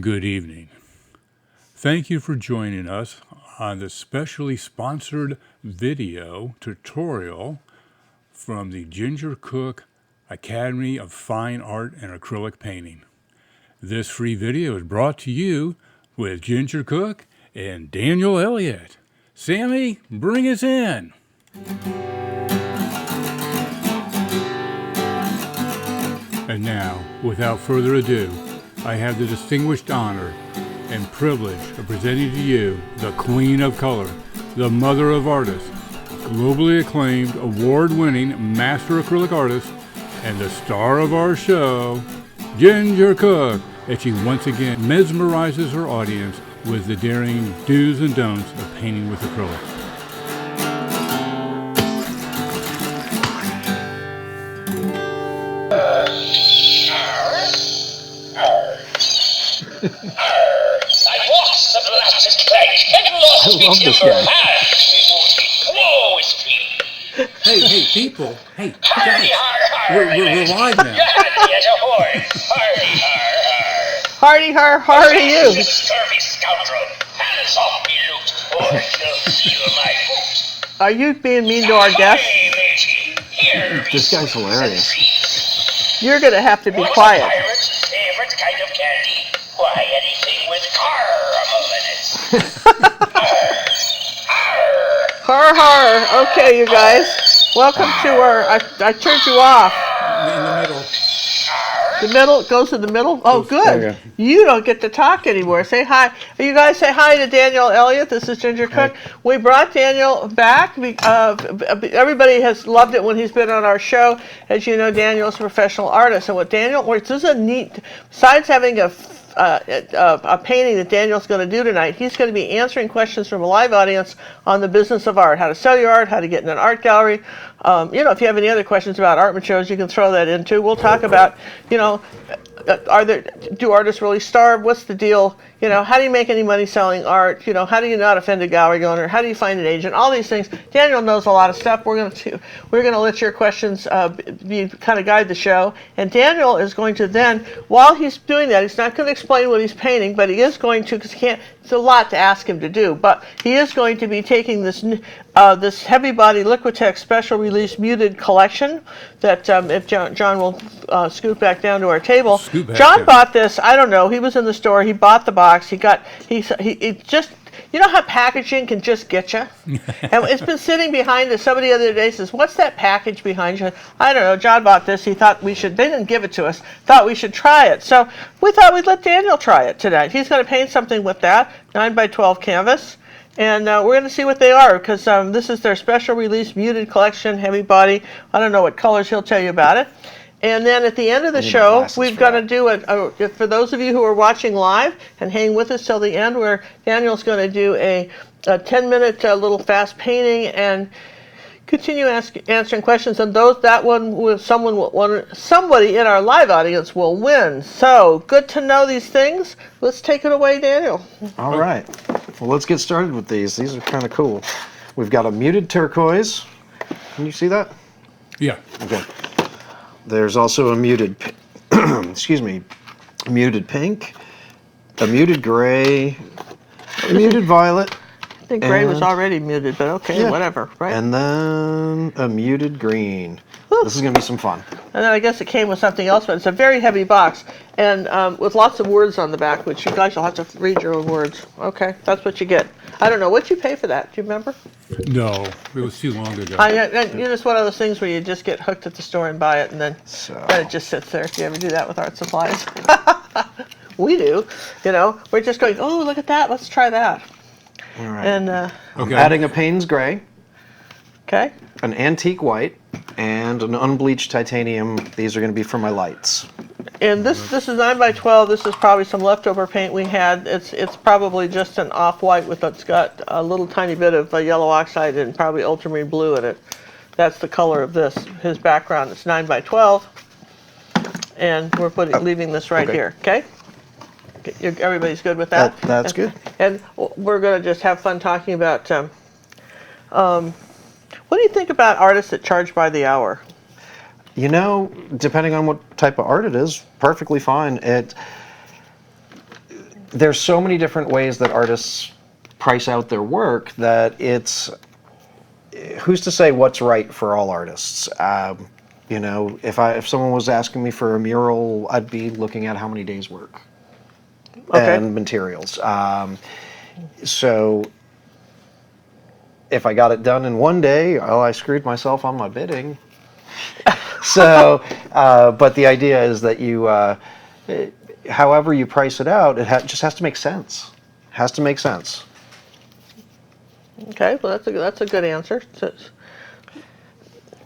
Good evening. Thank you for joining us on the specially sponsored video tutorial from the Ginger Cook Academy of Fine Art and Acrylic Painting. This free video is brought to you with Ginger Cook and Daniel Elliott. Sammy, bring us in. And now, without further ado, I have the distinguished honor and privilege of presenting to you the Queen of Color, the Mother of Artists, globally acclaimed, award-winning master acrylic artist, and the star of our show, Ginger Cook, as she once again mesmerizes her audience with the daring do's and don'ts of painting with acrylic. I lost the blasted plank and lost I love this guy. Hey, people. Hey, guys. We're live now. Hardy har har to you. You scurvy scoundrel. Hands off me, loot, or you'll feel my boot. Are you being mean to our guests? Hey, matey, here This is guy's some hilarious. treats. You're going to have to be What's quiet. a pirate's favorite kind of candy? Why, anything with caramel in it. Har har. Okay, you guys. Welcome to our... I turned you off. In the middle. The middle goes to the middle. Oh, There good. you You don't get to talk anymore. Say hi. You guys say hi to Daniel Elliott. This is Ginger Cook. We brought Daniel back. Everybody has loved it when he's been on our show. As you know, Daniel's a professional artist. And what Daniel, this is a neat, besides having a painting that Daniel's going to do tonight, he's going to be answering questions from a live audience on the business of art, how to sell your art, how to get in an art gallery. If you have any other questions about art materials, you can throw that in too. We'll talk about, do artists really starve? What's the deal? How do you make any money selling art? How do you not offend a gallery owner? How do you find an agent? All these things. Daniel knows a lot of stuff. We're going to let your questions be kind of guide the show. And Daniel is going to then, while he's doing that, he's not going to explain what he's painting, but he is going to, because he can't. It's a lot to ask him to do, but he is going to be taking this heavy body Lliquitex special release muted collection that if John will scoot back down to our table. John bought this. I don't know. He was in the store. He bought the box. He just. You know how packaging can just get you? And it's been sitting behind us. Somebody the other day says, "What's that package behind you?" I don't know. John bought this. He thought we should. They didn't give it to us. Thought we should try it. So we thought we'd let Daniel try it tonight. He's going to paint something with that 9x12 canvas. And we're going to see what they are, because this is their special release muted collection, heavy body. I don't know what colors. He'll tell you about it. And then at the end of the show, we've got to do for those of you who are watching live and hang with us till the end, where Daniel's going to do a 10-minute little fast painting and continue answering questions. And somebody in our live audience will win. So good to know these things. Let's take it away, Daniel. All right. Well, let's get started with these. These are kind of cool. We've got a muted turquoise. Can you see that? Yeah. Okay. There's also a muted, muted pink, a muted gray, a muted violet. I think gray was already muted, but okay, yeah, whatever, right? And then a muted green. This is going to be some fun. And then I guess it came with something else, but it's a very heavy box, and with lots of words on the back, which you guys will have to read your own words. Okay, that's what you get. I don't know. What'd you pay for that? Do you remember? No, it was too long ago. It's one of those things where you just get hooked at the store and buy it, and then it just sits there. Do you ever do that with art supplies? We do. We're just going, oh, look at that. Let's try that. All right. And I'm adding a Payne's gray. Okay. An antique white and an unbleached titanium. These are going to be for my lights. And this is 9x12. This is probably some leftover paint we had. It's probably just an off-white it's got a little tiny bit of yellow oxide and probably ultramarine blue in it. That's the color of this. His background is 9x12, and we're leaving this right here. Okay. Everybody's good with that? That's good. And we're going to just have fun talking about. What do you think about artists that charge by the hour? You know, depending on what type of art it is, perfectly fine. there's so many different ways that artists price out their work that it's, who's to say what's right for all artists? You know, if someone was asking me for a mural, I'd be looking at how many days work and materials. So if I got it done in one day, well, I screwed myself on my bidding. So, but the idea is that you, however you price it out, it just has to make sense. Has to make sense. Okay, well that's a good answer.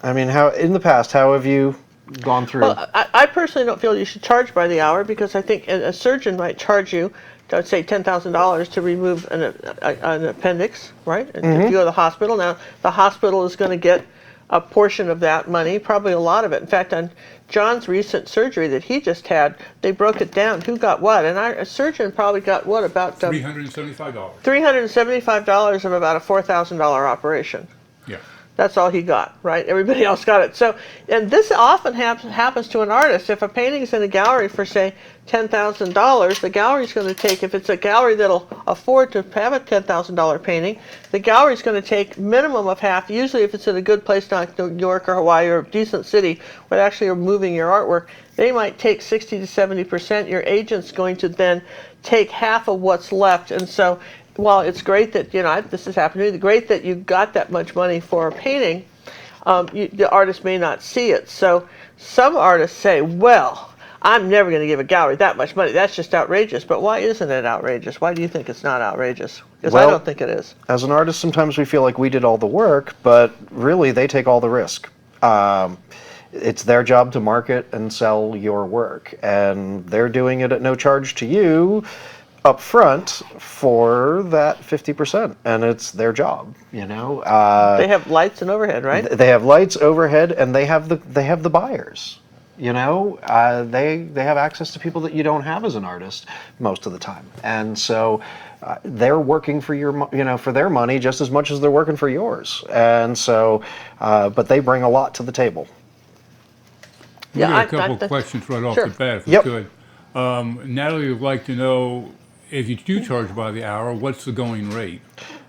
I mean, how in the past, how have you gone through? Well, I personally don't feel you should charge by the hour because I think a surgeon might charge you, I'd say $10,000 to remove an appendix, right? If you go to the hospital, now the hospital is going to get a portion of that money, probably a lot of it. In fact, on John's recent surgery that he just had, they broke it down who got what, and a surgeon probably got what, about $375. $375 of about a $4,000 operation. Yeah. That's all he got, right? Everybody else got it. So, and this often happens to an artist. If a painting is in a gallery for, say, $10,000, the gallery's going to take, if it's a gallery that'll afford to have a $10,000 painting, the gallery's going to take minimum of half. Usually if it's in a good place like New York or Hawaii or a decent city where they actually are moving your artwork, they might take 60 to 70%. Your agent's going to then take half of what's left. And so while it's great that, you know, this has happened to me, great that you got that much money for a painting, the artist may not see it. So some artists say, well, I'm never going to give a gallery that much money. That's just outrageous. But why isn't it outrageous? Why do you think it's not outrageous? Because I don't think it is. As an artist, sometimes we feel like we did all the work, but really they take all the risk. It's their job to market and sell your work, and they're doing it at no charge to you up front for that 50%, and it's their job, you know. They have lights and overhead, right? They have lights, overhead, and they have the buyers. You know, they have access to people that you don't have as an artist most of the time, and so they're working for for their money just as much as they're working for yours, and so, but they bring a lot to the table. We got a couple of questions right off the bat, if we could. Natalie would like to know, if you do charge by the hour, what's the going rate?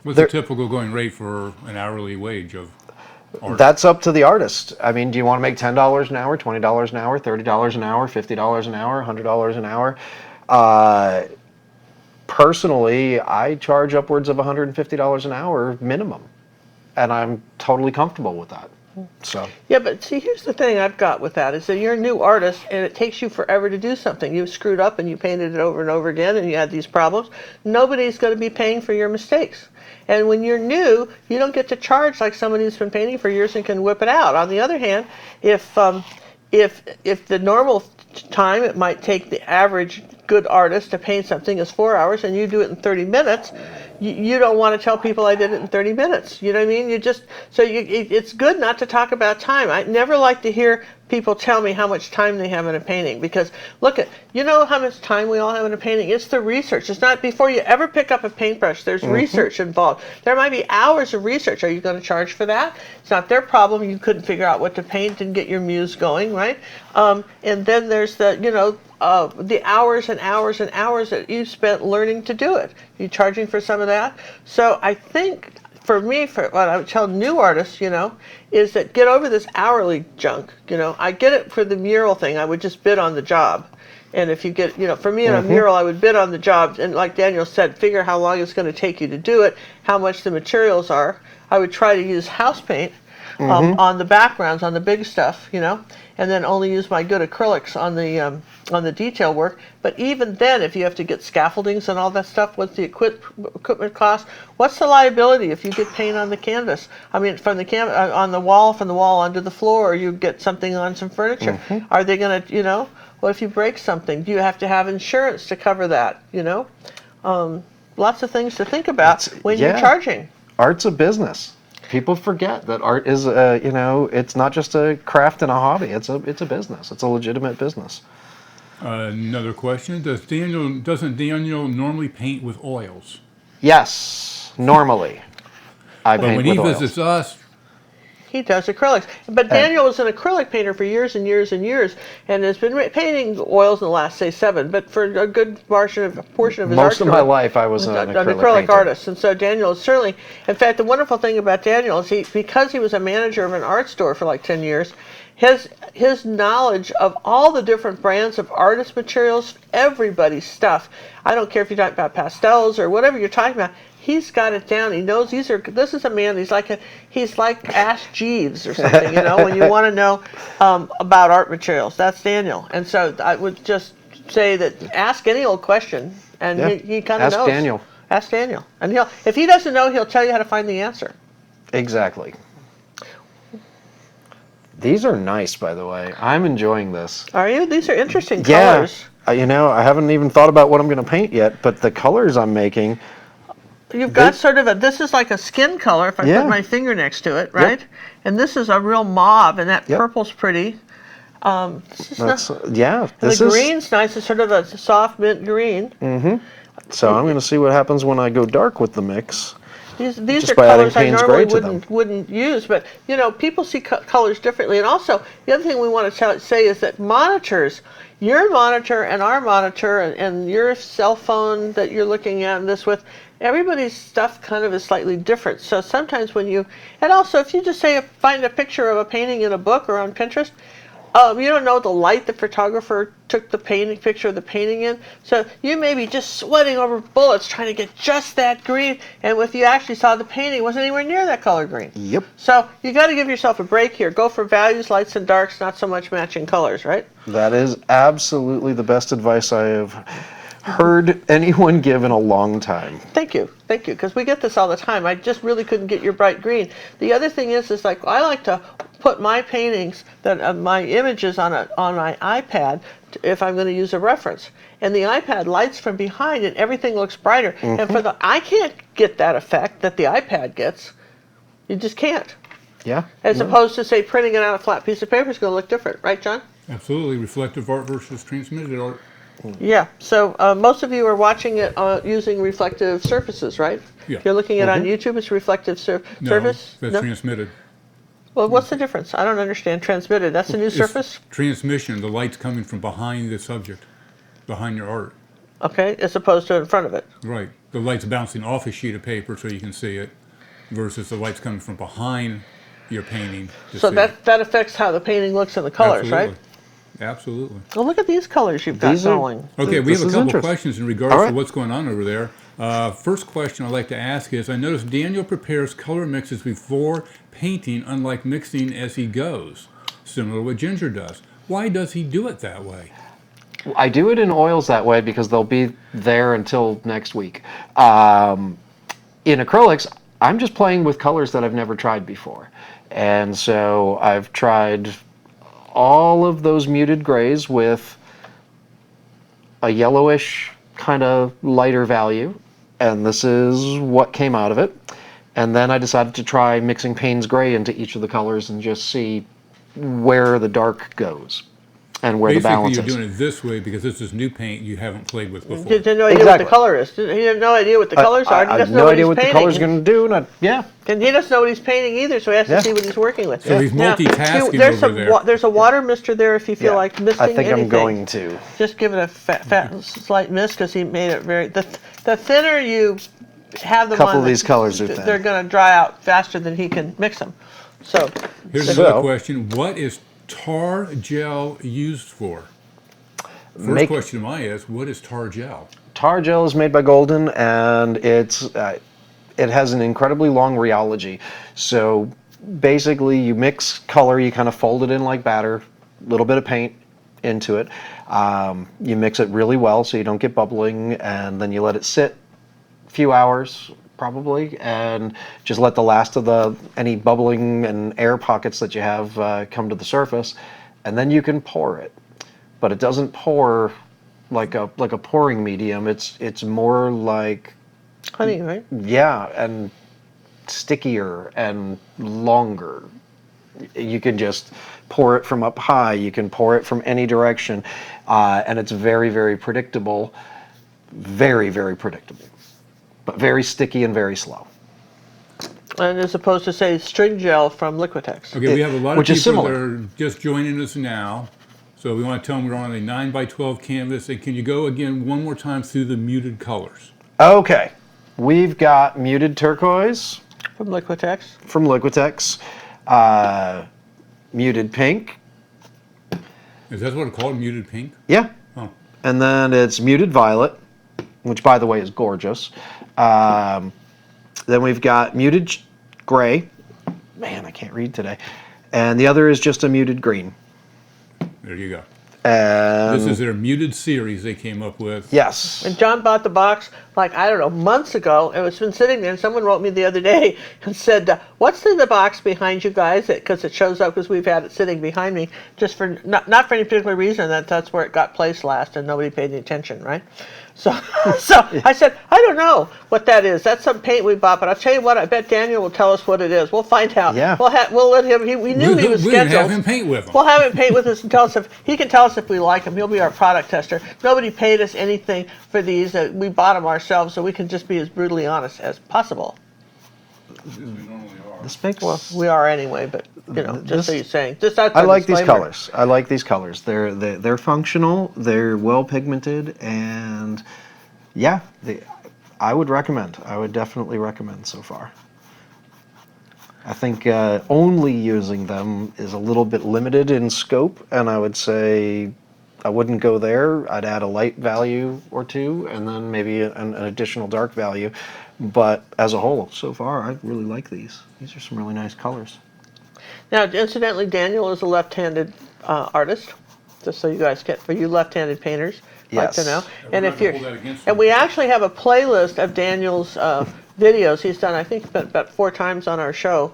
What's the typical going rate for an hourly wage of artist? That's up to the artist. I mean, do you want to make $10 an hour, $20 an hour, $30 an hour, $50 an hour, $100 an hour? Personally, I charge upwards of $150 an hour minimum, and I'm totally comfortable with that. So. Yeah, but see, here's the thing I've got with that is that you're a new artist and it takes you forever to do something. You've screwed up and you painted it over and over again and you had these problems. Nobody's going to be paying for your mistakes. And when you're new, you don't get to charge like somebody who's been painting for years and can whip it out. On the other hand, if the normal time it might take the average good artist to paint something is 4 hours and you do it in 30 minutes, you don't want to tell people I did it in 30 minutes. You know what I mean? It's good not to talk about time. I never like to hear people tell me how much time they have in a painting, because you know how much time we all have in a painting? It's the research. It's not before you ever pick up a paintbrush. There's research involved. There might be hours of research. Are you going to charge for that? It's not their problem. You couldn't figure out what to paint and get your muse going, right? And then there's the hours and hours and hours that you spent learning to do it. You charging for some of that? So I think for me, for what I would tell new artists, is that get over this hourly junk. I get it for the mural thing. I would just bid on the job. And if you get, for me in a mural, I would bid on the job. And like Daniel said, figure how long it's going to take you to do it, how much the materials are. I would try to use house paint on the backgrounds, on the big stuff, and then only use my good acrylics on the detail work. But even then, if you have to get scaffoldings and all that stuff, what's the equipment cost? What's the liability if you get paint on the canvas? I mean, from the wall onto the floor, or you get something on some furniture. Are they going to, what if you break something? Do you have to have insurance to cover that? Lots of things to think about when you're charging. Art's a business. People forget that art is, it's not just a craft and a hobby. It's a business. It's a legitimate business. Another question: doesn't Daniel normally paint with oils? Yes, normally. I paint with oils. But when he visits us, He does acrylics. But Daniel was an acrylic painter for years and years and years, and has been painting oils in the last, say, 7. But for a good portion of his art Most of my career, life, I was an acrylic painter. artist. And so Daniel is certainly, in fact, the wonderful thing about Daniel is because he was a manager of an art store for like 10 years, his knowledge of all the different brands of artist materials, everybody's stuff. I don't care if you're talking about pastels or whatever you're talking about. He's got it down. He knows this is a man. He's like Ash Jeeves or something. When you want to know about art materials, that's Daniel. And so I would just say that ask any old question, and he kind of knows. Ask Daniel, and if he doesn't know, he'll tell you how to find the answer. Exactly. These are nice, by the way. I'm enjoying this. Are you? These are interesting colors. Yeah. I haven't even thought about what I'm going to paint yet, but the colors I'm making. You've got sort of this is like a skin color if I put my finger next to it, right? Yep. And this is a real mauve, and that purple's pretty. The green's nice. It's sort of a soft mint green. Mm-hmm. So I'm going to see what happens when I go dark with the mix. These are colors I normally wouldn't use, but people see colors differently. And also, the other thing we want to say is that monitors, your monitor and our monitor and your cell phone that you're looking at this with, everybody's stuff kind of is slightly different. So sometimes and also if you just find a picture of a painting in a book or on Pinterest, you don't know the light the photographer took the picture of the painting in. So you may be just sweating over bullets trying to get just that green, and if you actually saw the painting, it wasn't anywhere near that color green. Yep. So you got to give yourself a break here. Go for values, lights and darks, not so much matching colors, right? That is absolutely the best advice I have heard anyone give in a long time. Thank you, because we get this all the time. I just really couldn't get your bright green. The other thing is like I like to put my paintings, my images on my iPad if I'm going to use a reference, and the iPad lights from behind and everything looks brighter. Mm-hmm. And I can't get that effect that the iPad gets. You just can't. Yeah. As opposed to say printing it on a flat piece of paper is going to look different, right, John? Absolutely, reflective art versus transmitted art. Yeah, so most of you are watching it using reflective surfaces, right? Yeah. If you're looking at it on YouTube, it's reflective surface? That's transmitted. Well, what's the difference? I don't understand. Transmitted, that's a new surface? Transmission, the light's coming from behind the subject, behind your art. Okay, as opposed to in front of it. Right. The light's bouncing off a sheet of paper so you can see it, versus the light's coming from behind your painting. So that affects how the painting looks in the colors, Absolutely. Right? Absolutely. Well, look at these colors you've got going. Okay, we have a couple questions in regards to what's going on over there. First question I'd like to ask is, I noticed Daniel prepares color mixes before painting, unlike mixing as he goes, similar to what Ginger does. Why does he do it that way? I do it in oils that way because they'll be there until next week. In acrylics, I'm just playing with colors that I've never tried before. And so I've tried all of those muted grays with a yellowish kind of lighter value, and this is what came out of it. And then I decided to try mixing Payne's gray into each of the colors and just see where the dark goes and where the balance is. Basically, you're doing it this way because this is new paint you haven't played with before. He had no idea what the color is. He had no idea what the colors are. I have no idea what the color's going to do. And he doesn't know what he's painting either, so he has to see what he's working with. So he's multitasking over there. There's a water mister there if you feel like misting anything. I think I'm going to. Just give it a slight mist because he made it very... The thinner you have them on... A couple of these colors are thin. They're going to dry out faster than he can mix them. So here's another question. What is tar gel used for? First question I ask, what is tar gel? Tar gel is made by Golden, and it has an incredibly long rheology. So basically you mix color, you kind of fold it in like batter, a little bit of paint into it. You mix it really well so you don't get bubbling, and then you let it sit a few hours probably, and just let the last of any bubbling and air pockets that you have come to the surface, and then you can pour it. But it doesn't pour like a pouring medium. It's more like honey, right? Yeah, and stickier and longer. You can just pour it from up high. You can pour it from any direction, and it's very, very predictable. Very, very predictable, but very sticky and very slow. And as opposed to, say, string gel from Lliquitex. Okay, we have a lot of which is people that similar. are just joining us now. So we want to tell them we're on a 9x12 canvas. And can you go again one more time through the muted colors? Okay, we've got muted turquoise From Lliquitex. from Lliquitex, muted pink, Is that what it's called, muted pink? yeah, Oh, and then it's muted violet, which by the way is gorgeous. Then we've got muted gray. Man, I can't read today. And the other is just a muted green. there you go. And This is their muted series they came up with. yes, And John bought the box, like, I don't know, months ago, and it's been sitting there, and someone wrote me the other day and said, what's in the box behind you guys? Because it shows up, because we've had it sitting behind me, just for, not for any particular reason, that's where it got placed last, and nobody paid any attention, right? So, I said, I don't know what that is. That's some paint we bought, but I'll tell you what, I bet Daniel will tell us what it is. We'll find out. Yeah. We'll let him, we knew he was we scheduled. can have him paint with them. We'll have him paint with us and tell us if he can tell us if we like him. He'll be our product tester. Nobody paid us anything for these. We bought them ourselves, so we can just be as brutally honest as possible. this makes. Well, we are anyway, but just so you're saying. Just out I for like these disclaimer. colors. I like these colors. They're functional. They're well pigmented, and yeah, I would recommend. I would definitely recommend so far. I think only using them is a little bit limited in scope, and I would say I wouldn't go there. I'd add a light value or two, and then maybe an additional dark value. But as a whole, so far, I really like these. These are some really nice colors. Now, incidentally, Daniel is a left-handed artist, just so you guys get, for you left-handed painters, like to Yes. know. we're And not if gonna you're, hold that against and him. we actually have a playlist of Daniel's videos. He's done, I think, about 4 times on our show.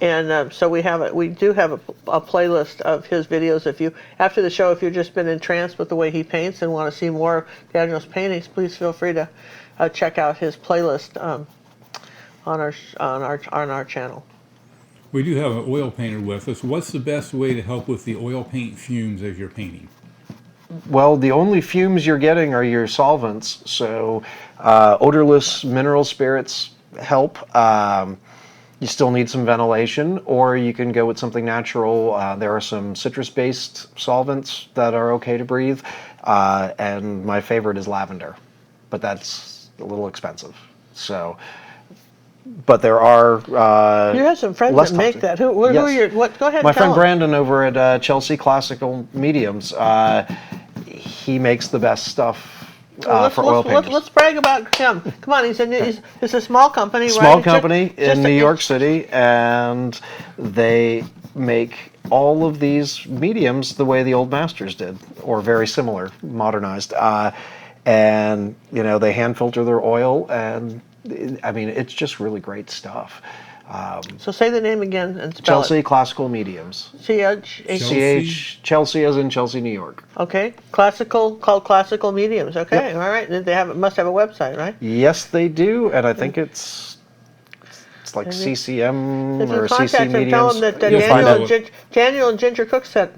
And so we do have a playlist of his videos. If you, after the show, if you've just been entranced with the way he paints and want to see more of Daniel's paintings, please feel free to check out his playlist on our channel. We do have an oil painter with us. What's the best way to help with the oil paint fumes as you're painting? Well, the only fumes you're getting are your solvents, so odorless mineral spirits help. You still need some ventilation, or you can go with something natural. There are some citrus-based solvents that are okay to breathe, and my favorite is lavender, but that's a little expensive. So, but there are You have some friends less that make toxic. that. Who are Yes. your, what? Go ahead. My and tell friend them. Brandon over at Chelsea Classical Mediums, he makes the best stuff for oil painters. Let's brag about him. Come on, it's a small company, right? Small It's ju- company just in a- New York it's- City, and they make all of these mediums the way the old masters did, or very similar, modernized. And they hand filter their oil, and I mean it's just really great stuff. So say the name again and spell Chelsea Classical Mediums. it. CH Chelsea as in Chelsea, New York. Okay, called Classical Mediums. Okay, Yep. all right. They must have a website, right? Yes, they do, and I think it's like Maybe. CCM If you or CC contact them, tell them Mediums. that You'll find Daniel and Ginger Cook sent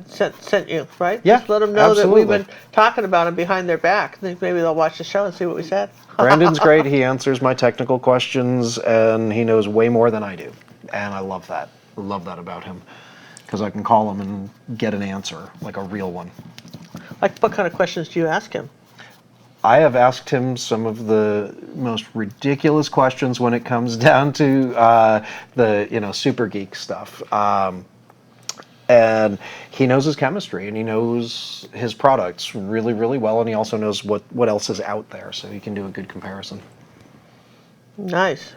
you, right? Yeah, Just let them know that we've absolutely. been talking about them behind their back. I think maybe they'll watch the show and see what we said. Brandon's great. He answers my technical questions, and he knows way more than I do. And I love that. I love that about him, because I can call him and get an answer, like a real one. Like, what kind of questions do you ask him? I have asked him some of the most ridiculous questions when it comes down to the super geek stuff. And he knows his chemistry, and he knows his products really, really well, and he also knows what else is out there, so he can do a good comparison. Nice.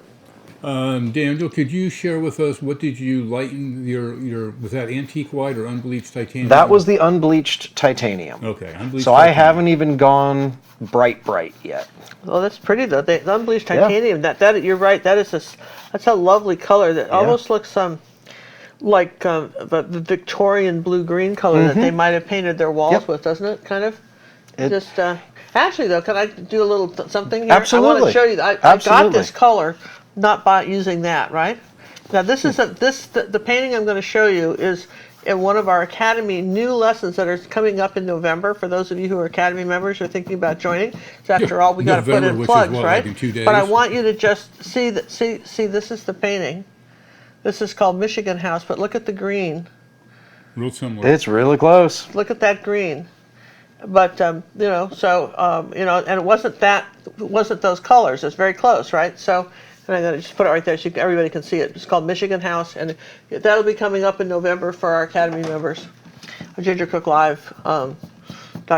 Daniel, could you share with us what did you lighten your was that antique white or unbleached titanium? That was the unbleached titanium. Okay, unbleached So I titanium. haven't even gone bright yet. Well, that's pretty though. The unbleached Yeah. titanium. That you're right. That's a lovely color. That almost looks like the Victorian blue-green color that they might have painted their walls Yep. with, doesn't it? Kind of. It- Just actually though, can I do a little something here? I want Absolutely. to show you. I got Absolutely. this color not by using that, right? Now this is the painting I'm going to show you is in one of our Academy new lessons that are coming up in November. For those of you who are Academy members or thinking about joining, so after all, we got to put November, in which is plugs, what, right? like in 2 days? But I want you to just see that. See, this is the painting. This is called Michigan House, but look at the green. Real similar. It's really close. Look at that green. But and it wasn't those colors. It's very close, right? So, and I'm gonna just put it right there so everybody can see it. It's called Michigan House, and that'll be coming up in November for our Academy members. Ginger Cook Live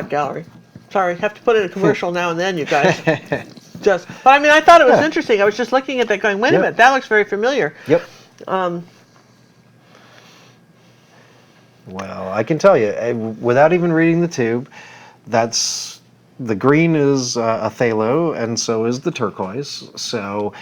.gallery. Sorry, have to put in a commercial now and then, you guys. But I mean, I thought it was interesting. I was just looking at that, going, "Wait a minute, that looks very familiar." Yep. Well, I can tell you, without even reading the tube, the green is a phthalo, and so is the turquoise. So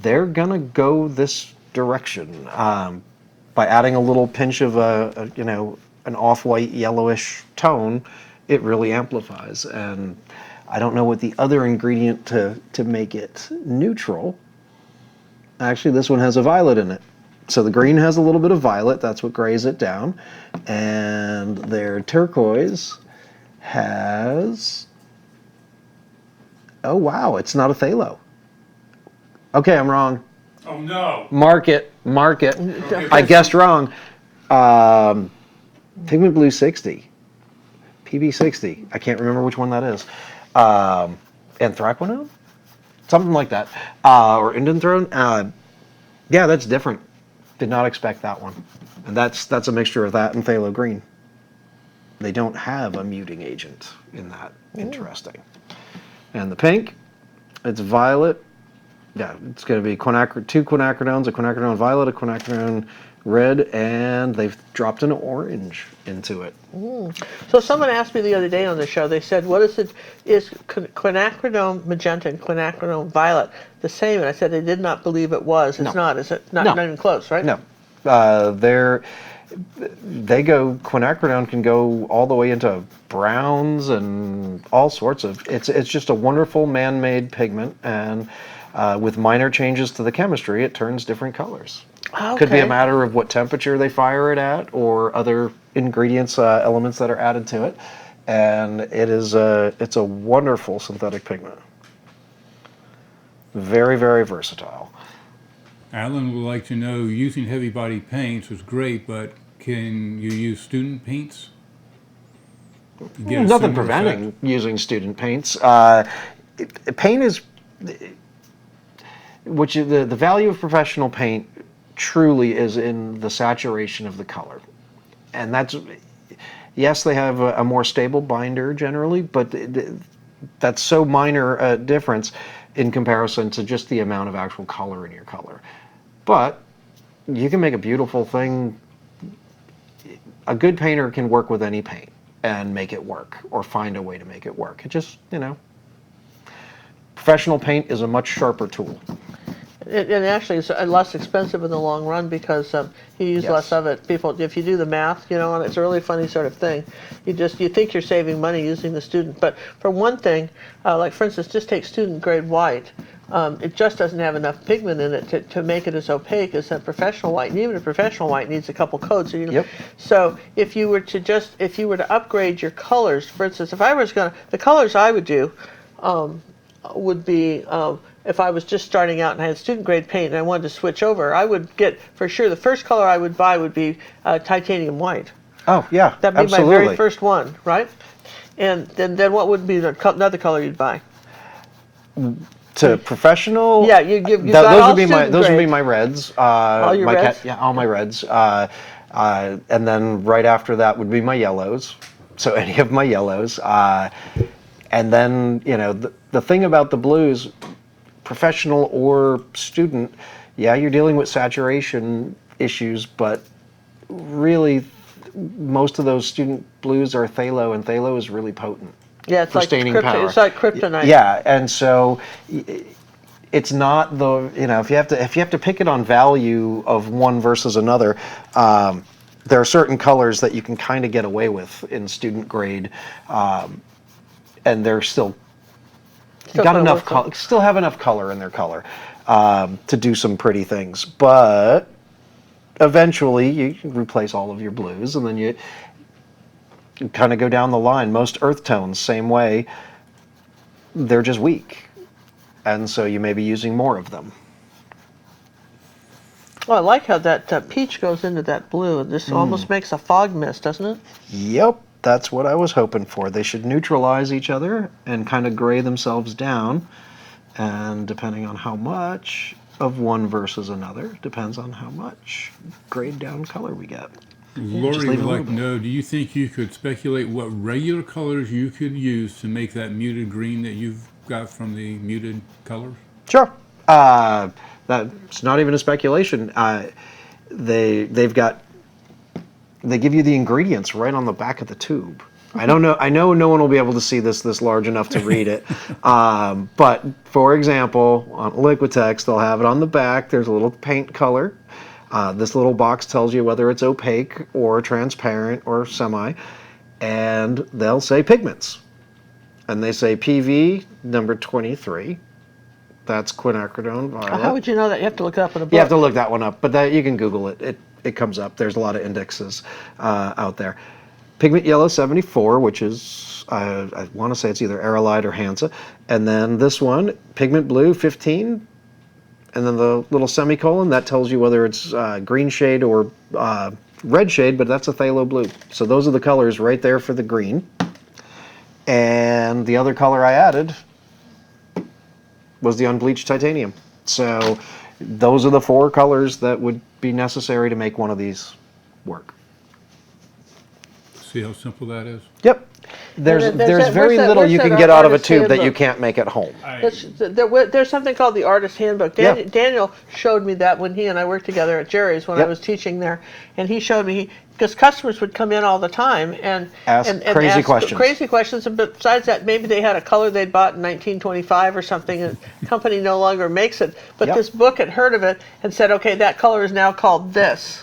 they're gonna go this direction by adding a little pinch of an off-white yellowish tone. It really amplifies, and I don't know what the other ingredient to make it neutral. Actually, this one has a violet in it. So the green has a little bit of violet, that's what grays it down. And their turquoise has, oh wow, it's not a phthalo. Okay, I'm wrong. Oh no. Mark it. I guessed wrong. Pigment Blue 60. PB 60. I can't remember which one that is. Anthraquinone? Something like that. Or indanthrone. Yeah, that's different. Did not expect that one. And that's a mixture of that and phthalo green. They don't have a muting agent in that. Interesting. And the pink, it's violet. Yeah, it's going to be two quinacridones, a quinacridone violet, a quinacridone red, and they've dropped an orange into it. So someone asked me the other day on the show, they said, what is it, is quinacridone magenta and quinacridone violet the same? And I said, they did not believe it was. It's not, is it? Not even close, right? No. Quinacridone can go all the way into browns and all sorts of, it's just a wonderful man-made pigment, and with minor changes to the chemistry, it turns different colors. Okay. Could be a matter of what temperature they fire it at, or other ingredients, elements that are added to it. And it's a wonderful synthetic pigment. Very, very versatile. Alan would like to know, using heavy body paints was great, but can you use student paints? Get a Nothing similar preventing effect? using student paints. Paint is, the value of professional paint truly is in the saturation of the color. And yes, they have a more stable binder generally, but that's so minor a difference in comparison to just the amount of actual color in your color. But you can make a beautiful thing. A good painter can work with any paint and make it work, or find a way to make it work. It just, professional paint is a much sharper tool. And actually, it's less expensive in the long run because you use less of it. People, if you do the math, and it's a really funny sort of thing. You think you're saving money using the student, but for one thing, like for instance, just take student grade white. It just doesn't have enough pigment in it to make it as opaque as a professional white, and even a professional white needs a couple coats. So if you were to upgrade your colors, for instance, the colors I would do would be. If I was just starting out and I had student grade paint and I wanted to switch over, I would get, for sure, the first color I would buy would be titanium white. Oh, yeah, That'd be absolutely. my very first one, right? And then what would be another color you'd buy? To professional? Yeah, you got those all would be student those would be grade. my reds. All your reds? Yeah, all my reds. And then right after that would be my yellows. So any of my yellows. And then, the thing about the blues, professional or student, you're dealing with saturation issues, but really most of those student blues are phthalo, and phthalo is really potent. Yeah, it's for like staining power. It's like kryptonite. Yeah, and so it's not if you have to pick it on value of one versus another, there are certain colors that you can kind of get away with in student grade, and they're still got enough color, still have enough color in their color to do some pretty things. But eventually you replace all of your blues, and then you kind of go down the line. Most earth tones, same way, they're just weak, and so you may be using more of them. Well, I like how that peach goes into that blue. This almost makes a fog mist, doesn't it? Yep, that's what I was hoping for. They should neutralize each other and kind of gray themselves down. And depending on how much of one versus another, depends on how much grayed down color we get. Lori would like to know, do you think you could speculate what regular colors you could use to make that muted green that you've got from the muted colors? Sure. That's not even a speculation. They give you the ingredients right on the back of the tube. I know no one will be able to see this large enough to read it. But for example, on Lliquitex, they'll have it on the back. There's a little paint color. This little box tells you whether it's opaque or transparent or semi, and they'll say pigments. And they say PV number 23. That's quinacridone violet. How would you know that? You have to look it up in a book. You have to look that one up, but you can Google it. It comes up. There's a lot of indexes out there. Pigment yellow 74, which is, I want to say it's either Aerolite or Hansa. And then this one, pigment blue 15. And then the little semicolon, that tells you whether it's green shade or red shade, but that's a phthalo blue. So those are the colors right there for the green. And the other color I added was the Unbleached Titanium. So those are the 4 colors that would be necessary to make one of these work. See how simple that is? Yep. There's very little you can get out of a tube that you can't make at home. There's something called the Artist Handbook. Daniel showed me that when he and I worked together at Jerry's when I was teaching there, and he showed me, because customers would come in all the time and ask crazy questions. And besides that, maybe they had a color they'd bought in 1925 or something, and the company no longer makes it. But this book had heard of it and said, okay, that color is now called this.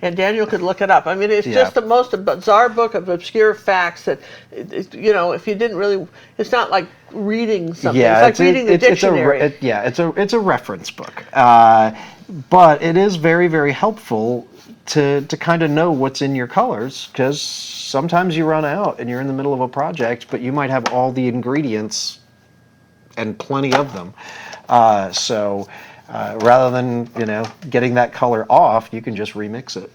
And Daniel could look it up. I mean, it's just the most bizarre book of obscure facts that, if you didn't really, it's not like reading something. It's like reading the dictionary. It's a reference book. But it is very, very helpful to kind of know what's in your colors, because sometimes you run out and you're in the middle of a project, but you might have all the ingredients and plenty of them. Rather than getting that color off, you can just remix it.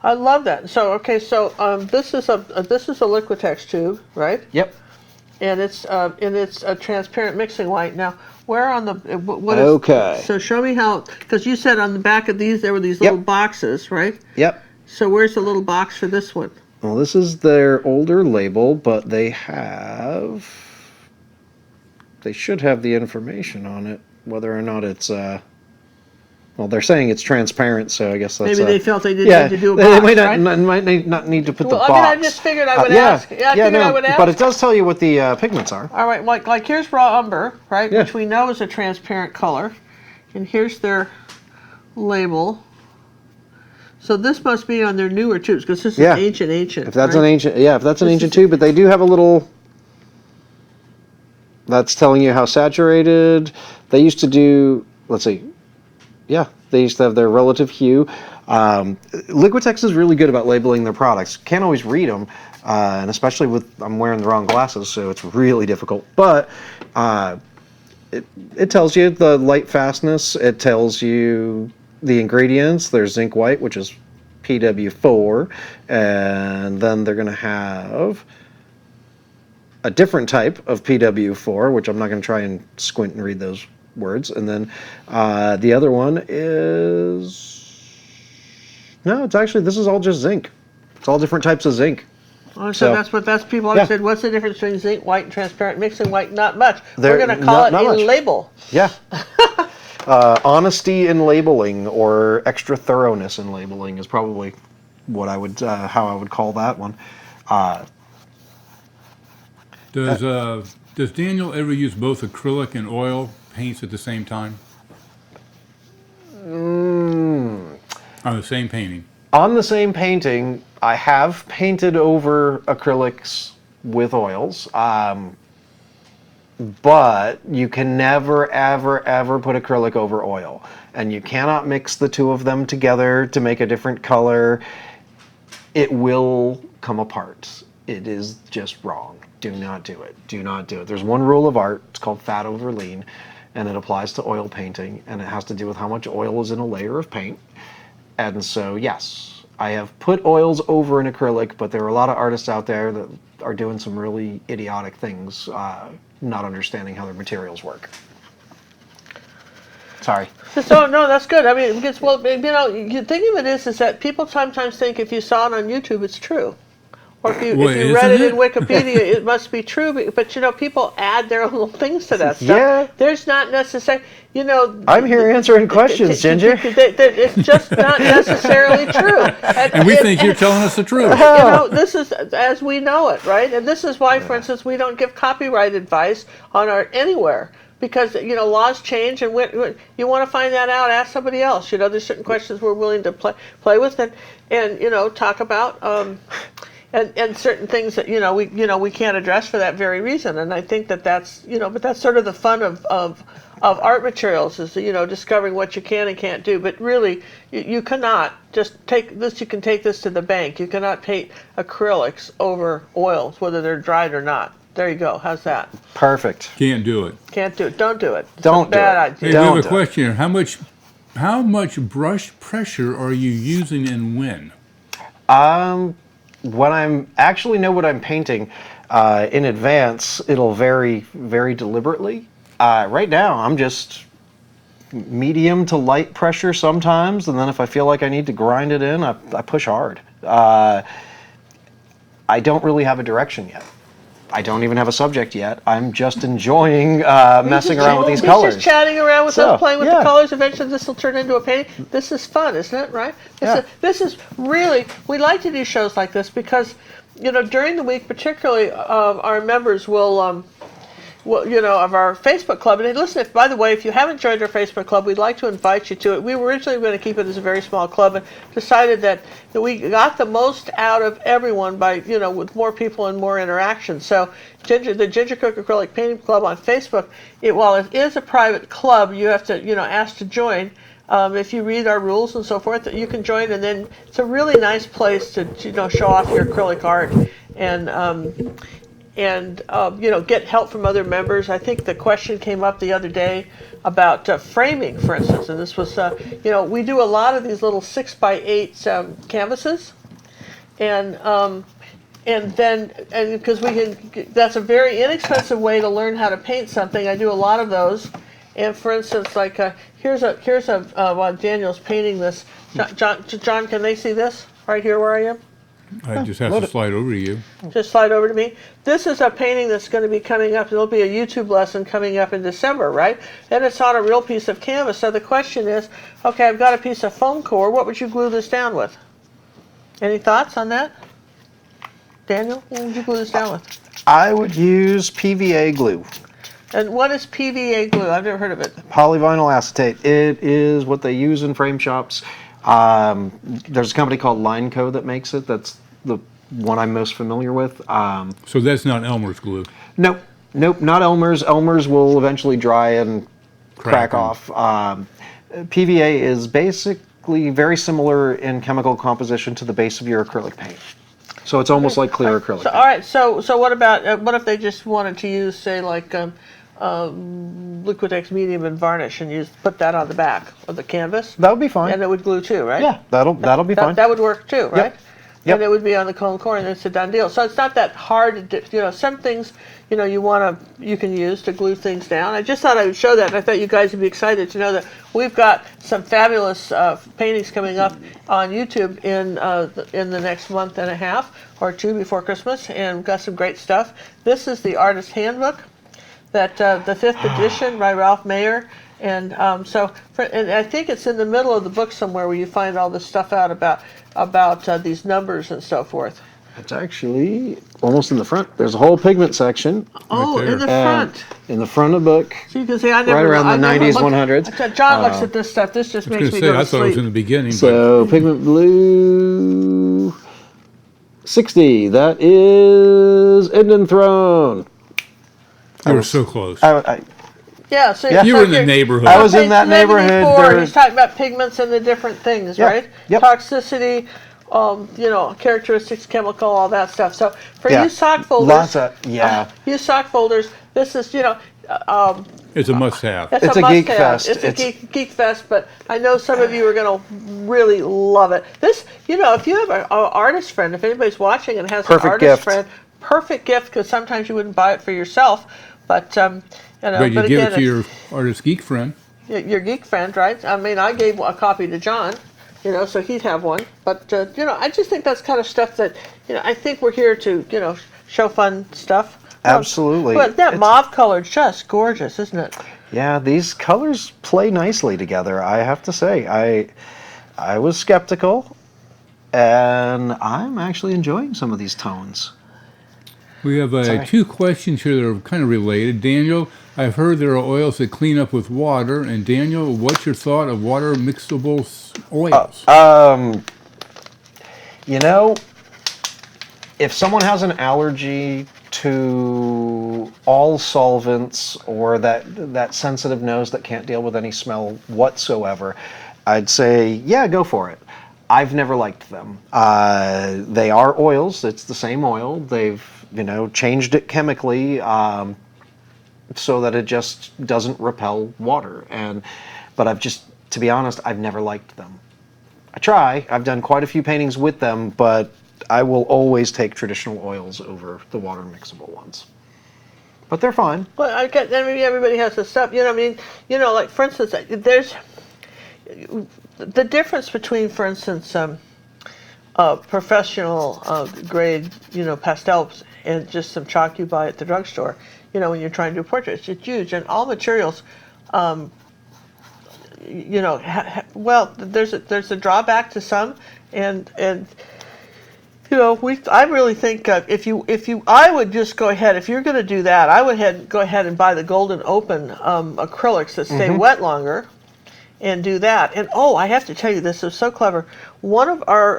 I love that. So this is a Lliquitex tube, right? Yep. And it's a transparent mixing white. Now, where on the what is? Okay. So show me how, because you said on the back of these there were these little boxes, right? Yep. So where's the little box for this one? Well, this is their older label, but they should have the information on it. Whether or not it's, they're saying it's transparent, so I guess that's... Maybe they felt they didn't need to do a box, they might not need to put the box. I just figured I would ask. I would ask. But it does tell you what the pigments are. All right, like here's raw umber, right, which we know is a transparent color. And here's their label. So this must be on their newer tubes, because this is ancient. If that's an ancient tube, but they do have a little... That's telling you how saturated. They used to do, let's see, they used to have their relative hue. Lliquitex is really good about labeling their products. Can't always read them, and especially I'm wearing the wrong glasses, so it's really difficult. But it tells you the light fastness. It tells you the ingredients. There's zinc white, which is PW4, and then they're going to have a different type of PW4, which I'm not going to try and squint and read those words. And then the other one is... No, it's actually, this is all just zinc. It's all different types of zinc. Oh, so that's people always said, what's the difference between zinc white and transparent mixing white? Not much. We're going to call it a label. Yeah. Honesty in labeling, or extra thoroughness in labeling, is probably what I would how I would call that one. Does Daniel ever use both acrylic and oil paints at the same time? On the same painting? On the same painting, I have painted over acrylics with oils, but you can never, ever, ever put acrylic over oil. And you cannot mix the two of them together to make a different color. It will come apart. It is just wrong. Do not do it. Do not do it. There's one rule of art. It's called fat over lean. and it applies to oil painting, and it has to do with how much oil is in a layer of paint. And so, yes, I have put oils over an acrylic, but there are a lot of artists out there that are doing some really idiotic things, not understanding how their materials work. Sorry. So no, that's good. I mean, because well, you know, the thing of it is that people sometimes think if you saw it on YouTube, it's true, or if you read it in Wikipedia, it must be true. But you know, people add their little things to that stuff. Yeah. There's not necessarily, you know. I'm here answering questions, Ginger. It's just not necessarily true. And we think you're telling us the truth. You know, this is as we know it, right? And this is why, for instance, we don't give copyright advice on art anywhere. Because, you know, laws change, and when you want to find that out, ask somebody else. You know, there's certain questions we're willing to play with and you know, talk about, and certain things that, you know, we can't address for that very reason. And I think that's, you know, but that's sort of the fun of art materials is, you know, discovering what you can and can't do. But really, you cannot just take this, you can take this to the bank. You cannot paint acrylics over oils, whether they're dried or not. There you go. How's that? Perfect. Can't do it. Can't do it. Don't do it. Don't do it. Bad idea. Hey, we have a question here. How much brush pressure are you using and when? When I'm actually know what I'm painting in advance, it'll vary very deliberately. Right now, I'm just medium to light pressure sometimes, and then if I feel like I need to grind it in, I push hard. I don't really have a direction yet. I don't even have a subject yet. I'm just enjoying messing around with these colors. Just chatting around with them, playing with the colors. Eventually, this will turn into a painting. This is fun, isn't it? Right? This is really. We like to do shows like this because, you know, during the week, particularly, our members will. Well, you know, of our Facebook club. And listen, by the way, if you haven't joined our Facebook club, we'd like to invite you to it. We were originally going to keep it as a very small club and decided that we got the most out of everyone by, you know, with more people and more interaction. So the Ginger Cook Acrylic Painting Club on Facebook, while it is a private club, you have to, you know, ask to join. If you read our rules and so forth, that you can join, and then it's a really nice place to, you know, show off your acrylic art and you know, get help from other members. I think the question came up the other day about framing, for instance, and this was, you know, we do a lot of these little 6x8 canvases, and because that's a very inexpensive way to learn how to paint something. I do a lot of those, and for instance, like here's while Daniel's painting this. John, can they see this right here where I am? I just have to slide over to you. Just slide over to me. This is a painting that's going to be coming up. There'll be a YouTube lesson coming up in December, right? And it's on a real piece of canvas. So the question is, okay, I've got a piece of foam core. What would you glue this down with? Any thoughts on that? Daniel, what would you glue this down with? I would use PVA glue. And what is PVA glue? I've never heard of it. Polyvinyl acetate. It is what they use in frame shops. There's a company called Lineco that makes it. That's the one I'm most familiar with. So that's not Elmer's glue? Nope, not Elmer's. Elmer's will eventually dry and crack off. PVA is basically very similar in chemical composition to the base of your acrylic paint. So it's almost like clear acrylic. So, all right, so what about, what if they just wanted to use, say, like Lliquitex medium and varnish and put that on the back of the canvas? That would be fine. And it would glue too, right? Yeah, that'll be fine. That would work too, right? Yep. And it would be on the cone core, and it's a done deal. So it's not that hard to do. You know, some things, you know, you can use to glue things down. I just thought I would show that, and I thought you guys would be excited to know that we've got some fabulous paintings coming up on YouTube in the next month and a half or two before Christmas, and we've got some great stuff. This is the Artist Handbook, that the 5th edition by Ralph Mayer. And and I think it's in the middle of the book somewhere where you find all this stuff out about these numbers and so forth. It's actually almost in the front. There's a whole pigment section. Oh, right there. in the front. In the front of the book. So you can see, I never right around the 90s, 100s. John looks at this stuff. This just makes me go to I thought it was in the beginning. So pigment blue 60. That is Eden Throne. You were so close. Yeah, so You were in the neighborhood. I was in that neighborhood. He's talking about pigments and the different things, right? Yep. Toxicity, you know, characteristics, chemical, all that stuff. So for you sock folders, you sock folders, this is, you know, It's a must-have. It's a geek must-have. fest. It's a It's- geek fest, but I know some of you are going to really love it. This, you know, if you have an artist friend, if anybody's watching and has Perfect an artist gift. friend, perfect gift, because sometimes you wouldn't buy it for yourself. But, you know, But you but give again, it to your artist geek friend. your geek friend, right? I mean, I gave a copy to John, you know, so he'd have one. But, you know, I just think that's kind of stuff that, you know, I think we're here to, you know, show fun stuff. Absolutely. But that It's- mauve color, just gorgeous, isn't it? Yeah, these colors play nicely together, I have to say. I was skeptical, and I'm actually enjoying some of these tones. We have Sorry. 2 questions here that are kind of related. Daniel, I've heard there are oils that clean up with water. And Daniel, what's your thought of water mixable oils? You know, if someone has an allergy to all solvents or that sensitive nose that can't deal with any smell whatsoever, I'd say, yeah, go for it. I've never liked them. They are oils. It's the same oil. They've, you know, changed it chemically so that it just doesn't repel water. But to be honest, I've never liked them. I try. I've done quite a few paintings with them, but I will always take traditional oils over the water mixable ones. But they're fine. Well, I get. I mean, everybody has this stuff. You know, I mean, you know, like for instance, there's the difference between, for instance, professional grade, you know, pastels and just some chalk you buy at the drugstore. You know, when you're trying to do portraits, it's huge, and all materials. You know, well, there's a drawback to some, and you know, I really think I would just go ahead, if you're going to do that, I would go ahead and buy the Golden Open acrylics that stay wet longer, and do that. And oh, I have to tell you, this is so clever. One of our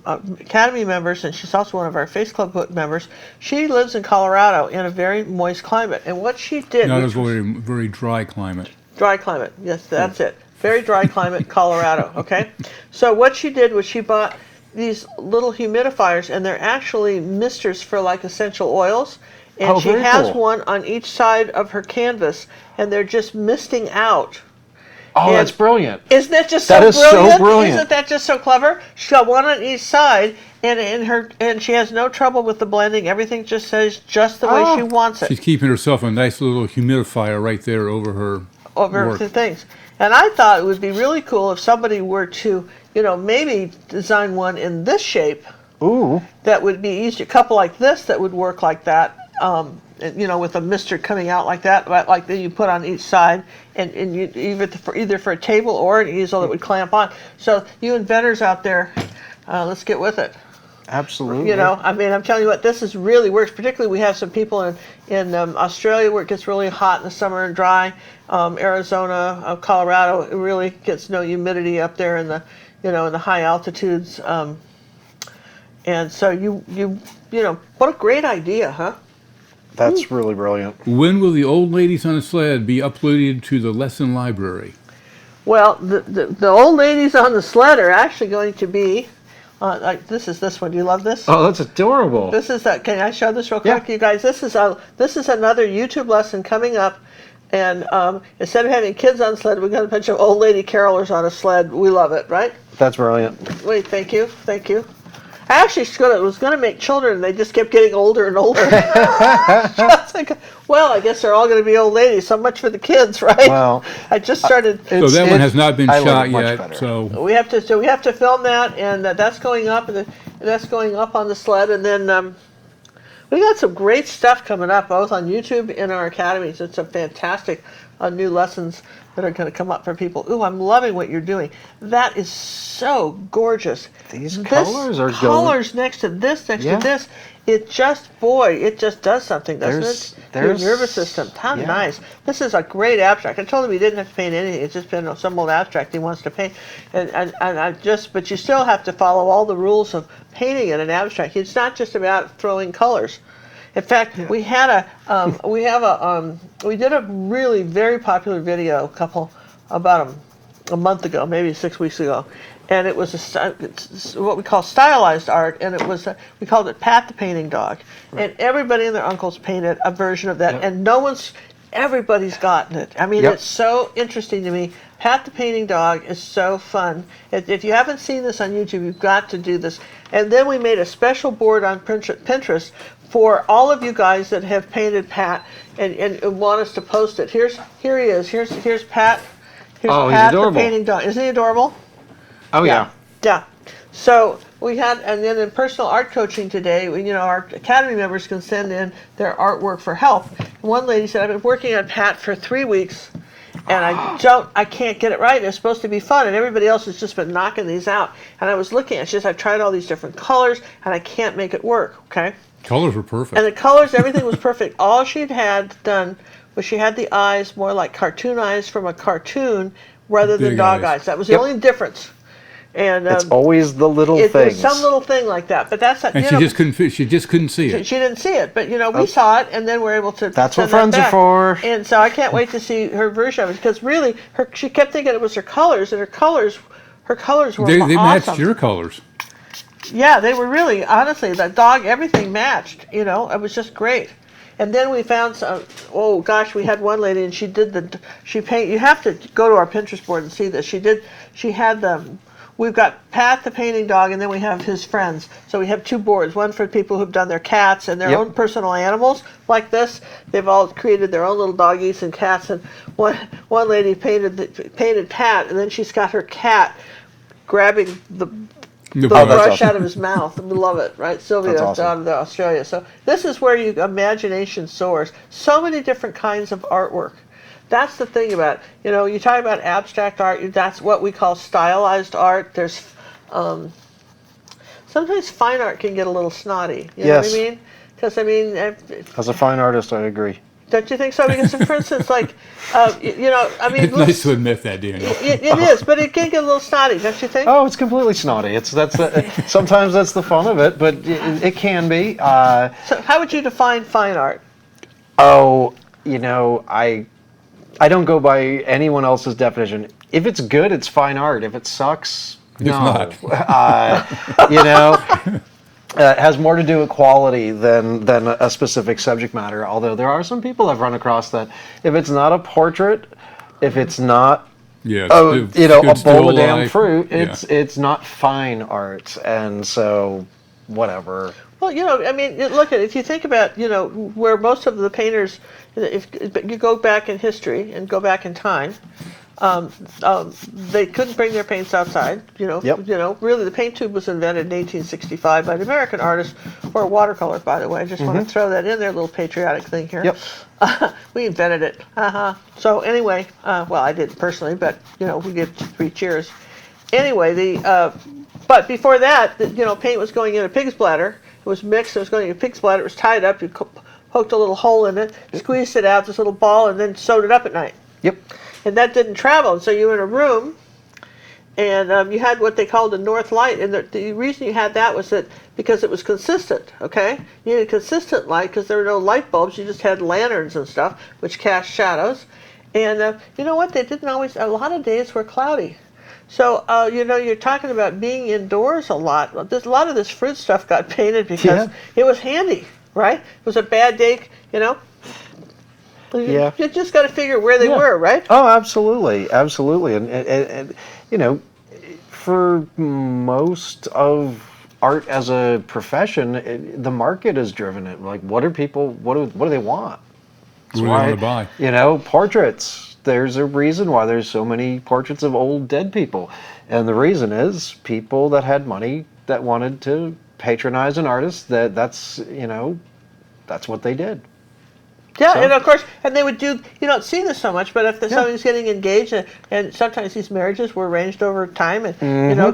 Academy members, and she's also one of our Face Club book members, she lives in Colorado in a very moist climate, and what she did, Not a which was very dry climate. dry climate, yes, that's it. Very dry climate, Colorado, okay? So what she did was she bought these little humidifiers, and they're actually misters for like essential oils. And Oh, she very has cool. one on each side of her canvas, and they're just misting out. Oh, And that's brilliant. Isn't that just That so is so brilliant? brilliant. Isn't that just so clever? She's got one on each side, and she has no trouble with the blending. Everything just says just the way she wants it. She's keeping herself a nice little humidifier right there over her Over work. the things. And I thought it would be really cool if somebody were to, you know, maybe design one in this shape Ooh. that would be easy. A couple like this that would work like that, and, you know, with a mister coming out like that, like that you put on each side, and you, either for a table or an easel that would clamp on. So you inventors out there, let's get with it. Absolutely. You know, I mean, I'm telling you what, this is really works. Particularly, we have some people in Australia where it gets really hot in the summer and dry. Arizona, Colorado, it really gets no humidity up there in the, you know, in the high altitudes. And so you know, what a great idea, huh? That's really brilliant. When will the old ladies on the sled be uploaded to the lesson library? Well, the old ladies on the sled are actually going to be. Like this one. Do you love this? Oh, that's adorable. This is that. Can I show this real quick, Yeah. you guys? This is another YouTube lesson coming up, and instead of having kids on sled, we've got a bunch of old lady carolers on a sled. We love it, right? That's brilliant. Wait, thank you. I actually was going to make children, and they just kept getting older and older. I was like, well, I guess they're all going to be old ladies. So much for the kids, right? Well, I just started. So that one has not been I like shot it much yet. better. So We have to film that, and that's going up, and that's going up on the sled, and then we got some great stuff coming up, both on YouTube and our academies. It's some fantastic new lessons that are going to come up for people. Ooh, I'm loving what you're doing. That is so gorgeous. These colors are colors next to this, to this. It just does something, doesn't it? To your nervous system. How nice. This is a great abstract. I told him he didn't have to paint anything. It's just been some old abstract he wants to paint. But you still have to follow all the rules of painting in an abstract. It's not just about throwing colors. In fact, we did a really very popular video about a month ago, maybe 6 weeks ago, and it was it's what we call stylized art, and we called it Pat the Painting Dog, and everybody and their uncles painted a version of that, and no one's everybody's gotten it. I mean, Yep. it's so interesting to me. Pat the Painting Dog is so fun. If you haven't seen this on YouTube, you've got to do this. And then we made a special board on Pinterest for all of you guys that have painted Pat and want us to post it. Here he is. Here's Pat. Here's Oh, he's Pat the adorable. Painting Dog. Isn't he adorable? Oh yeah. Yeah. So we had, and then in personal art coaching today, our Academy members can send in their artwork for help. One lady said, I've been working on Pat for 3 weeks, and I can't get it right. It's supposed to be fun, and everybody else has just been knocking these out. And I was looking at it, she says, I've tried all these different colors, and I can't make it work, okay? Colors were perfect. And the colors, everything was perfect. All she'd had done was she had the eyes more like cartoon eyes from a cartoon rather than Big dog eyes. eyes. That was the only difference. And It's always the little there's things. some little thing like that, but that's not. And she just couldn't. She just couldn't see it. She didn't see it, but we saw it, and then we're able to. That's send what friends that are back. for. And so I can't wait to see her version of it because really, she kept thinking it was her colors, and her colors were They awesome. matched your colors. Yeah, they were really, honestly, the dog, everything matched. It was just great. And then we found some. Oh gosh, we had one lady, and she paint. You have to go to our Pinterest board and see this. She had the. We've got Pat the Painting Dog, and then we have his friends. So we have 2 boards, one for people who've done their cats and their own personal animals like this. They've all created their own little doggies and cats. And one lady painted Pat, and then she's got her cat grabbing the brush awesome. out of his mouth. We love it, right? Sylvia That's awesome. out of Australia. So this is where your imagination soars. So many different kinds of artwork. That's the thing about it. You talk about abstract art. That's what we call stylized art. There's sometimes fine art can get a little snotty. You know what I mean? Because As a fine artist, I agree. don't you think so? Because for instance, like It's nice to admit that, Daniel. it is, but it can get a little snotty, don't you think? Oh, it's completely snotty. Sometimes that's the fun of it, but it can be. So how would you define fine art? Oh, I don't go by anyone else's definition. If it's good, it's fine art. If it sucks, no. It has more to do with quality than a specific subject matter. Although there are some people I've run across that if it's not a portrait, if it's not a bowl of damn fruit, it's not fine art. And so, whatever. Well, look at it. If you think about, where most of the painters, if you go back in history and go back in time, they couldn't bring their paints outside. Really, the paint tube was invented in 1865 by an American artist for watercolor. By the way, I just want to throw that in there, little patriotic thing here. Yep. We invented it. So anyway, well, I didn't personally, but we give 3 cheers. Anyway, but before that, paint was going in a pig's bladder. It was mixed. It was going in a pig's bladder. It was tied up. You poked a little hole in it, squeezed it out, this little ball, and then sewed it up at night. Yep. And that didn't travel. So you were in a room, and you had what they called a north light. And the reason you had that was that because it was consistent, okay? You needed consistent light because there were no light bulbs. You just had lanterns and stuff, which cast shadows. And you know what? They didn't always, a lot of days were cloudy. So, you're talking about being indoors a lot. A lot of this fruit stuff got painted because it was handy, right? It was a bad day, Yeah. You just got to figure where they were, right? Oh, absolutely. Absolutely. And for most of art as a profession, the market has driven it. Like, what do they want? What do they want to buy? Portraits. There's a reason why there's so many portraits of old dead people. And the reason is people that had money that wanted to patronize an artist, that's what they did. Yeah, So? and of course, and they would do, you don't see this so much, but if somebody's getting engaged, and sometimes these marriages were arranged over time, and,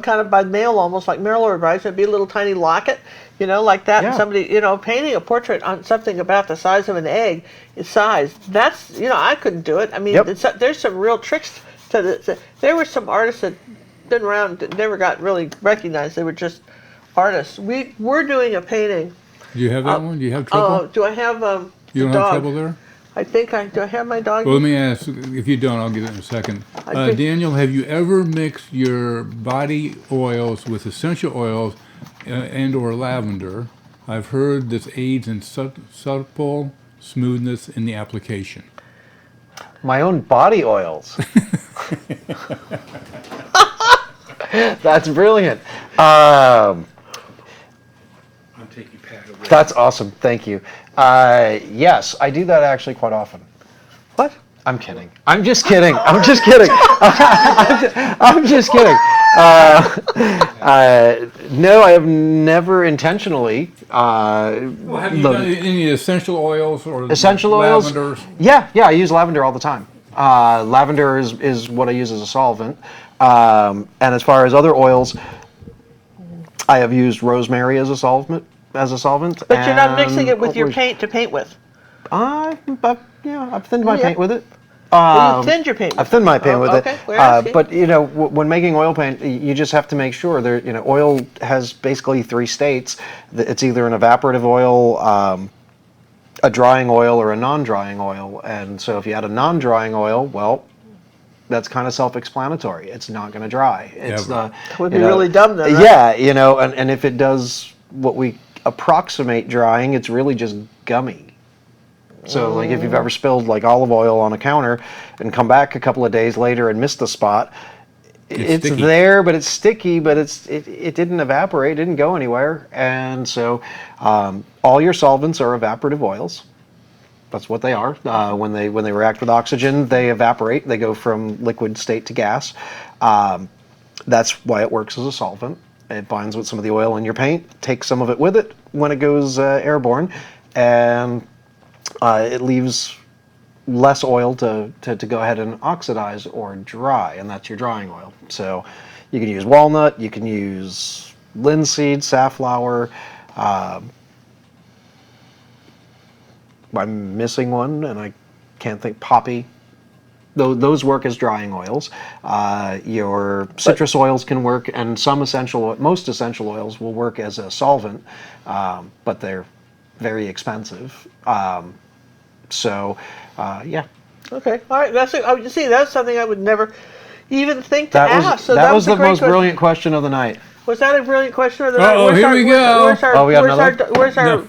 kind of by mail, almost like mail order brides, it'd be a little tiny locket, like that, and somebody, painting a portrait on something about the size of an egg, size, that's, I couldn't do it. I mean, there's some real tricks to this. There were some artists that been around that never got really recognized. They were just artists. We're doing a painting. Do you have that one? Do you have trouble? Do I have You don't have trouble there? I think do I have my dog? Well, let me ask. If you don't, I'll get it in a second. Daniel, have you ever mixed your body oils with essential oils and/or lavender? I've heard this aids in supple smoothness in the application. My own body oils. That's brilliant. I'm taking Pat away. That's awesome. Thank you. Yes, I do that actually quite often. What? I'm kidding. I'm just kidding. I'm just kidding. I'm just kidding. No, I have never intentionally. Well, have you done any essential oils or Essential oils? lavenders? Yeah, I use lavender all the time. Lavender is what I use as a solvent. And as far as other oils, I have used rosemary as a solvent. But you're not mixing it with your paint to paint with. I've thinned my paint with it. You thinned your paint with I've thinned my paint with okay. it. We're asking. But when making oil paint, you just have to make sure there. Oil has basically 3 states. It's either an evaporative oil, a drying oil, or a non-drying oil. And so if you add a non-drying oil, well, that's kind of self-explanatory. It's not going to dry. It's It would be really dumb then, right? Yeah, and if it does what we approximate drying, it's really just gummy. So, like, if you've ever spilled, like, olive oil on a counter and come back a couple of days later and missed the spot, it's there, but it's sticky, but it didn't evaporate, didn't go anywhere. And so all your solvents are evaporative oils. That's what they are. When they react with oxygen, they evaporate. They go from liquid state to gas. That's why it works as a solvent. It binds with some of the oil in your paint, takes some of it with it when it goes airborne, and it leaves less oil to go ahead and oxidize or dry, and that's your drying oil. So you can use walnut, you can use linseed, safflower. I'm missing one, and I can't think. Poppy. Those work as drying oils. Your citrus oils can work, and most essential oils will work as a solvent, but they're very expensive. Yeah. Okay, all right. That's you see, that's something I would never even think to That ask. So was the most question. brilliant question of the night. Was that a brilliant question of the night? Oh, here we go. We got another? Where's What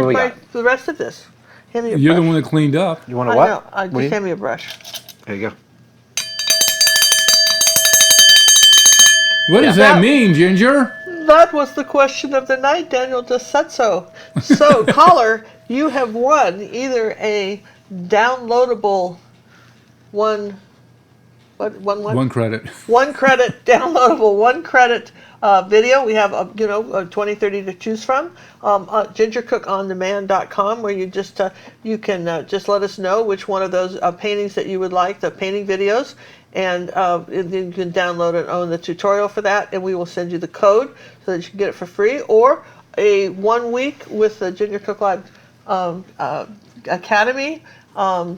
do we got? the rest of this? Hand me a You're the brush. one that cleaned up. You want I to what? know. Just hand me a brush. There you go. What does that mean, Ginger? That was the question of the night. Daniel just said so. So, caller, you have won either a downloadable one credit. 1 credit downloadable 1 credit video. We have 20, 30 to choose from. GingerCookOnDemand.com, where you can just let us know which one of those paintings that you would like, the painting videos, and then you can download and own the tutorial for that, and we will send you the code so that you can get it for free, or a 1 week with the Ginger Cook Live Academy.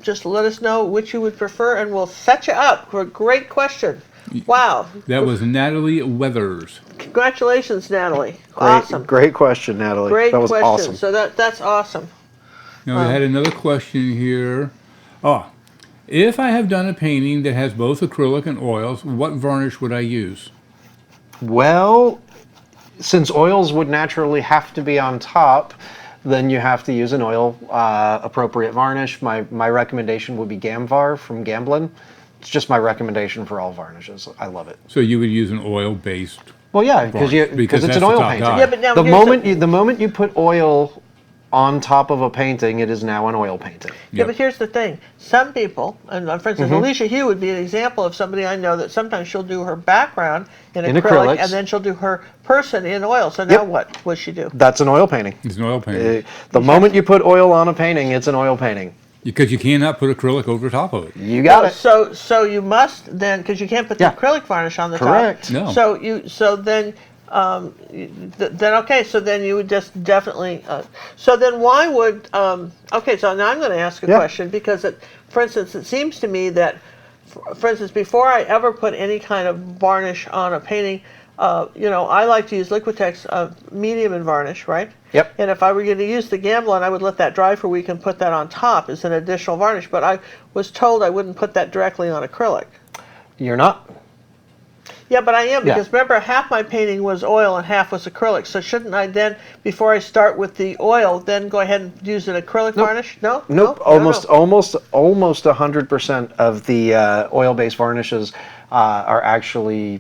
Just let us know which you would prefer, and we'll set you up for a great question. Wow. That was Natalie Weathers. Congratulations, Natalie. Awesome. Great question, Natalie. Great that was question. awesome. So that's awesome. Now, we had another question here. If I have done a painting that has both acrylic and oils, what varnish would I use? Well, since oils would naturally have to be on top, then you have to use an oil appropriate varnish. My recommendation would be Gamvar from Gamblin. It's just my recommendation for all varnishes. I love it. So you would use an oil-based. Well, yeah, because it's that's an the oil top painting. dye. Yeah, but now The moment you put oil on top of a painting, it is now an oil painting. Yeah, but here's the thing. Some people, and for instance, Alicia Hugh would be an example of somebody I know that sometimes she'll do her background in acrylic, and then she'll do her person in oil. So now what would she do? That's an oil painting. It's an oil painting. The moment you put oil on a painting, it's an oil painting. Because you cannot put acrylic over top of it. You got it. So you must then, because you can't put the acrylic varnish on the Correct. top. No. So then okay. So then you would just definitely. So then why would? Okay. So now I'm going to ask a question because, for instance, it seems to me that, for instance, before I ever put any kind of varnish on a painting, I like to use Lliquitex medium in varnish, right? Yep. And if I were going to use the Gamblin, I would let that dry for a week and put that on top as an additional varnish. But I was told I wouldn't put that directly on acrylic. You're not. Yeah, but I am, Yeah. because remember, half my painting was oil and half was acrylic. So shouldn't I then, before I start with the oil, then go ahead and use an acrylic varnish? No? Nope. No? No, no. Almost 100% of the oil-based varnishes are actually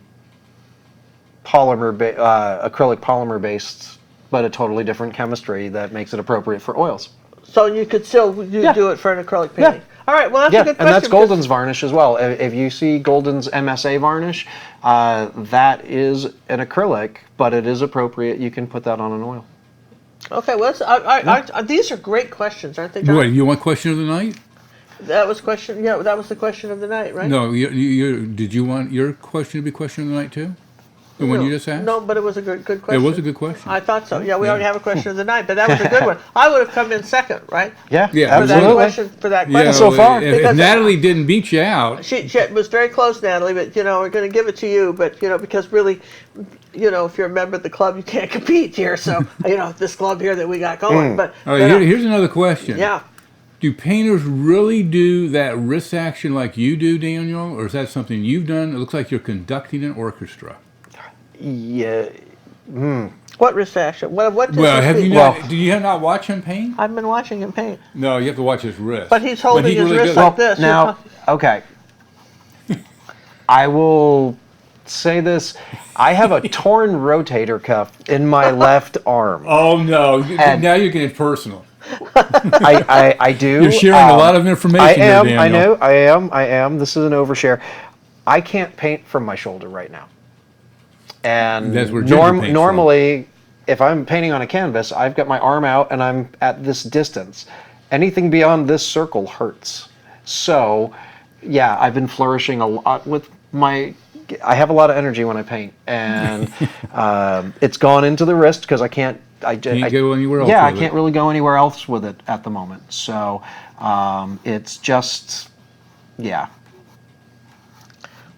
acrylic polymer based, but a totally different chemistry that makes it appropriate for oils. So you could still do it for an acrylic painting. All right, well, that's a good question. And that's Golden's varnish as well. If you see Golden's MSA varnish, that is an acrylic, but it is appropriate. You can put that on an oil. Okay, well, these are great questions, aren't they, John? What, you want question of the night? That was question. Yeah, that was the question of the night, right? No, did you want your question to be question of the night too? The one you just asked? No, but it was a good question. It was a good question. I thought so. Yeah, we already have a question of the night, but that was a good one. I would have come in second, right? Yeah, Yeah, For that absolutely. question. For that Yeah, question. so far. If Because- Natalie didn't beat you out, She was very close, Natalie, but we're going to give it to you. But because really, if you're a member of the club, you can't compete here. So this club here that we got going. But all right, here's another question. yeah, Do painters really do that wrist action like you do, Daniel? Or is that something you've done? It looks like you're conducting an orchestra. Yeah. what wrist action? What does Well, this have you mean? not, do you not watch him paint? I've been watching him paint, No, you have to watch his wrist. but he's holding he his really wrist does. like this. Now, okay. I will say this. I have a torn rotator cuff in my left arm. Oh no! And- Now you're getting personal. I do. You're sharing a lot of information I here, am. Daniel. I know. I am. This is an overshare. I can't paint from my shoulder right now. And That's where Ginger paints from. normally, if I'm painting on a canvas, I've got my arm out and I'm at this distance. Anything beyond this circle hurts. So, yeah, I've been flourishing a lot with my. I have a lot of energy when I paint, and it's gone into the wrist because I can't. Can't go anywhere else. Yeah, I with can't it. really go anywhere else with it at the moment. So, it's just, yeah.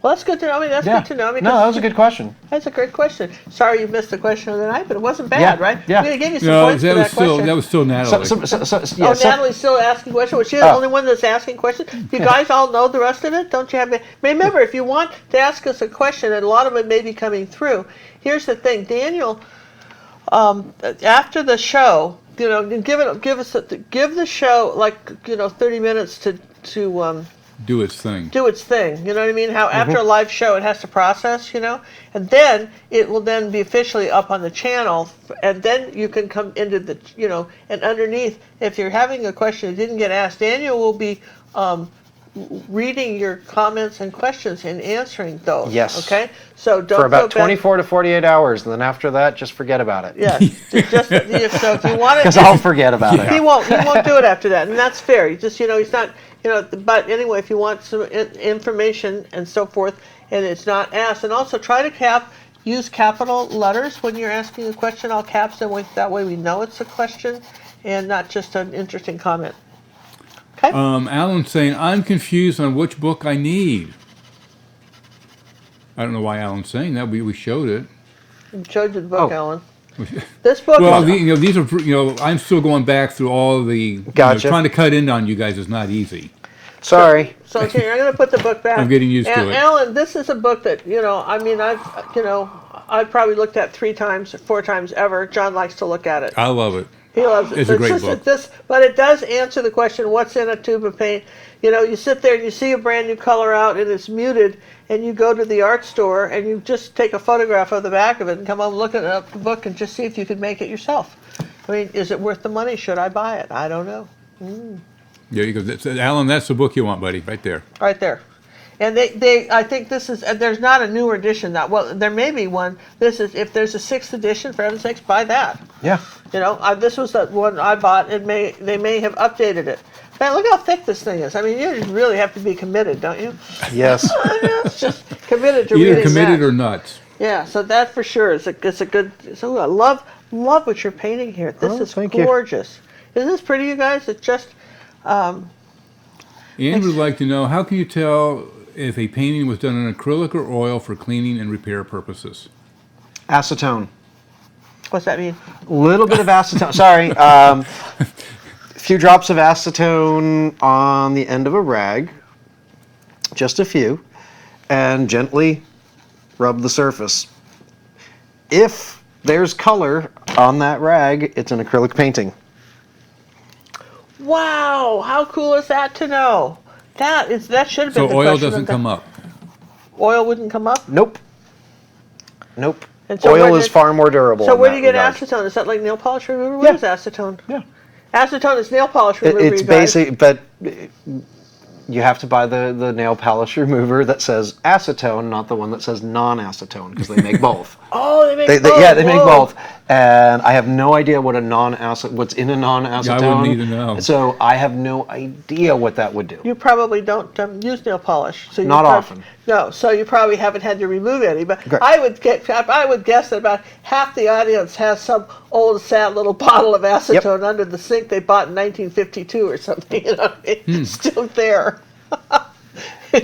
Well, that's good to know. I mean, that's Yeah. good to know. No, that was a good question. That's a great question. Sorry you missed the question of the night, but it wasn't bad, Yeah, right? yeah. I'm going to give you some No, points for that question. that was still Natalie. Oh, Natalie's still asking questions. Was she the only one that's asking questions? You guys all know the rest of it? Don't you have? Remember, if you want to ask us a question, and a lot of it may be coming through, here's the thing, Daniel. After the show, give the show like 30 minutes to Do its thing. do its thing. You know what I mean? How after a live show it has to process, and then it will then be officially up on the channel, and then you can come into the, and underneath, if you're having a question that didn't get asked, Daniel will be reading your comments and questions and answering those. Yes. Okay? So don't For about go back. 24 to 48 hours, and then after that, just forget about it. Yeah. So if you want it, Because I'll forget about he it. won't do it after that, and that's fair. He just he's not but anyway, if you want some information and so forth, and it's not asked, and also try to use capital letters when you're asking a question, all caps, and that way we know it's a question and not just an interesting comment. Okay. Alan's saying, I'm confused on which book I need. I don't know why Alan's saying that. We showed it. I showed you the book, Oh. Alan. This book Well, is these are, I'm still going back through all the, Gotcha. trying to cut in on you guys is not easy. Sorry. So okay, I'm going to put the book back. I'm getting used to and it. Alan, this is a book that I've probably looked at 3 times, 4 times ever. John likes to look at it. I love it. He loves it. It's So a great just book. but it does answer the question, what's in a tube of paint? You sit there and you see a brand new color out and it's muted, and you go to the art store and you just take a photograph of the back of it and come home, look at the book, and just see if you could make it yourself. I mean, is it worth the money? Should I buy it? I don't know. There you go. Alan, that's the book you want, buddy, right there. Right there. And I think this is, there's not a newer edition well, there may be one. This is, if there's a 6th edition, for heaven's sakes, buy that. Yeah. This was the one I bought. They may have updated it. Man, look how thick this thing is. I mean, you really have to be committed, don't you? Yes. It's just committed to Either reading committed that. or nuts. Yeah, so that for sure is it's a good. So I love what you're painting here. This is thank you. gorgeous. Isn't this pretty, you guys? It's just. Anne would like to know, how can you tell if a painting was done in acrylic or oil for cleaning and repair purposes? Acetone. What's that mean? A little bit of acetone. Sorry. A few drops of acetone on the end of a rag. Just a few. And gently rub the surface. If there's color on that rag, it's an acrylic painting. Wow, how cool is that to know? That should have been So the oil question doesn't of the- come up. Oil wouldn't come up? Nope. Nope. And so Oil where is did- far more durable. So in where do that you get regard. acetone? Is that like nail polish remover? What is acetone? Yeah. Acetone is nail polish remover, It's you guys. basic, but you have to buy the nail polish remover that says acetone, not the one that says non-acetone, because they make both. Oh, they make both. Yeah, they make Whoa. both. And I have no idea what what's in a non-acetone. Yeah, I wouldn't either know. So I have no idea what that would do. You probably don't use nail polish. So you Not prob- often. No, so you probably haven't had to remove any. But Correct. I would guess that about half the audience has some old sad little bottle of acetone under the sink they bought in 1952 or something. You know, it's still there.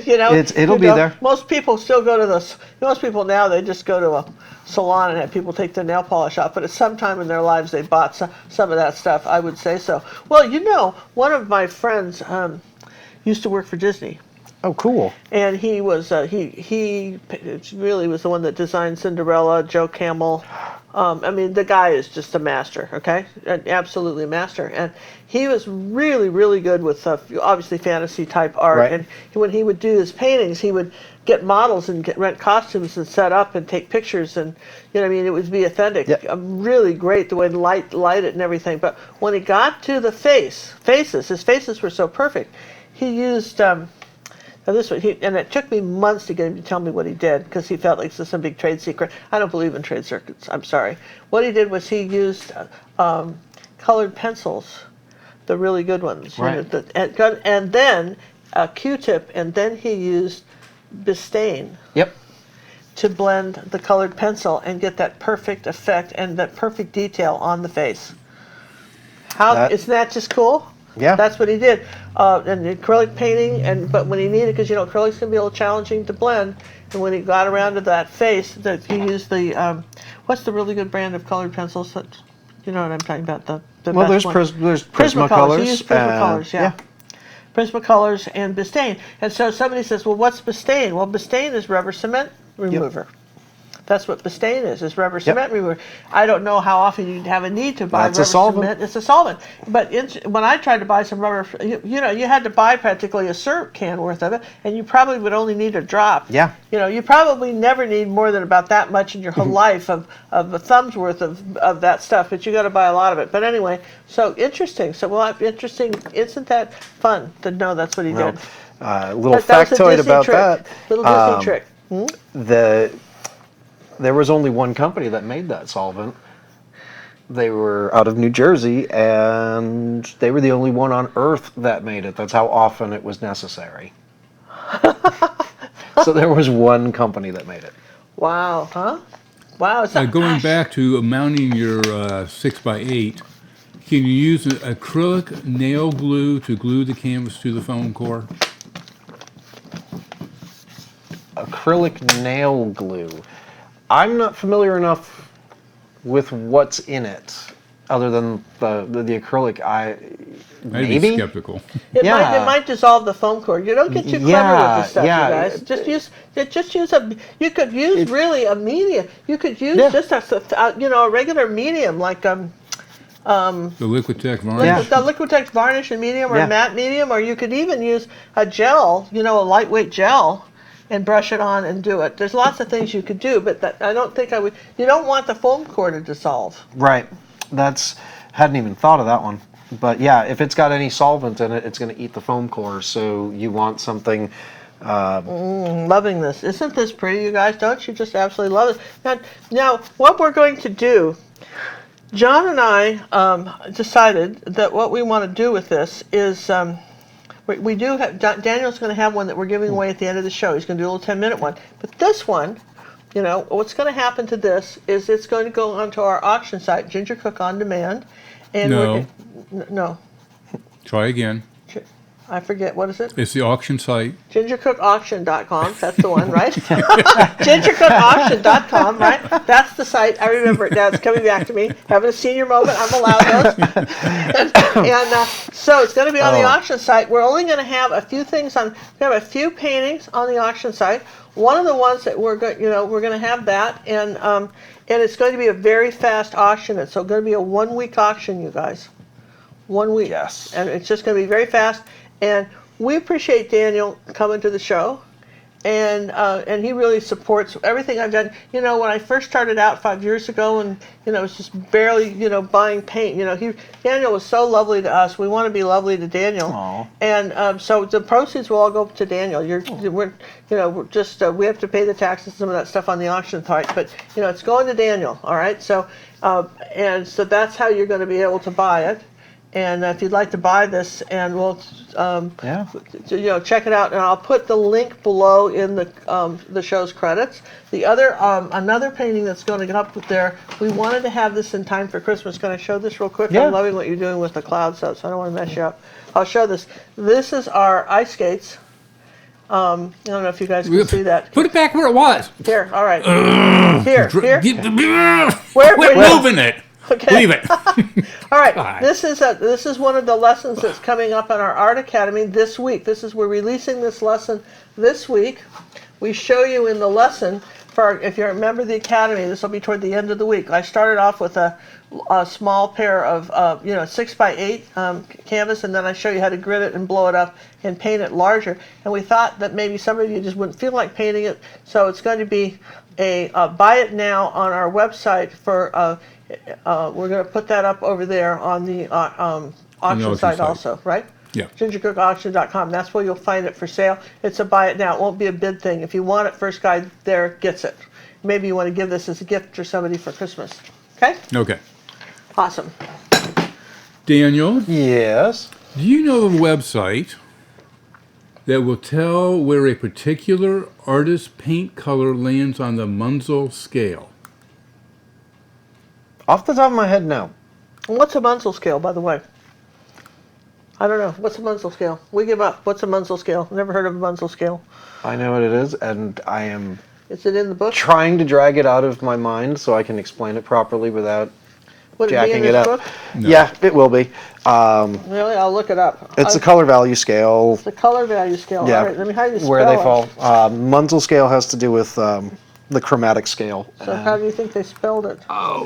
You know, It'll be there. Most people still go to most people now, they just go to a salon and have people take their nail polish off. But at some time in their lives, they bought some of that stuff. I would say so. Well, you know, one of my friends used to work for Disney. Oh, cool. And he was he really was the one that designed Cinderella, Joe Camel. I mean, the guy is just a master, okay? Absolutely a master. And he was really, really good with obviously fantasy type art. Right. And when he would do his paintings, he would get models and rent costumes and set up and take pictures. And, you know what I mean? It would be authentic. Yep. Really great the way to light it and everything. But when he got to the faces, his faces were so perfect. He used... Now this one, and it took me months to get him to tell me what he did because he felt like this was some big trade secret. I don't believe in trade secrets. I'm sorry. What he did was he used colored pencils, the really good ones, you Right. know, and then a Q-tip, and then he used Bistain Yep. to blend the colored pencil and get that perfect effect and that perfect detail on the face. Isn't that just cool? Yeah. That's what he did. And the acrylic painting, but when he needed, because you know acrylics can be a little challenging to blend, and when he got around to that face, that he used the what's the really good brand of colored pencils? That, you know what I'm talking about? The Well, best there's one. there's Prismacolors. He used Prismacolors, yeah. Prismacolors and Bistain. And so somebody says, well, what's Bistain? Well, Bistain is rubber cement remover. That's what Bistain is rubber cement remover. I don't know how often you'd have a need to buy That's a rubber solvent. cement. It's a solvent. But when I tried to buy some rubber, you know, you had to buy practically a syrup can worth of it, and you probably would only need a drop. Yeah. You know, you probably never need more than about that much in your whole life of a thumb's worth of that stuff, but you got to buy a lot of it. But anyway, so interesting. So, well, interesting. Isn't that fun to know that's what he did? Little That was a factoid Disney about trick. that. Little Disney trick. There was only one company that made that solvent. They were out of New Jersey, and they were the only one on Earth that made it. That's how often it was necessary. So there was one company that made it. Wow, huh? Wow. It's Going back to mounting your 6x8, can you use an acrylic nail glue to glue the canvas to the foam core? Acrylic nail glue. I'm not familiar enough with what's in it, other than the acrylic. I'd Maybe. be skeptical. It Yeah. might dissolve the foam core. You don't get too clever with this stuff, you guys. Just use you could use really a medium. You could use just a regular medium like The Lliquitex varnish? the Liquitex varnish and medium or Yeah. matte medium, or you could even use a gel, a lightweight gel, and brush it on and do it. There's lots of things you could do, but I don't think I would. You don't want the foam core to dissolve. Right. Hadn't even thought of that one. But yeah, if it's got any solvent in it, it's going to eat the foam core. So you want something. Loving this. Isn't this pretty, you guys? Don't you just absolutely love it? Now what we're going to do, John and I decided that what we want to do with this is we do have, Daniel's going to have one that we're giving away at the end of the show. He's going to do a little 10-minute one. But this one, what's going to happen to this is it's going to go onto our auction site, Ginger Cook On Demand. And No. no. Try again. I forget, what is it? It's the auction site. GingerCookAuction.com, that's the one, right? GingerCookAuction.com, right? That's the site. I remember it now. It's coming back to me. Having a senior moment. I'm allowed those. So it's going to be on the auction site. We're only going to have a few things on. We have a few paintings on the auction site. One of the ones that we're going, we're going to have that, and it's going to be a very fast auction. It's going to be a 1 week auction, you guys. 1 week. Yes. And it's just going to be very fast. And we appreciate Daniel coming to the show, and he really supports everything I've done. When I first started out 5 years ago, and it was just barely buying paint. Daniel was so lovely to us. We want to be lovely to Daniel. Aww. And so the proceeds will all go to Daniel. We're just we have to pay the taxes, some of that stuff on the auction site, but it's going to Daniel. All right. So and so that's how you're going to be able to buy it. And if you'd like to buy this, and we'll, check it out, and I'll put the link below in the show's credits. The other, another painting that's going to get up there. We wanted to have this in time for Christmas. Can I show this real quick? Yeah. I'm loving what you're doing with the cloud stuff, so I don't want to mess you up. I'll show this. This is our ice skates. I don't know if you guys can see that. Put it back where it was. Here, all right. Here. We're Where? moving it. Okay. Leave it. All right. God. This is one of the lessons that's coming up in our Art Academy this week. We're releasing this lesson this week. We show you in the lesson if you remember the Academy. This will be toward the end of the week. I started off with a small pair of 6x8 canvas, and then I show you how to grid it and blow it up and paint it larger. And we thought that maybe some of you just wouldn't feel like painting it, so it's going to be a buy it now on our website for. We're going to put that up over there on the auction site also, right? Yeah. GingerCookAuction.com. That's where you'll find it for sale. It's a buy it now. It won't be a bid thing. If you want it, first guy there gets it. Maybe you want to give this as a gift to somebody for Christmas. Okay? Okay. Awesome. Daniel, Yes. do you know of a website that will tell where a particular artist's paint color lands on the Munsell scale? Off the top of my head, no. What's a Munsell scale, by the way? I don't know. What's a Munsell scale? We give up. What's a Munsell scale? Never heard of a Munsell scale. I know what it is, and I am Is it in the book? trying to drag it out of my mind so I can explain it properly without Would it be in jacking this it up. book? No. Yeah, it will be. Really? I'll look it up. It's a color value scale. The color value scale. Yeah, All right. Let me how do you spell where they it? fall. Munsell scale has to do with the chromatic scale. So how do you think they spelled it?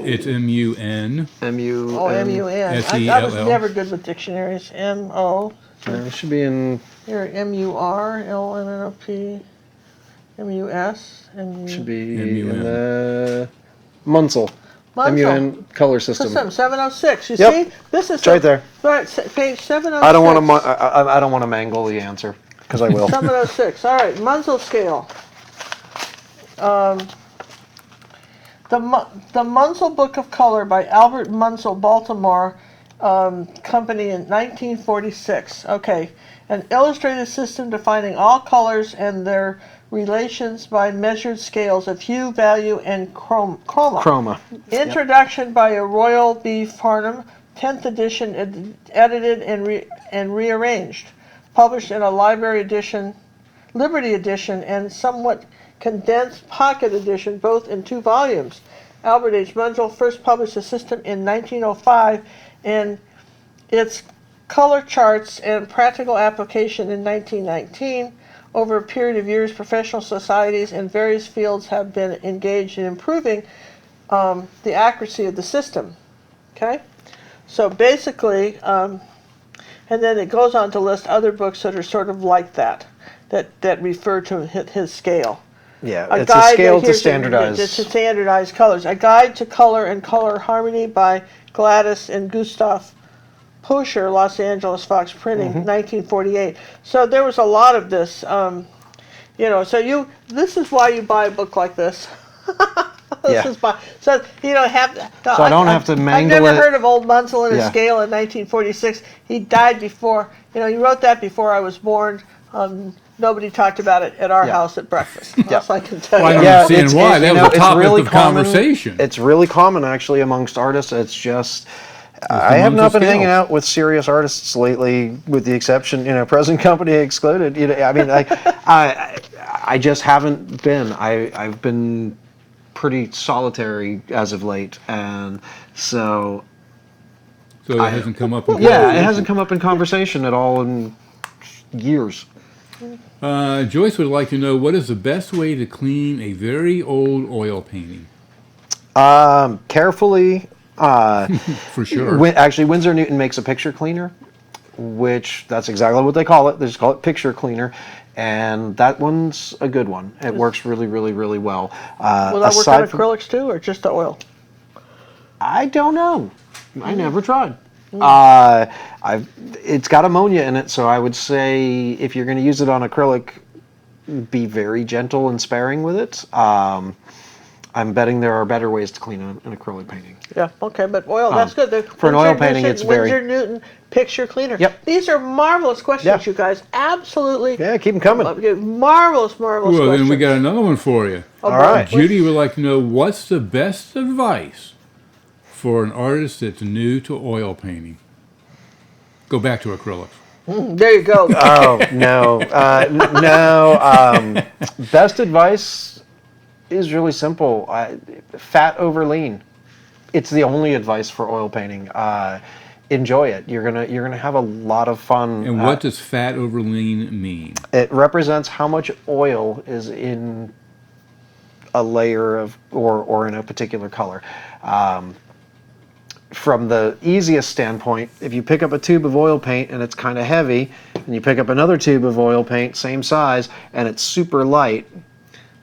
It's M-U-N. M-U. Oh, M-U-N. I was S-E-L-L. never good with dictionaries. M-O. It should be in. Here, M-U-R-L-N-N-O-P. M-U-S. Should be M-U-N. in the Munsell. Munsell. M-U-N color system. System 706. You Yep. see? This is It's right there. Right, page 706. I don't want to. I don't want to mangle the answer because I will. 706. All right, Munsell scale. The Munsell Book of Color by Albert Munsell, Baltimore Company in 1946. Okay, an illustrated system defining all colors and their relations by measured scales of hue, value, and chroma. Chroma. Introduction by Royal B. Farnham, 10th edition, edited and rearranged. Published in a Liberty edition, and somewhat condensed pocket edition, both in 2 volumes. Albert H. Munsell first published the system in 1905, and its color charts and practical application in 1919. Over a period of years, professional societies in various fields have been engaged in improving the accuracy of the system. Okay? So basically, and then it goes on to list other books that are sort of like that refer to his scale. Yeah, it's a scale to standardize. To standardize colors. A Guide to Color and Color Harmony by Gladys and Gustav Pusher, Los Angeles Fox Printing, 1948. So there was a lot of this. So this is why you buy a book like this. Yeah. So you don't have to. So I don't have to mangle I've never it. heard of old Munsell and a Yeah. scale in 1946. He died before. He wrote that before I was born. Nobody talked about it at our house at breakfast. That's all I can tell Well, I you. don't understand why. That was a it's topic really of common. conversation. It's really common actually amongst artists. It's just I have month not of been scale. hanging out with serious artists lately, with the exception, present company excluded. I mean, I just haven't been. I've been pretty solitary as of late, and so So it hasn't come up in yeah, it conversation. hasn't come up in conversation at all in years. Joyce would like to know, what is the best way to clean a very old oil painting? Carefully. For sure. Actually, Winsor Newton makes a picture cleaner, which that's exactly what they call it. They just call it picture cleaner, and that one's a good one. It works really, really, really well. Will that work on acrylics too, or just the oil? I don't know. I never tried. It's got ammonia in it, so I would say if you're going to use it on acrylic, be very gentle and sparing with it. I'm betting there are better ways to clean an acrylic painting. Yeah, okay, but oil, that's good. For an oil painting, it's very... Winsor Newton picture cleaner. Yep. These are marvelous questions, Yeah. you guys. Absolutely. Yeah, keep them coming. Marvelous, marvelous Well, questions. then we got another one for you. Oh, All right. Judy would like to know, what's the best advice for an artist that's new to oil painting? Go back to acrylics. There you go. Oh, no. No. Best advice is really simple. Fat over lean. It's the only advice for oil painting. Enjoy it. You're gonna have a lot of fun. And what does fat over lean mean? It represents how much oil is in a layer of or in a particular color. From the easiest standpoint, if you pick up a tube of oil paint and it's kind of heavy, and you pick up another tube of oil paint, same size, and it's super light,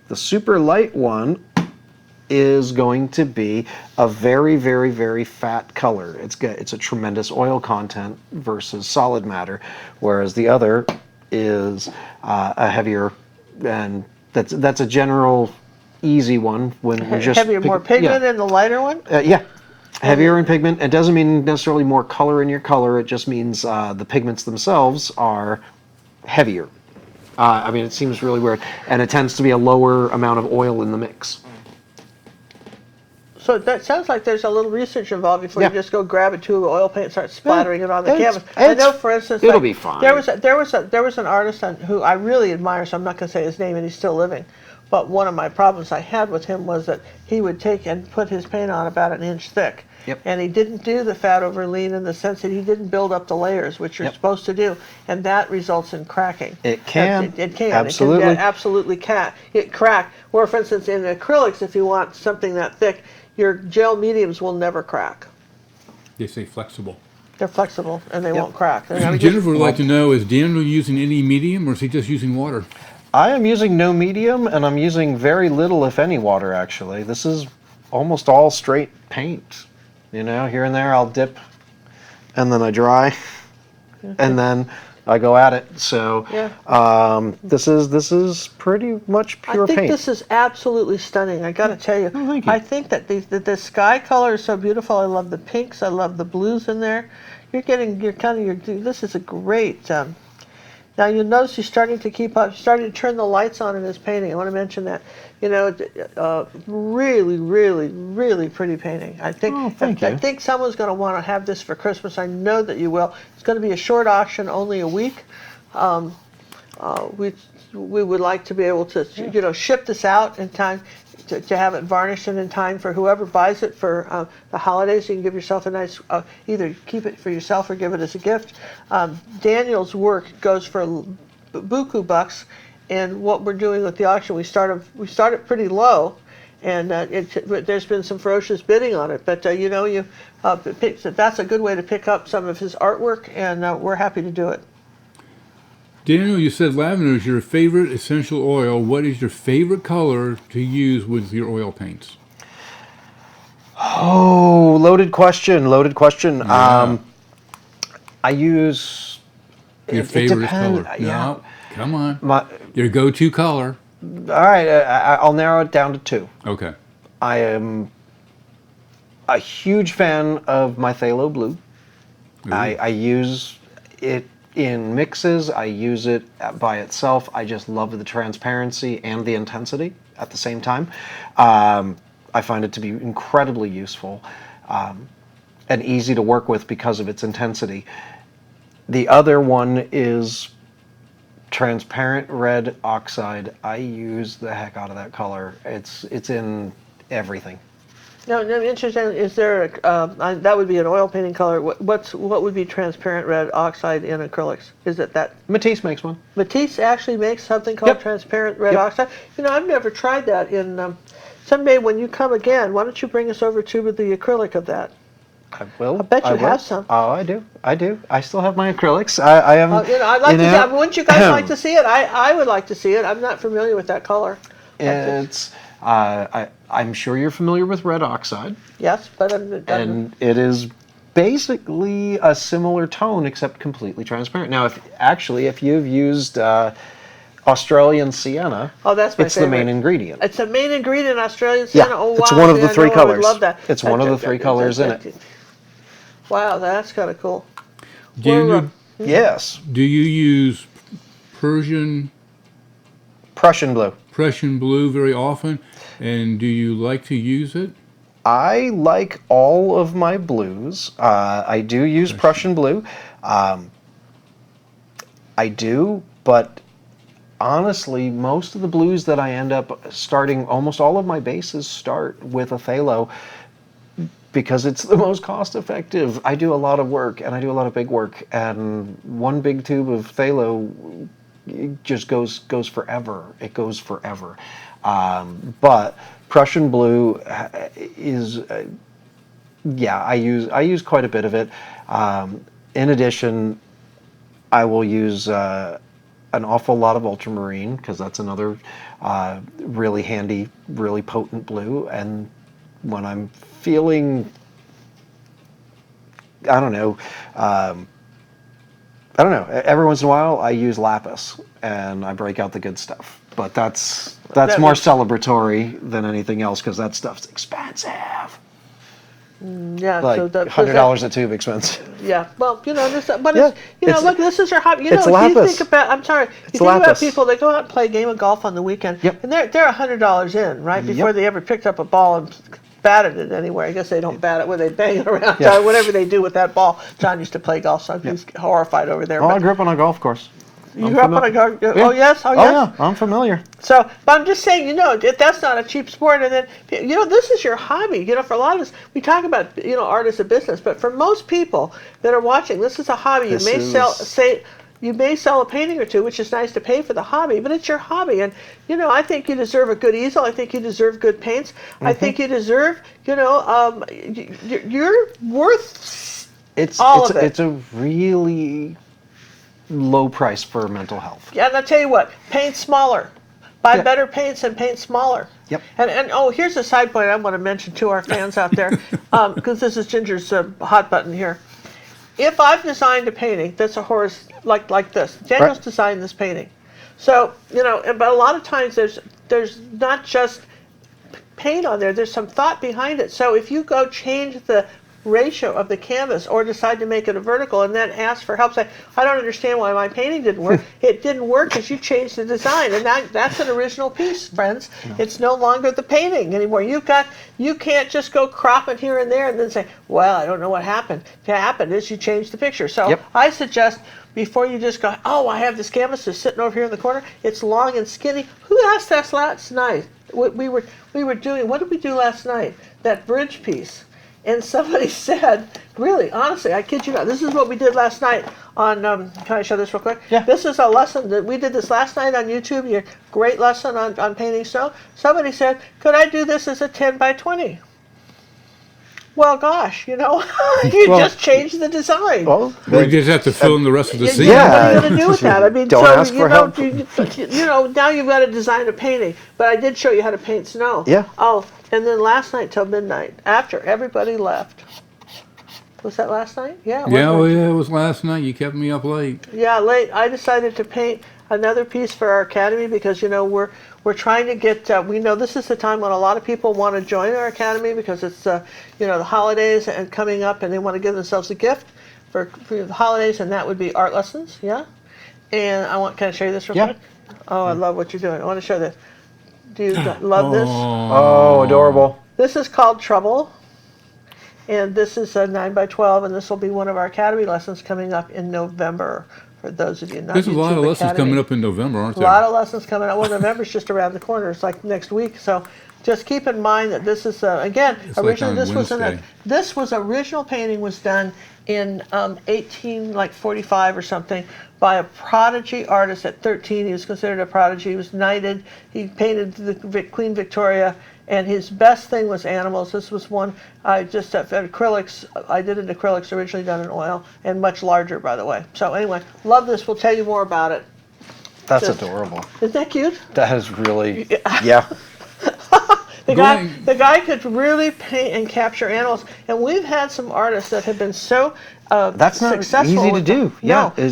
the super light one is going to be a very, very, very fat color. It's a tremendous oil content versus solid matter, whereas the other is a heavier, and that's a general easy one when we're just Heavier, more pigment in the lighter one? yeah. Heavier in pigment. It doesn't mean necessarily more color in your color. It just means the pigments themselves are heavier. I mean, it seems really weird. And it tends to be a lower amount of oil in the mix. So that sounds like there's a little research involved before Yeah. you just go grab a tube of oil paint and start splattering it on the It's- canvas. I know, it's- for instance, it'll like, be fine. There was an artist who I really admire, so I'm not going to say his name, and he's still living. But one of my problems I had with him was that he would take and put his paint on about an inch thick. Yep. And he didn't do the fat over lean in the sense that he didn't build up the layers, which you're Yep. supposed to do, and that results in cracking. It can. It can. Absolutely. It can absolutely crack. Where, for instance, in acrylics, if you want something that thick, your gel mediums will never crack. They say flexible. They're flexible and they Yep. won't crack. They're gonna Jennifer would like to know, is Daniel using any medium, or is he just using water? I am using no medium, and I'm using very little, if any, water, actually. This is almost all straight paint. Here and there I'll dip, and then I dry, and then I go at it. So Yeah. this is pretty much pure I think paint. this is absolutely stunning. I got to tell you. Oh, thank you. I think that the sky color is so beautiful. I love the pinks. I love the blues in there. This is a great. Now you'll notice he's starting to starting to turn the lights on in his painting. I want to mention that. Really, really, really pretty painting. I think. Oh, thank you. I think someone's going to want to have this for Christmas. I know that you will. It's going to be a short auction, only a week. We would like to be able to ship this out in time to have it varnished and in time for whoever buys it for the holidays. You can give yourself a nice, either keep it for yourself or give it as a gift. Daniel's work goes for buku bucks, and what we're doing with the auction, we start pretty low, and there's been some ferocious bidding on it. But that's a good way to pick up some of his artwork, and we're happy to do it. Daniel, you said lavender is your favorite essential oil. What is your favorite color to use with your oil paints? Oh, loaded question. Yeah. I use... Your it favorite depends. color? Yeah. No, come on. Your go-to color. All right, I'll narrow it down to two. Okay. I am a huge fan of my phthalo blue. I use it in mixes. I use it by itself. I just love the transparency and the intensity at the same time. I find it to be incredibly useful. and easy to work with because of its intensity. The other one is transparent red oxide. I use the heck out of that color. It's in everything. Now, I'm interested. Is there that would be an oil painting color? What would be transparent red oxide in acrylics? Is it that Matisse makes one. Matisse actually makes something called Yep. transparent red Yep. oxide? I've never tried that. In someday when you come again, why don't you bring us over to the acrylic of that? I will. I bet you will. have some. Oh, I do. I still have my acrylics. I am. I'd like to see. Wouldn't you guys like to see it? I would like to see it. I'm not familiar with that color. It's. I'm sure you're familiar with red oxide. Yes, but And it is basically a similar tone except completely transparent. Now, if you've used Australian sienna, oh, that's my it's favorite. the main ingredient. It's the main ingredient in Australian sienna. Yeah, Oh, wow. it's one of the I three know, colors. I would love that. It's one of the three colors in it. Wow, that's kind of cool. Daniel, Yes, do you use Prussian Prussian blue. very often? And do you like to use it? I like all of my blues. I do use Prussian blue. I do, but honestly, most of the blues that I end up starting, almost all of my bases start with a phthalo because it's the most cost effective. I do a lot of work and I do a lot of big work, and one big tube of phthalo just goes forever. It goes forever. But Prussian blue is, I use quite a bit of it. In addition, I will use an awful lot of ultramarine because that's another really handy, really potent blue. And when I'm feeling, I don't know, every once in a while I use lapis and I break out the good stuff. But that's more celebratory than anything else because that stuff's expensive. Yeah, Like so $100 a tube expensive. Yeah, well, this, but Yeah, look, this is your hobby. it's if lapis. you think about, I'm sorry, you think about lapis. people, they go out and play a game of golf on the weekend, Yep. and they're $100 in, right, before Yep. they ever picked up a ball and batted it anywhere. I guess they don't bat it where they bang it around, Yeah. whatever they do with that ball. John used to play golf, so he's horrified over there. Oh, but I grew up on a golf course. you grew up on a golf, Yeah. oh yes, Oh yeah, I'm familiar. So, but I'm just saying, that's not a cheap sport. And then, this is your hobby. For a lot of us, we talk about, art as a business. But for most people that are watching, this is a hobby. You may sell a painting or two, which is nice to pay for the hobby, but it's your hobby. And, I think you deserve a good easel. I think you deserve good paints. I think you deserve, you're worth all of it. It's a really low price for mental health. Yeah, and I'll tell you what, paint smaller. Buy better paints and paint smaller. Yep. And here's a side point I want to mention to our fans out there, because this is Ginger's hot button here. If I've designed a painting that's a horse like this, Daniel's designed this painting. So, but a lot of times there's not just paint on there, there's some thought behind it. So if you go change the ratio of the canvas or decide to make it a vertical and then ask for help, say, I don't understand why my painting didn't work. It didn't work because you changed the design, and that's an original piece, friends. It's no longer the painting anymore. You can't just go cropping here and there and then say, well, I don't know what happened. What happened is you changed the picture. So I suggest before you just go, oh, I have this canvas that's sitting over here in the corner. It's long and skinny. Who asked us last night? We were doing, what did we do last night? That bridge piece. And somebody said, really, honestly, I kid you not, this is what we did last night on, can I show this real quick? Yeah. This is a lesson that we did this last night on YouTube, your great lesson on painting snow. Somebody said, could I do this as a 10 by 20? Well, gosh, you just changed the design. Well, We just have to fill in the rest of the scene. What are you going to do with that? I mean, Don't ask for help. now you've got to design a painting. But I did show you how to paint snow. Yeah. Oh, and then last night till midnight, after everybody left. Was that last night? Yeah. It was last night. You kept me up late. Yeah, late. I decided to paint another piece for our academy because we're trying to get. We know this is the time when a lot of people want to join our academy because it's the holidays and coming up, and they want to give themselves a gift for the holidays, and that would be art lessons. Yeah. And can I show you this real quick? Oh, I love what you're doing. I want to show this. Do you love this? Oh, adorable. This is called Trouble. And this is a 9x12, and this will be one of our Academy lessons coming up in November. For those of you not There's a lot of YouTube lessons Academy. coming up in November, aren't A there? lot of lessons coming up. Well, November's just around the corner. It's like next week. So just keep in mind that this is again originally like on this was Wednesday. this was original painting was done in 1845 or something by a prodigy artist at 13. He was considered a prodigy. He was knighted. He painted the Queen Victoria. And his best thing was animals. This was one I just at acrylics. I did it in acrylics, originally done in oil, and much larger, by the way. So anyway, love this. We'll tell you more about it. That's Just- adorable. Isn't that cute? That is really, yeah. The guy could really paint and capture animals, and we've had some artists that have been so That's not successful easy to with do. No, Yeah.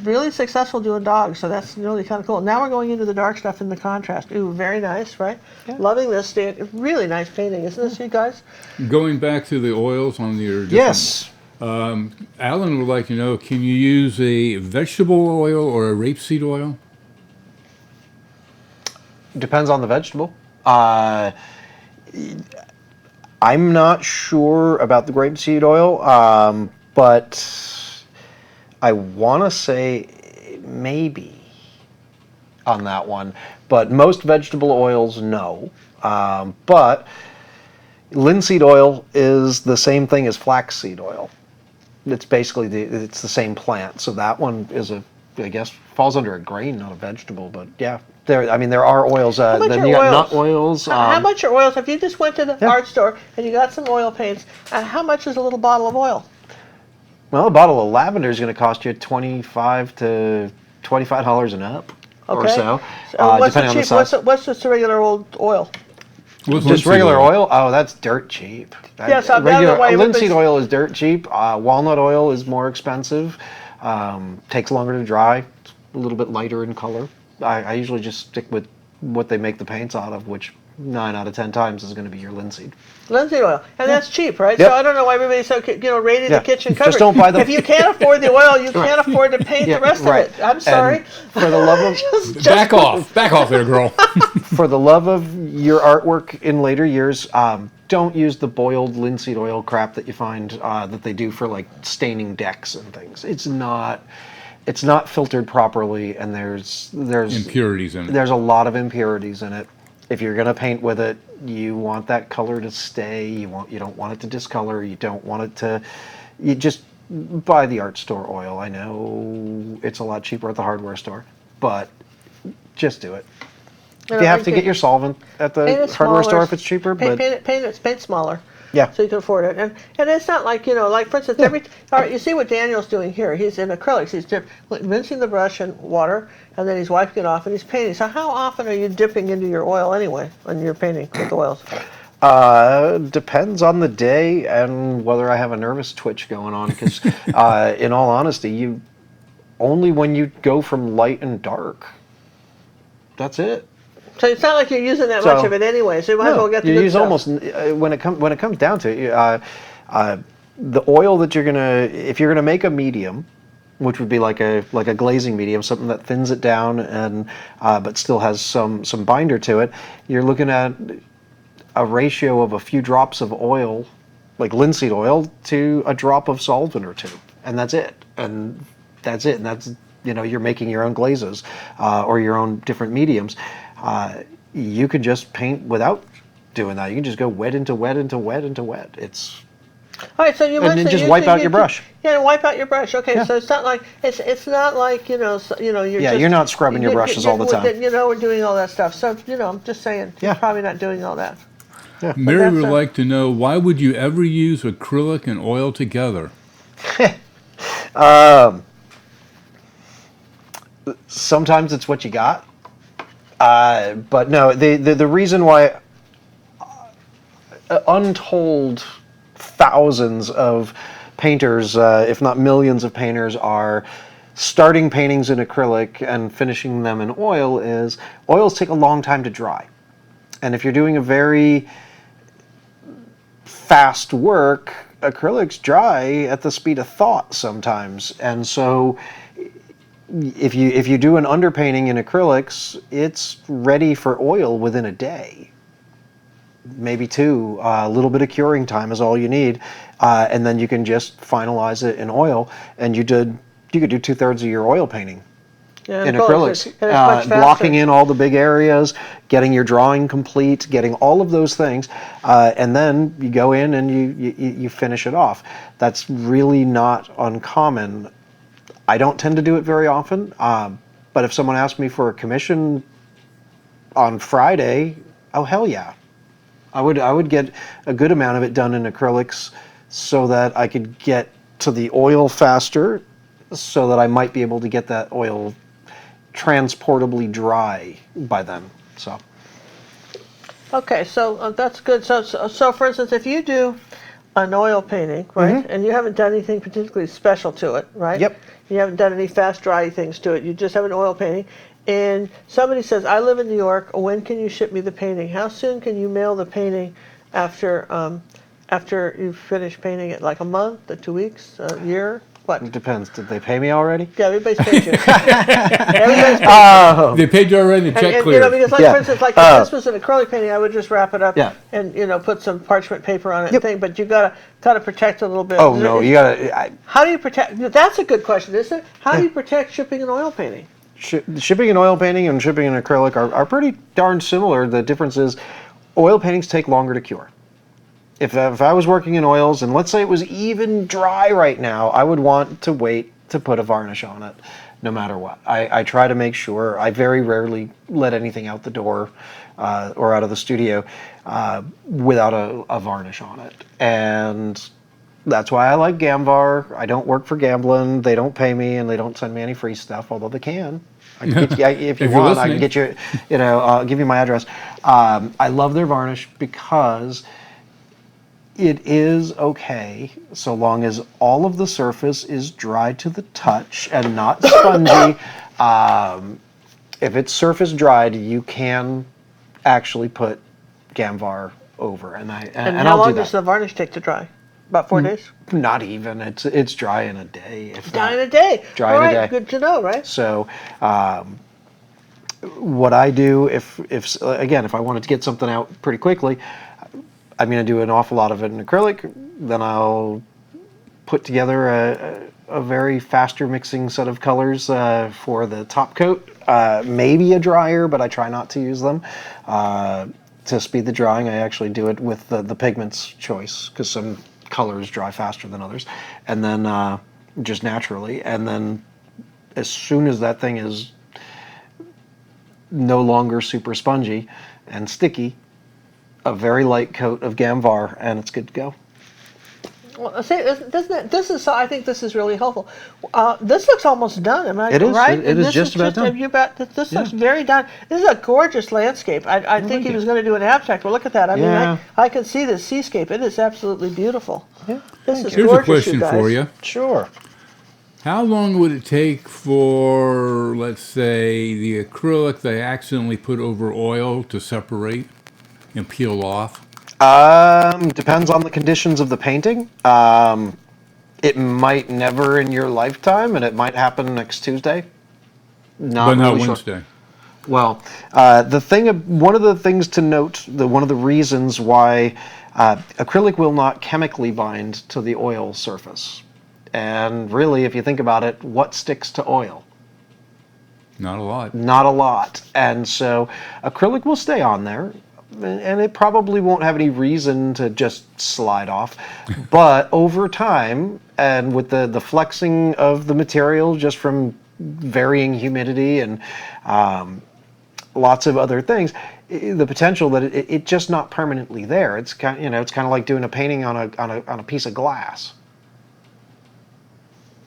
really successful doing dogs. So that's really kind of cool. Now we're going into the dark stuff in the contrast. Ooh, very nice, right? Yeah. Loving this, Dan. Really nice painting, isn't this, you guys? Going back to the oils on your different- Yes. Alan would like to know, can you use a vegetable oil or a rapeseed oil? Depends on the vegetable. I'm not sure about the grapeseed oil, but I want to say maybe on that one. But most vegetable oils, no. But linseed oil is the same thing as flaxseed oil. It's basically it's the same plant. So that one is I guess falls under a grain, not a vegetable. But yeah, there are oils. much Then are you got oils? nut oils. How much are oils? If you just went to the Yeah. art store and you got some oil paints, how much is a little bottle of oil? Well, a bottle of lavender is going to cost you $25 to $25 and up, or Okay. so, What's the depending on the cheap? size. What's just a regular old oil? What's Just linseed regular oil? Oh, that's dirt cheap. Yeah, so I'm down the way, but Linseed it's- oil is dirt cheap. Walnut oil is more expensive. Takes longer to dry. It's a little bit lighter in color. I usually just stick with what they make the paints out of, which 9 out of 10 times is going to be your linseed. Linseed oil, and that's cheap, right? Yep. So I don't know why everybody's so raiding Yeah. the kitchen Just cupboard. don't buy the- If you can't afford the oil, you can't afford to paint Yeah, the rest right. of it. I'm sorry. And for the love of Back off there, girl. for the love of your artwork in later years, don't use the boiled linseed oil crap that you find that they do for like staining decks and things. It's not filtered properly, and there's Impurities in it. There's a lot of impurities in it. If you're gonna paint with it, you want that color to stay. You don't want it to discolor. You don't want it to. You just buy the art store oil. I know it's a lot cheaper at the hardware store, but just do it. If you have to get your solvent at the Paint it hardware smaller. store if it's cheaper, but paint smaller. yeah. So you can afford it, and it's not like like for instance, all right, you see what Daniel's doing here. He's in acrylics. He's rinsing the brush in water, and then he's wiping it off, and he's painting. So how often are you dipping into your oil anyway when you're painting with oils? Depends on the day and whether I have a nervous twitch going on. Because in all honesty, only when you go from light and dark. That's it. So it's not like you're using that much of it anyway. So you might as well get the you good use stuff. almost when it comes down to it, the oil that if you're gonna make a medium, which would be like a glazing medium, something that thins it down and but still has some binder to it. You're looking at a ratio of a few drops of oil, like linseed oil, to a drop of solvent or two, and that's it. And that's you're making your own glazes or your own different mediums. You can just paint without doing that. You can just go wet into wet into wet into wet. It's All right, so you and then just wipe out your brush. Yeah, wipe out your brush. Okay, Yeah. so it's not like you're Yeah, just, you're not scrubbing your brushes all the time. We're doing all that stuff. So I'm just saying, Yeah. you're probably not doing all that. Mary that's would a- like to know, why would you ever use acrylic and oil together? Sometimes it's what you got, but no. The reason why untold thousands of painters, if not millions of painters, are starting paintings in acrylic and finishing them in oil is oils take a long time to dry, and if you're doing a very fast work, acrylics dry at the speed of thought sometimes, and so if you do an underpainting in acrylics, it's ready for oil within a day. maybe 2. A little bit of curing time is all you need, and then you can just finalize it in oil. And you could do 2/3 of your oil painting Yeah, in and acrylics, and it's much faster. blocking in all the big areas, getting your drawing complete, getting all of those things, and then you go in and you finish it off. That's really not uncommon. I don't tend to do it very often, but if someone asked me for a commission on Friday, oh hell yeah, I would get a good amount of it done in acrylics, so that I could get to the oil faster, so that I might be able to get that oil transportably dry by then. So Okay, so that's good. So for instance, if you do an oil painting, right, and you haven't done anything particularly special to it, right? Yep. You haven't done any fast dry things to it. You just have an oil painting, and somebody says, "I live in New York. When can you ship me the painting? How soon can you mail the painting after after you finish painting it? Like a month, 2 weeks, a year? What?" it depends. Did they pay me already? Yeah, everybody's paid you. Everybody's paid you. They paid you already, the check And, cleared. because like Yeah. for instance, like if this was an acrylic painting, I would just wrap it up Yeah. and put some parchment paper on it and thing. But you gotta protect it a little bit. Oh no, you gotta. How do you protect? That's a good question, isn't it? How do you protect shipping an oil painting? Shipping an oil painting and shipping an acrylic are pretty darn similar. The difference is oil paintings take longer to cure. If I was working in oils, and let's say it was even dry right now, I would want to wait to put a varnish on it, no matter what. I try to make sure. I very rarely let anything out the door or out of the studio without a varnish on it. And that's why I like Gamvar. I don't work for Gamblin. They don't pay me, and they don't send me any free stuff, although they can. I can get you, if you If you're want, I can listening. get you, I'll give you my address. I love their varnish because it is okay so long as all of the surface is dry to the touch and not spongy. If it's surface dried, you can actually put Gamvar over, and And I'll how do long that. does the varnish take to dry? About 4 days. Not even. It's dry in a day. If Dry not. in a day. Dry All in a right, day. good to know, right? So, what I do if I wanted to get something out pretty quickly, I'm going to do an awful lot of it in acrylic. Then I'll put together a very faster mixing set of colors for the top coat. Maybe a dryer, but I try not to use them. To speed the drying, I actually do it with the pigments choice, because some colors dry faster than others. And then just naturally. And then as soon as that thing is no longer super spongy and sticky, a very light coat of Gamvar, and it's good to go. Well, see, this is. I think this is really helpful. This looks almost done. Am I It is. right? It is just about done. This looks very done. This is a gorgeous landscape. I think he you. was going to do an abstract. Well, look at that. I mean, Yeah. I can see the seascape. It is absolutely beautiful. Yeah, This is Here's gorgeous, a question you guys. for you. Sure. How long would it take for, let's say, the acrylic they accidentally put over oil to separate and peel off? Depends on the conditions of the painting. It might never in your lifetime, and it might happen next Tuesday. But not really sure. Wednesday. Well, one of the things to note, one of the reasons why acrylic will not chemically bind to the oil surface. And really, if you think about it, what sticks to oil? Not a lot. Not a lot. And so acrylic will stay on there, and it probably won't have any reason to just slide off. But over time, and with the flexing of the material just from varying humidity and lots of other things, the potential that it just not permanently there. It's kind of like doing a painting on a piece of glass.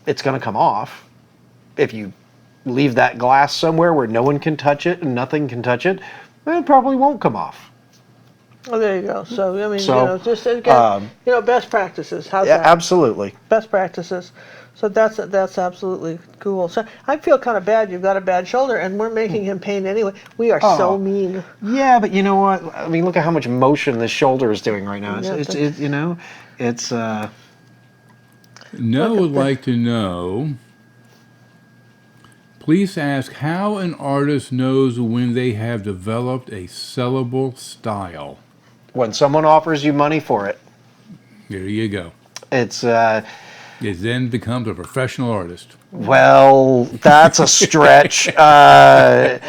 It's going to come off if you leave that glass somewhere where no one can touch it and nothing can touch it. It probably won't come off. Oh, there you go. So I mean, So, just again, best practices. How's Yeah, that? absolutely. Best practices. So that's absolutely cool. So I feel kind of bad. You've got a bad shoulder, and we're making him paint anyway. We are so Oh. mean. Yeah, but you know what? I mean, look at how much motion this shoulder is doing right now. Yeah, It's Noah would like to know, please ask how an artist knows when they have developed a sellable style. When someone offers you money for it, There you go. it's It then becomes a professional artist. well, that's a stretch. And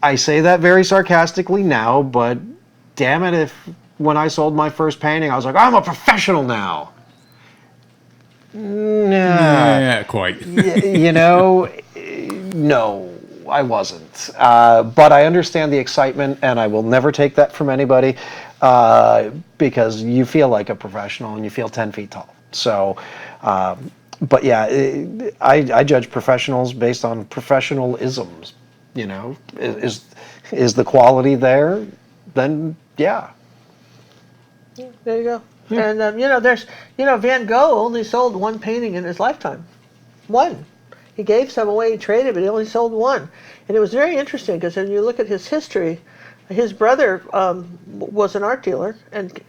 I say that very sarcastically now, but damn it, if when I sold my first painting, I was like, I'm a professional now. Nah. Yeah, quite. You know, no, I wasn't. But I understand the excitement, and I will never take that from anybody because you feel like a professional and you feel 10 feet tall. So, but yeah, I judge professionals based on professionalisms. You know, is the quality there? Then yeah. There you go. And Van Gogh only sold one painting in his lifetime. One. He gave some away, he traded, but he only sold one. And it was very interesting because when you look at his history, his brother was an art dealer and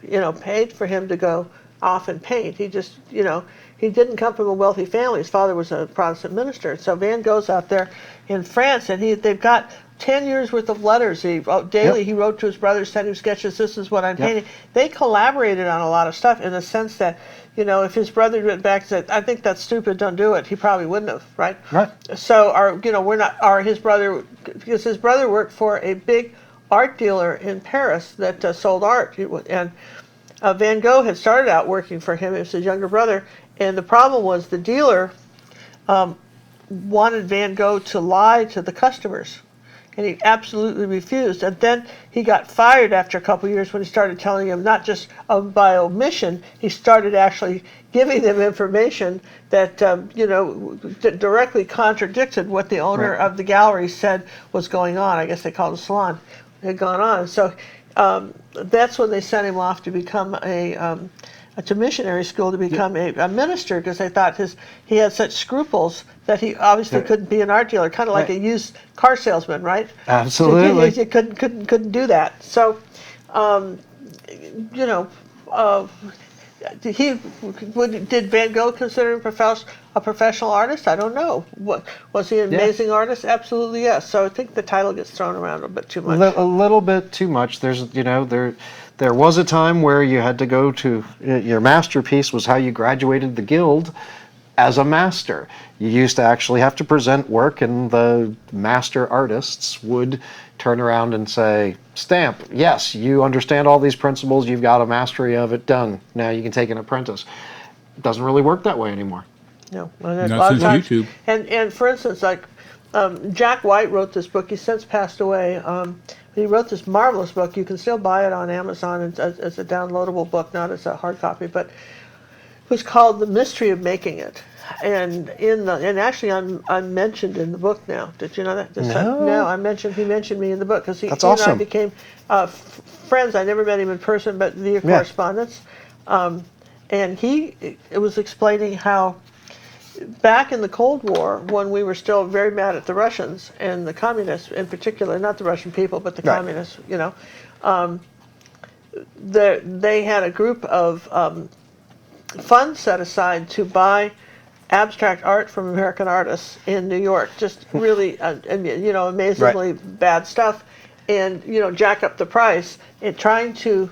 paid for him to go off and paint. He just he didn't come from a wealthy family. His father was a Protestant minister. So Van Gogh's out there in France, and they've got 10 years worth of letters. He wrote daily. Yep. He wrote to his brother, sent him sketches. This is what I'm Yep. painting. They collaborated on a lot of stuff in the sense that, if his brother went back and said, "I think that's stupid, don't do it," he probably wouldn't have, right? Right. So his brother, because his brother worked for a big art dealer in Paris that sold art, and Van Gogh had started out working for him. It was his younger brother, and the problem was the dealer wanted Van Gogh to lie to the customers. And he absolutely refused. And then he got fired after a couple of years when he started telling them, not just by omission, he started actually giving them information that that directly contradicted what the owner Right. of the gallery said was going on. I guess they called it a salon. Had gone on. So that's when they sent him off to become to missionary school to become a minister, because they thought he had such scruples that he obviously couldn't be an art dealer, kind of like Right. a used car salesman, right? Absolutely. So you couldn't do that. So, did Van Gogh consider him a professional artist? I don't know. Was he an amazing artist? Absolutely, yes. So I think the title gets thrown around a bit too much. A little bit too much. There was a time where you had to go to your masterpiece was how you graduated the guild as a master. You used to actually have to present work, and the master artists would turn around and say, "Stamp, yes, you understand all these principles. You've got a mastery of it. Done. Now you can take an apprentice." It doesn't really work that way anymore. No, Not since YouTube. And for instance, like Jack White wrote this book. He's since passed away. He wrote this marvelous book. You can still buy it on Amazon as a downloadable book, not as a hard copy. But it was called "The Mystery of Making It," and actually I'm mentioned in the book now. Did you know that? No, he mentioned me in the book because he and awesome. I became friends. I never met him in person, but via correspondence. And it was explaining how back in the Cold War, when we were still very mad at the Russians and the communists in particular, not the Russian people, but the Right. communists, they had a group of funds set aside to buy abstract art from American artists in New York, just really, amazingly bad stuff, and, jack up the price and trying to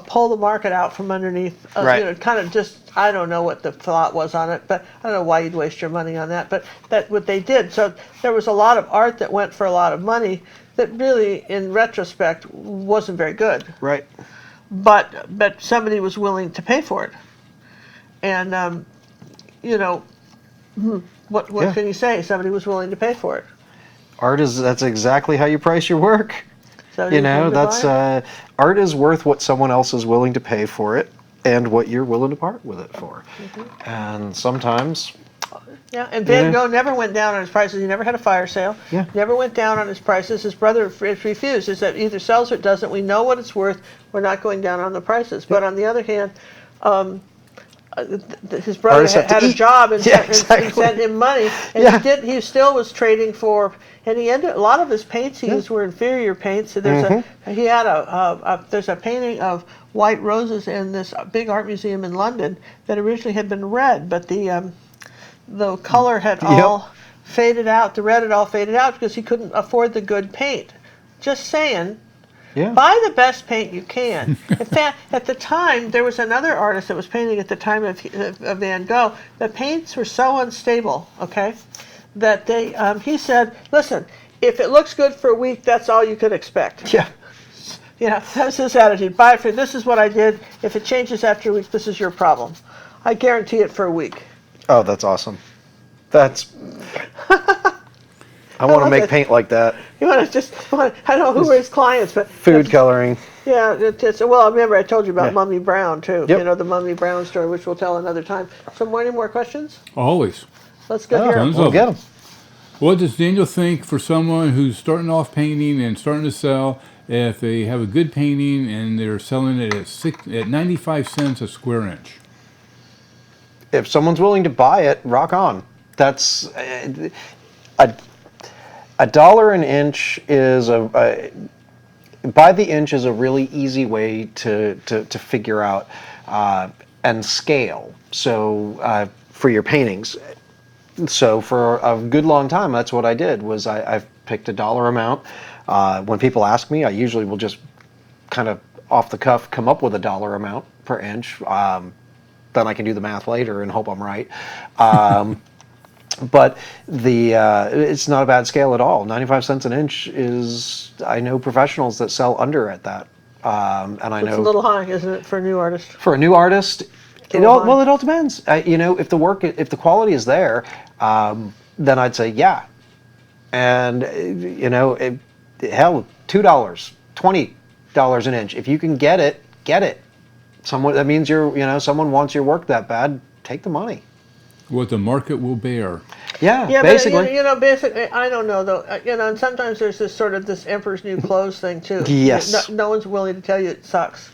pull the market out from underneath, Right. kind of just, I don't know what the thought was on it, but I don't know why you'd waste your money on that, but that's what they did. So there was a lot of art that went for a lot of money that really, in retrospect, wasn't very good. Right. But somebody was willing to pay for it. And, what Yeah. can you say? Somebody was willing to pay for it. That's exactly how you price your work. So Art is worth what someone else is willing to pay for it and what you're willing to part with it for. Mm-hmm. And sometimes, yeah, and Van Gogh never went down on his prices. He never had a fire sale. Yeah. Never went down on his prices. His brother refused. He said, either sells or it doesn't. We know what it's worth. We're not going down on the prices. But on the other hand, his brother Artists have to had a eat. job and, Yeah, and sent him money, and Yeah. he still was trading for. And he ended a lot of his paints he used were inferior paints. So there's there's a painting of white roses in this big art museum in London that originally had been red, but the color had all faded out. The red had all faded out because he couldn't afford the good paint. Just saying. Yeah. Buy the best paint you can. In fact, at the time, there was another artist that was painting at the time of Van Gogh. The paints were so unstable, okay, that he said, listen, if it looks good for a week, that's all you could expect. Yeah. That was his attitude. Buy it for, this is what I did. If it changes after a week, this is your problem. I guarantee it for a week. Oh, that's awesome. That's. I want to make paint like that. You want to I don't know who were his clients, but Food coloring. yeah, well, remember I told you about Mummy Brown too. Yep. The Mummy Brown story, which we'll tell another time. So, any more questions? Always. Let's go here. Tons We'll of get them. them. What does Daniel think for someone who's starting off painting and starting to sell, if they have a good painting and they're selling it at 95 cents a square inch? If someone's willing to buy it, rock on. That's a dollar an inch is by the inch is a really easy way to figure out and scale. So for your paintings. So for a good long time, that's what I did. Was I picked a dollar amount. When people ask me, I usually will just kind of off the cuff come up with a dollar amount per inch. Then I can do the math later and hope I'm right. But it's not a bad scale at all. 95 cents an inch is, I know professionals that sell under at that. And I know It's a little high, isn't it, for a new artist? for a new artist, it all depends. If the quality is there, then I'd say yeah. And hell, $2, $20 an inch. If you can get it, get it. That means someone wants your work that bad. Take the money. What the market will bear. Yeah, basically. basically. Basically, I don't know though. And sometimes there's this sort of this emperor's new clothes thing too. Yes. No one's willing to tell you it sucks.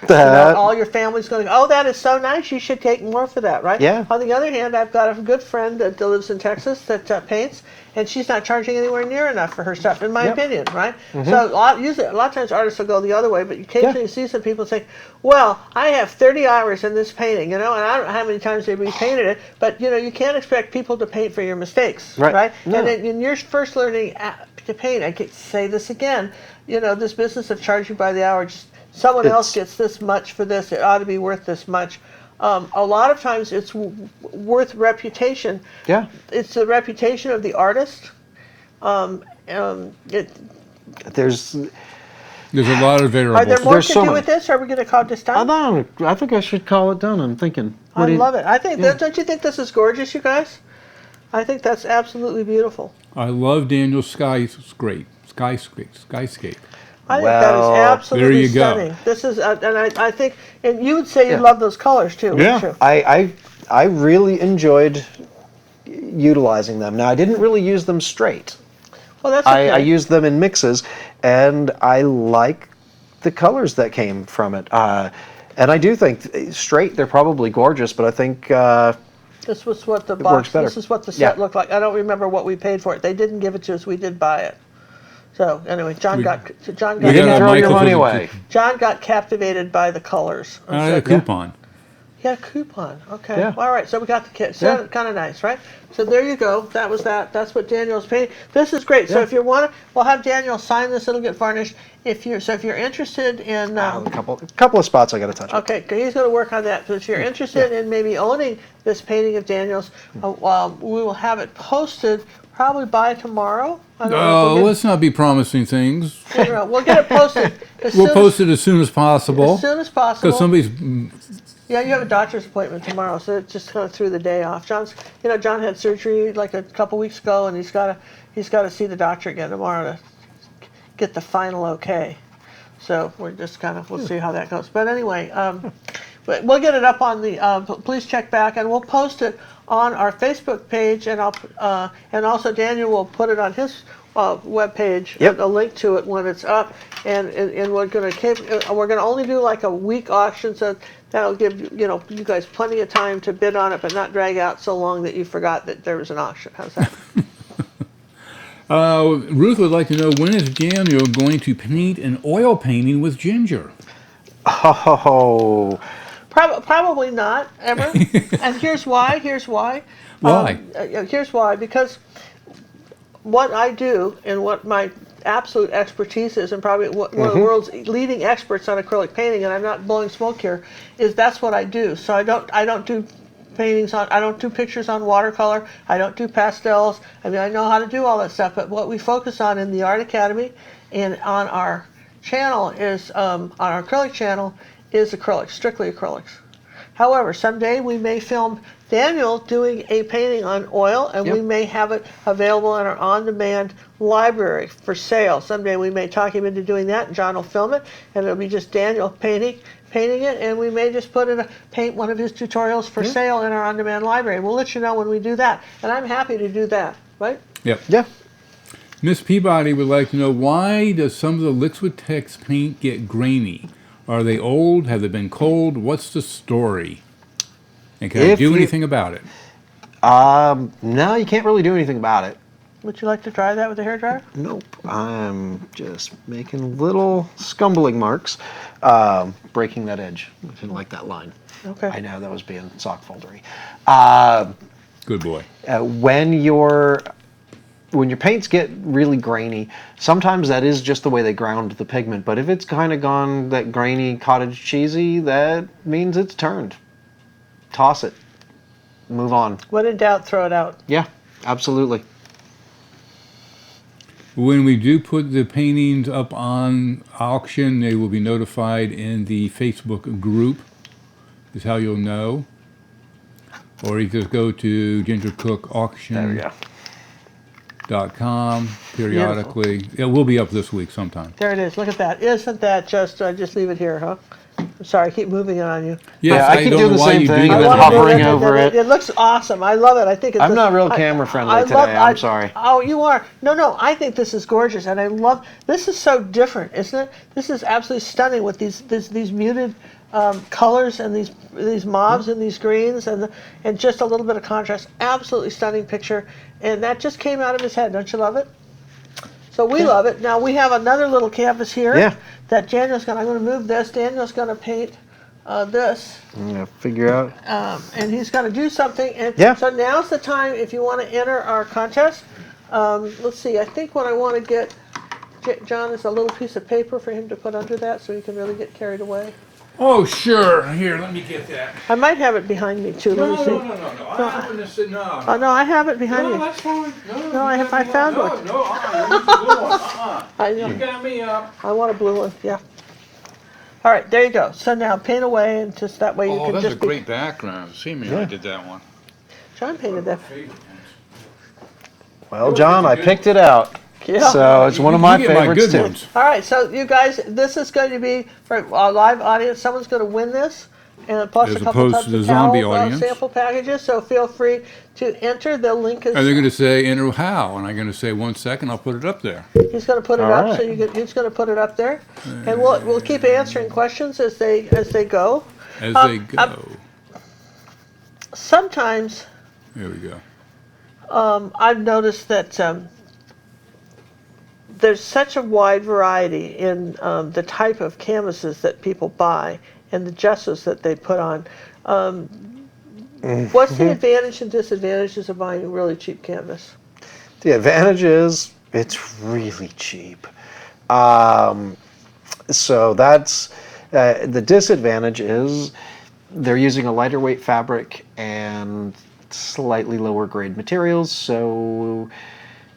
All your family's going, oh, that is so nice. You should take more for that, right? Yeah. On the other hand, I've got a good friend that lives in Texas that paints, and she's not charging anywhere near enough for her stuff, in my opinion, right? So a lot of times artists will go the other way, but occasionally you see some people say, well, I have 30 hours in this painting, and I don't know how many times they repainted it, but you can't expect people to paint for your mistakes, right? No. And then when you're first learning to paint, I could say this again, this business of charging by the hour, just someone else gets this much for this, it ought to be worth this much. A lot of times it's worth reputation. Yeah. It's the reputation of the artist. There's a lot of variables. Are there more There's to so do many. with this? Or are we going to call this done? I think I should call it done. I'm thinking. I love it. I think don't you think this is gorgeous, you guys? I think that's absolutely beautiful. I love Daniel's skyscape. I think that is absolutely there you go. stunning. This is, and I think, and you would say you love those colors too, wouldn't you? I really enjoyed utilizing them. Now I didn't really use them straight. Well, that's okay. I used them in mixes, and I like the colors that came from it. And I do think straight they're probably gorgeous, but I think this was what the works box. better. This is what the set looked like. I don't remember what we paid for it. They didn't give it to us. We did buy it. So anyway, John you got didn't throw your money away. John got captivated by the colors. I had a coupon. He had a coupon. Okay. Yeah. All right. So we got the kit. So kind of nice, right? So there you go. That was that. That's what Daniel's painting. This is great. So if you want to, we'll have Daniel sign this. It'll get varnished. If you're interested in A couple of spots I got to touch. Okay, he's going to work on that. So if you're interested in maybe owning this painting of Daniel's, we will have it posted probably by tomorrow. I don't know if Let's not be promising things. No, we'll get it posted. We'll post it as soon as possible. As soon as possible. Because somebody's. Yeah, you have a doctor's appointment tomorrow, so it just kind of threw the day off. John had surgery like a couple weeks ago, and he's got to see the doctor again tomorrow to get the final okay. So we're just we'll see how that goes. But anyway, but we'll get it up on the. Please check back, and we'll post it on our Facebook page, and and also Daniel will put it on his web page. A link to it when it's up, and we're gonna only do like a week auction, so that'll give you guys plenty of time to bid on it, but not drag out so long that you forgot that there was an auction. How's that? Ruth would like to know, when is Daniel going to paint an oil painting with ginger? Oh. Probably not ever. And here's why. Why? Here's why. Because what I do and what my absolute expertise is, and probably one of the world's leading experts on acrylic painting, and I'm not blowing smoke here, is that's what I do. So I don't do paintings on, I don't do pictures on watercolor, I don't do pastels. I mean, I know how to do all that stuff, but what we focus on in the Art Academy and on our channel is, on our acrylic channel, is acrylics, strictly acrylics. However, someday we may film Daniel doing a painting on oil, and we may have it available in our on-demand library for sale. Someday we may talk him into doing that, and John will film it, and it'll be just Daniel painting it, and we may just paint one of his tutorials for sale in our on-demand library. We'll let you know when we do that, and I'm happy to do that, right? Yep. Yeah. Miss Peabody would like to know, why does some of the Liquitex paint get grainy? Are they old? Have they been cold? What's the story? And can I do anything about it? No, you can't really do anything about it. Would you like to try that with a hairdryer? Nope. I'm just making little scumbling marks, breaking that edge. I didn't like that line. Okay. I know that was being sock foldery. Good boy. When your paints get really grainy, sometimes that is just the way they ground the pigment. But if it's kind of gone that grainy cottage cheesy, that means it's turned. Toss it. Move on. When in doubt, throw it out. Yeah, absolutely. When we do put the paintings up on auction, they will be notified in the Facebook group, is how you'll know. Or you just go to gingercookauction.com There we go. periodically. It will be up this week sometime. There it is. Look at that. Isn't that just leave it here, huh? I'm sorry, I keep moving it on you. Yes, I keep don't doing know the why same you do thing that. and then I wanna hovering move over it. It looks awesome. I love it. I think it's. I'm not real camera friendly today. I'm sorry. Oh, you are. No. I think this is gorgeous, and I love. This is so different, isn't it? This is absolutely stunning with these muted colors and these mauves and these greens and just a little bit of contrast. Absolutely stunning picture, and that just came out of his head. Don't you love it? So we love it. Now we have another little canvas here. Yeah. That Daniel's going. I'm going to move this. Daniel's going to paint this. I'm gonna figure out. And he's going to do something. And Yeah. so now's the time if you want to enter our contest. Let's see. I think what I want to get, John, is a little piece of paper for him to put under that so he can really get carried away. Oh, sure. Here, let me get that. I might have it behind me too. Let me see. No. I happen to say no. Oh no, I have it behind me. that's fine. No, I found one. No, you blue one. I know. You got me up. I want a blue one. Yeah. All right, there you go. So now paint away, and just that way you Oh, can that's just a great background. See me, I did that one. John painted that. Well, John, I picked it out. Yeah. So it's one of my You get favorites good too. ones. All right, so you guys, this is going to be for a live audience. Someone's going to win this, and plus As a couple opposed types to the of zombie towel, audience. sample packages. So feel free to enter. The link is. And they're going to say, enter how? And I'm going to say, 1 second, I'll put it up there. He's going to put it All up. right. So he's going to put it up there, and we'll keep answering questions as they go. As they go. Sometimes There we go. I've noticed that there's such a wide variety in the type of canvases that people buy and the gessos that they put on. What's the advantage and disadvantages of buying a really cheap canvas? The advantage is it's really cheap. So that's the disadvantage is they're using a lighter weight fabric and slightly lower grade materials. So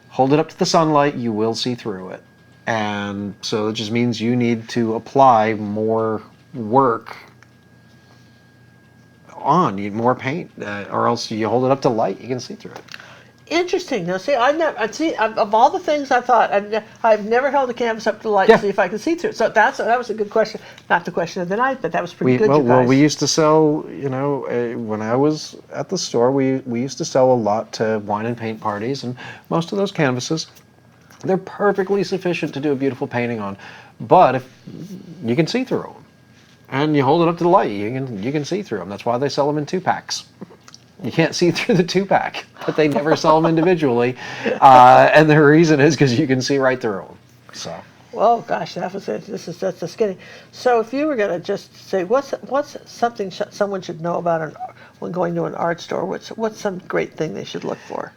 hold it up to the sunlight, you will see through it. And so it just means you need to apply more work on, you need more paint, or else you hold it up to light, you can see through it. Interesting. Now, see, of all the things I thought, I've never held a canvas up to the light Yeah. to see if I could see through it. So that was a good question. Not the question of the night, but that was pretty good, you guys. Well, we used to sell, when I was at the store, we used to sell a lot to wine and paint parties, and most of those canvases, they're perfectly sufficient to do a beautiful painting on. But if you can see through them, and you hold it up to the light, you can see through them. That's why they sell them in 2-packs. You can't see through the 2-pack, but they never sell them individually, and the reason is because you can see right through them. So. Well, gosh, that's the skinny. So, if you were going to just say, what's something someone should know about when going to an art store? What's some great thing they should look for?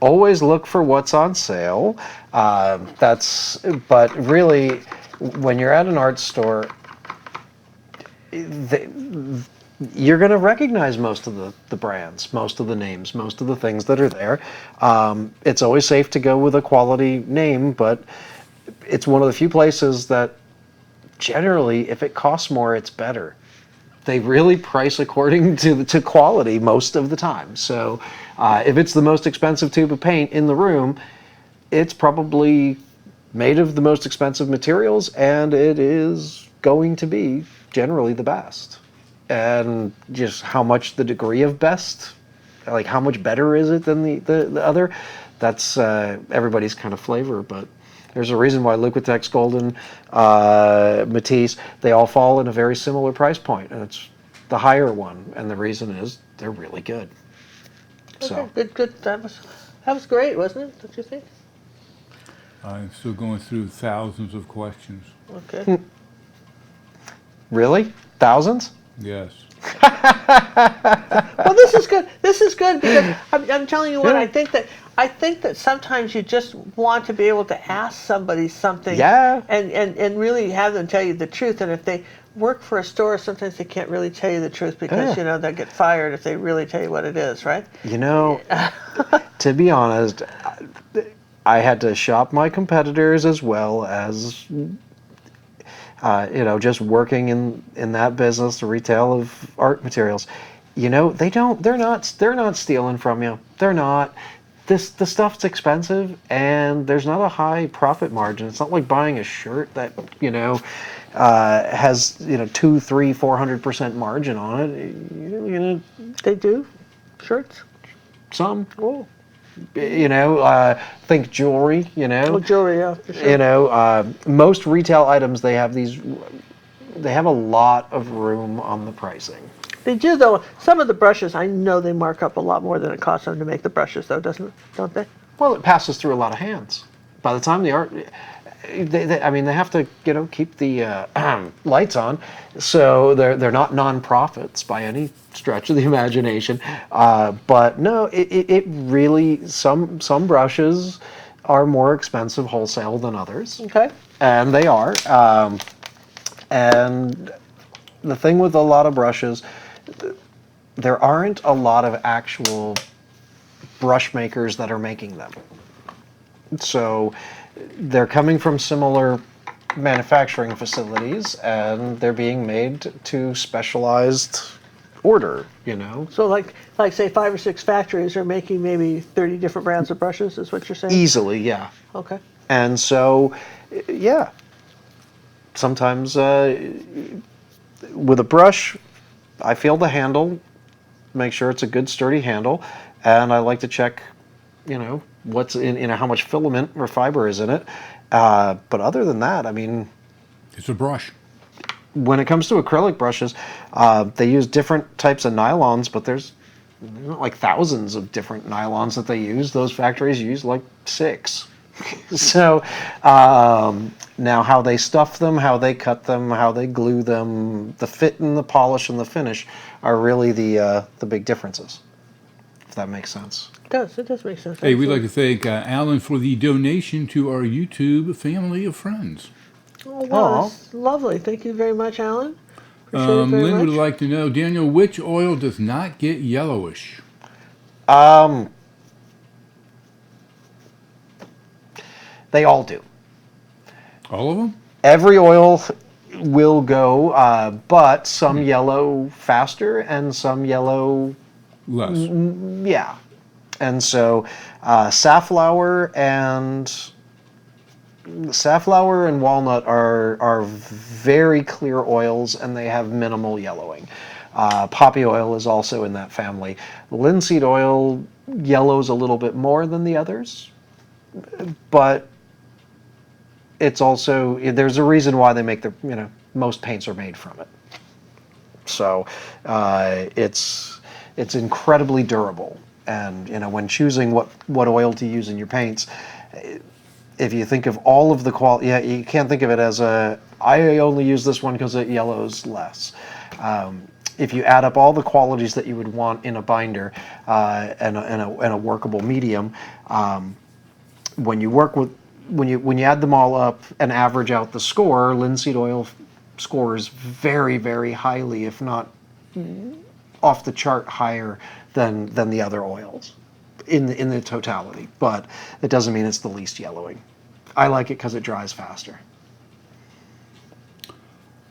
always look for what's on sale. But really, when you're at an art store, you're going to recognize most of the brands, most of the names, most of the things that are there. It's always safe to go with a quality name, but it's one of the few places that generally, if it costs more, it's better. They really price according to quality most of the time. So if it's the most expensive tube of paint in the room, it's probably made of the most expensive materials, and it is going to be generally the best. And just how much the degree of best, like how much better is it than the other, that's everybody's kind of flavor. But there's a reason why Lliquitex, Golden, Matisse, they all fall in a very similar price point, and it's the higher one. And the reason is they're really good. So Good. That was great, wasn't it? Don't you think? I'm still going through thousands of questions. Okay. Really? Thousands? Yes. Well, this is good. This is good because I'm telling you what, I think that sometimes you just want to be able to ask somebody something, Yeah. and really have them tell you the truth. And if they work for a store, sometimes they can't really tell you the truth because Yeah. they'll get fired if they really tell you what it is, right? To be honest, I had to shop my competitors as well as just working in that business, the retail of art materials. They're not stealing from you. They're not. The stuff's expensive, and there's not a high profit margin. It's not like buying a shirt that has 2, 3, 400% margin on it. They do shirts. Some. Oh, Think jewelry. jewelry, yeah, for sure. Most retail items, they have a lot of room on the pricing. They do, though. Some of the brushes, I know they mark up a lot more than it costs them to make the brushes, though, don't they? Well, it passes through a lot of hands. By the time the art, they have to keep the lights on, so they're not non-profits by any stretch of the imagination. But no, it really some brushes are more expensive wholesale than others. Okay. And they are. And the thing with a lot of brushes, there aren't a lot of actual brush makers that are making them. So they're coming from similar manufacturing facilities, and they're being made to specialized order, So like say 5 or 6 factories are making maybe 30 different brands of brushes, is what you're saying? Easily, yeah. Okay. And so, yeah, sometimes with a brush, I feel the handle, make sure it's a good sturdy handle, and I like to check, what's in, how much filament or fiber is in it. But other than that, It's a brush. when it comes to acrylic brushes, they use different types of nylons, but there's not like thousands of different nylons that they use. Those factories use like 6. So now how they stuff them, how they cut them, how they glue them, the fit and the polish and the finish are really the big differences, if that makes sense. It does make sense. Hey, we'd like to thank Alan for the donation to our YouTube family of friends. Oh, wow, that's lovely. Thank you very much, Alan. Appreciate it very Lynn would much. like to know, Daniel, which oil does not get yellowish? They all do. All of them? Every oil will go, but some yellow faster and some yellow, Less. yeah. And so safflower and walnut are very clear oils, and they have minimal yellowing. Poppy oil is also in that family. Linseed oil yellows a little bit more than the others, but it's also, there's a reason why they make most paints are made from it. So it's incredibly durable. And when choosing what oil to use in your paints, if you think of all of the quality, you can't think of it as I only use this one because it yellows less. if you add up all the qualities that you would want in a binder and a workable medium, when you add them all up and average out the score, linseed oil scores very, very highly, if not off the chart higher than the other oils in the totality. But it doesn't mean it's the least yellowing. I like it because it dries faster.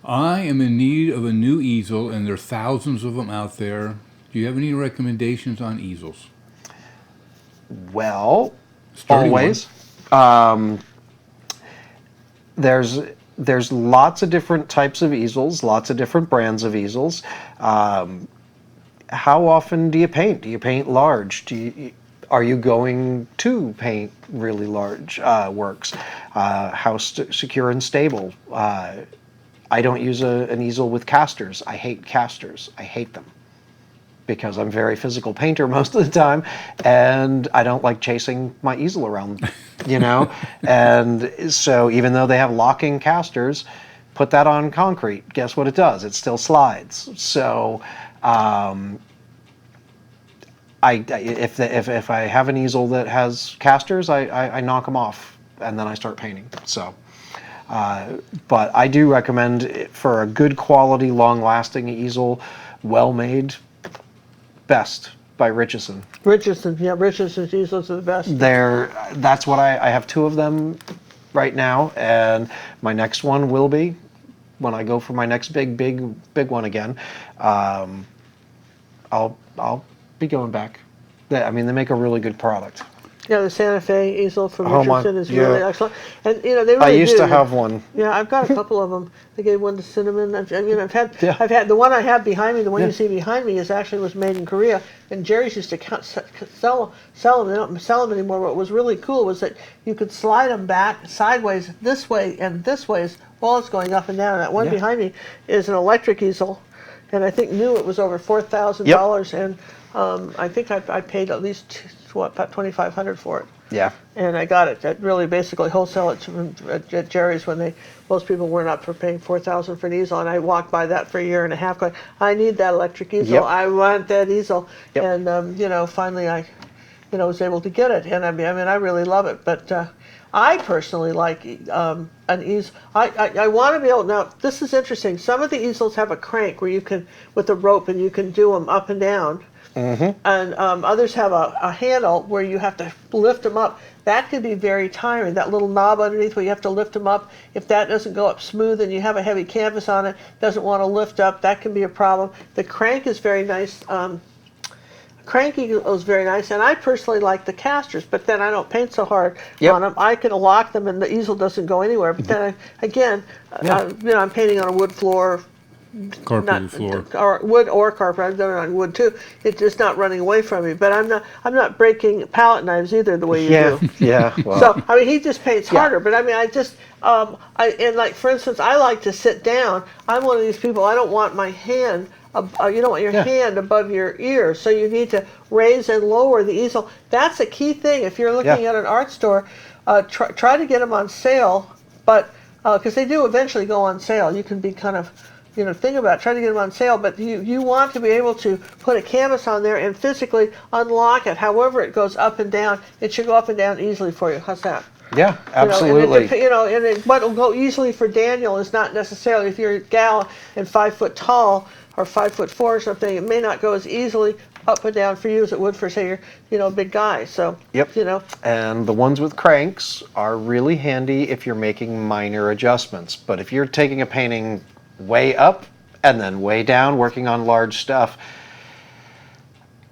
I am in need of a new easel, and there are thousands of them out there. Do you have any recommendations on easels? Well, Sturdy always. There's lots of different types of easels, lots of different brands of easels. How often do you paint? Do you paint large? Are you going to paint really large works? How secure and stable? I don't use an easel with casters. I hate casters. I hate them because I'm a very physical painter most of the time, and I don't like chasing my easel around, And so even though they have locking casters, put that on concrete. Guess what it does? It still slides. So if I have an easel that has casters, I knock them off and then I start painting. So. But I do recommend for a good quality, long-lasting easel, well-made, Best by Richardson. Richardson, yeah, Richardson's easels are the best. That's what I have 2 of them right now, and my next one will be when I go for my next big one again. I'll be going back. They make a really good product. Yeah, the Santa Fe easel from Richardson is really excellent, and they really I used do. to have one. Yeah, I've got a couple of them. They gave one to Cinnamon. I've had the one I have behind me. The one you see behind me was made in Korea, and Jerry's used to sell them. They don't sell them anymore. What was really cool was that you could slide them back sideways, this way and this way, while it's going up and down. And that one behind me is an electric easel, and I think new it was over $4,000, and I think I paid at least about $2,500 for it. Yeah. And I got it. That really basically wholesale it at Jerry's when most people weren't up for paying $4,000 for an easel, and I walked by that for a year and a half going, I need that electric easel. Yep. I want that easel. Yep. And finally I was able to get it, and I really love it. But I personally like an easel. I want to be able, now this is interesting. Some of the easels have a crank where you can, with a rope, and you can do them up and down. Mm-hmm. And others have a handle where you have to lift them up. That can be very tiring. That little knob underneath where you have to lift them up, if that doesn't go up smooth and you have a heavy canvas on it, doesn't want to lift up, that can be a problem. The crank is very nice. Crank eagle is very nice, and I personally like the casters, but then I don't paint so hard on them. I can lock them and the easel doesn't go anywhere. But then I'm painting on a wood floor. Carpeted floor. Or wood or carpet. I've done it on wood too. It's just not running away from me. But I'm not breaking palette knives either the way you do. Yeah. Well. So he just paints harder. But I just for instance, I like to sit down. I'm one of these people. I don't want my hand. You don't want your hand above your ear, so you need to raise and lower the easel. That's a key thing. If you're looking at an art store, try to get them on sale, but because they do eventually go on sale. You can be kind of think about it, try to get them on sale, but you want to be able to put a canvas on there and physically unlock it. However it goes up and down, it should go up and down easily for you. How's that? Yeah, absolutely. What will go easily for Daniel is not necessarily, if you're a gal and 5 foot tall or 5'4" or something, it may not go as easily up and down for you as it would for, say, you're a big guy. So And the ones with cranks are really handy if you're making minor adjustments. But if you're taking a painting way up and then way down, working on large stuff,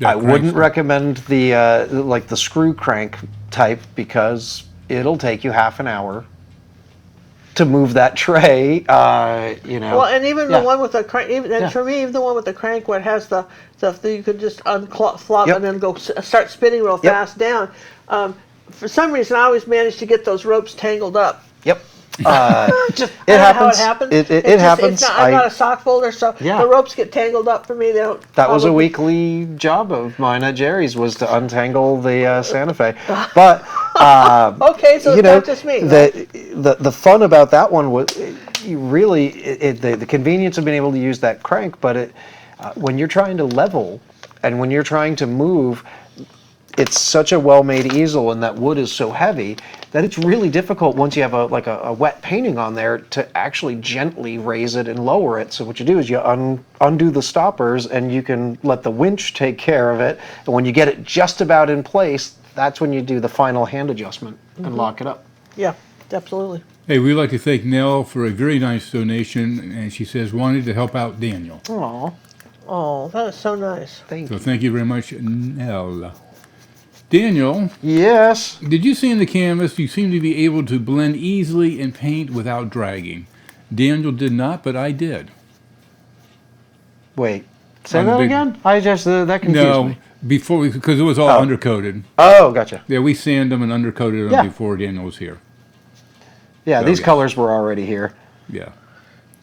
I wouldn't recommend the screw crank type, because it'll take you half an hour to move that tray. Well, and even the one with the crank, for me, even the one with the crank where it has the stuff that you could just flop and then go start spinning real fast down. For some reason, I always manage to get those ropes tangled up. Yep. It happens. It happens. I'm not a sock folder, so the ropes get tangled up for me. That was a weekly job of mine at Jerry's, was to untangle the Santa Fe. But okay, so it's not just me. The fun about that one was the convenience of being able to use that crank, but When you're trying to level and when you're trying to move, it's such a well-made easel and that wood is so heavy that it's really difficult once you have a wet painting on there to actually gently raise it and lower it. So what you do is you undo the stoppers and you can let the winch take care of it. And when you get it just about in place, that's when you do the final hand adjustment and lock it up. Yeah, absolutely. Hey, we'd like to thank Nell for a very nice donation, and she says wanted to help out Daniel. Aw, Oh, that is so nice. thank So you. thank you very much, Nell. Daniel, Yes. did you see in the canvas you seem to be able to blend easily and paint without dragging? Daniel did not, but I did. Wait, say On the that big- again? I just, that confused No, me. before because it was all undercoated. Oh, gotcha. Yeah, we sanded them and undercoated them Yeah. before Daniel was here. Yeah, So, these yes. colors were already here. Yeah.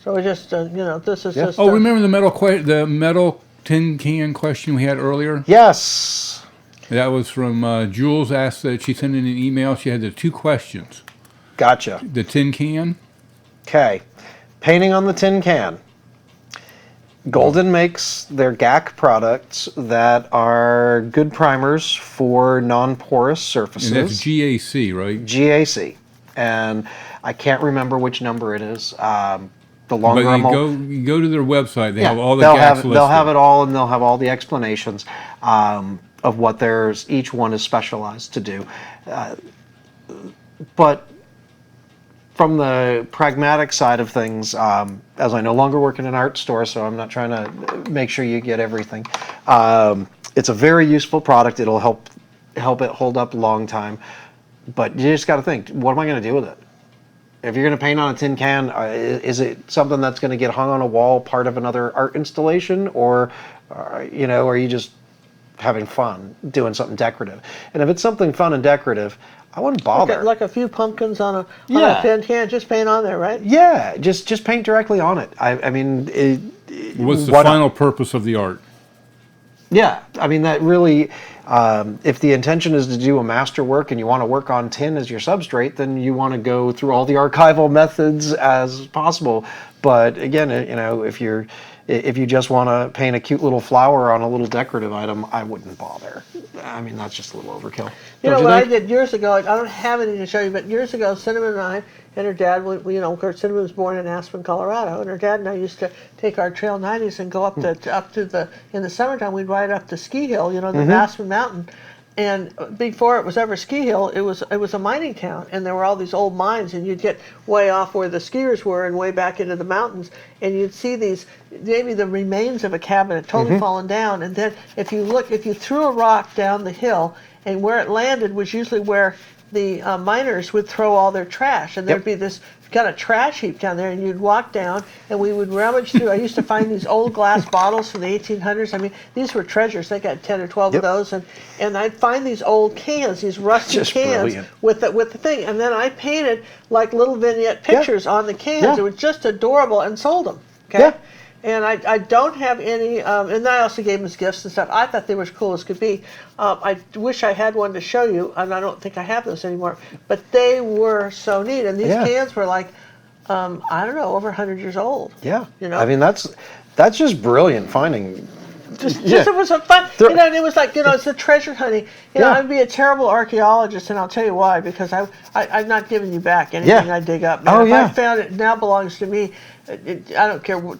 So we just, this is Yeah. just. Oh, remember the metal tin can question we had earlier? Yes. That was from Jules. Asked that she sent in an email. She had the 2 questions. Gotcha. The tin can. Okay. Painting on the tin can. Golden makes their GAC products that are good primers for non-porous surfaces. And that's GAC, right? GAC. And I can't remember which number it is. The longer But I'm you go to their website. They have all the they'll GACs have listed. they'll have it all, and they'll have all the explanations of what each one is specialized to do. But from the pragmatic side of things, as I no longer work in an art store, so I'm not trying to make sure you get everything. It's a very useful product. It'll help it hold up a long time. But you just got to think, what am I going to do with it? If you're going to paint on a tin can, is it something that's going to get hung on a wall, part of another art installation, or are you just having fun doing something decorative? And if it's something fun and decorative, I wouldn't bother. Like a few pumpkins on a Yeah. tin can, just paint on there, right? Yeah, just paint directly on it. I mean, What's the why not? final purpose of the art? Yeah, I mean that really. If the intention is to do a masterwork and you want to work on tin as your substrate, then you want to go through all the archival methods as possible. But again, if you just want to paint a cute little flower on a little decorative item, I wouldn't bother. I mean, that's just a little overkill. You Don't know what I think? did years ago? I don't have anything to show you, but years ago, Cinnamon and I and her dad, of course, Cinnamon was born in Aspen, Colorado, and her dad and I used to take our Trail 90s and go up to the in the summertime. We'd ride up the ski hill, the Aspen Mountain, and before it was ever a ski hill, it was a mining town, and there were all these old mines, and you'd get way off where the skiers were and way back into the mountains, and you'd see these maybe the remains of a cabin had totally fallen down, and then if you threw a rock down the hill, and where it landed was usually where the miners would throw all their trash, and there'd be this kind of trash heap down there, and you'd walk down, and we would rummage through. I used to find these old glass bottles from the 1800s. I mean, these were treasures. They got 10 or 12 of those, and I'd find these old cans, these rusty Just cans brilliant. with the thing, and then I painted like little vignette pictures on the cans. Yeah. It was just adorable, and sold them. Okay. Yeah. And I don't have any, and I also gave them as gifts and stuff. I thought they were as cool as could be. I wish I had one to show you, and I don't think I have those anymore. But they were so neat, and these cans were like, I don't know, over 100 years old. Yeah. You know? I mean, that's just brilliant finding. Just it was a fun, and it was like, it's the treasure hunting. I'd be a terrible archaeologist, and I'll tell you why, because I'm not giving you back anything I dig up. Man, if I found it, now belongs to me. I don't care what,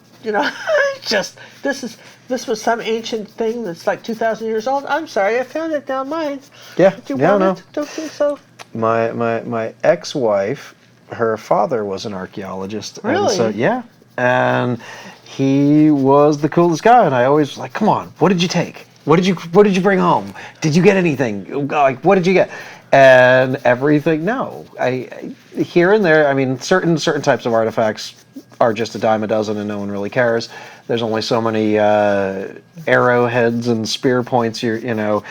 just, this was some ancient thing that's like 2,000 years old. I'm sorry, I found it down mine. Yeah, Do you yeah, want no. it? Don't think so? My ex-wife, her father was an archaeologist. Really? And so, yeah. And he was the coolest guy, and I always was like, come on, what did you take? What did you bring home? Did you get anything? Like, what did you get? And everything, no. I here and there, I mean, certain types of artifacts are just a dime a dozen and no one really cares. There's only so many arrowheads and spear points, no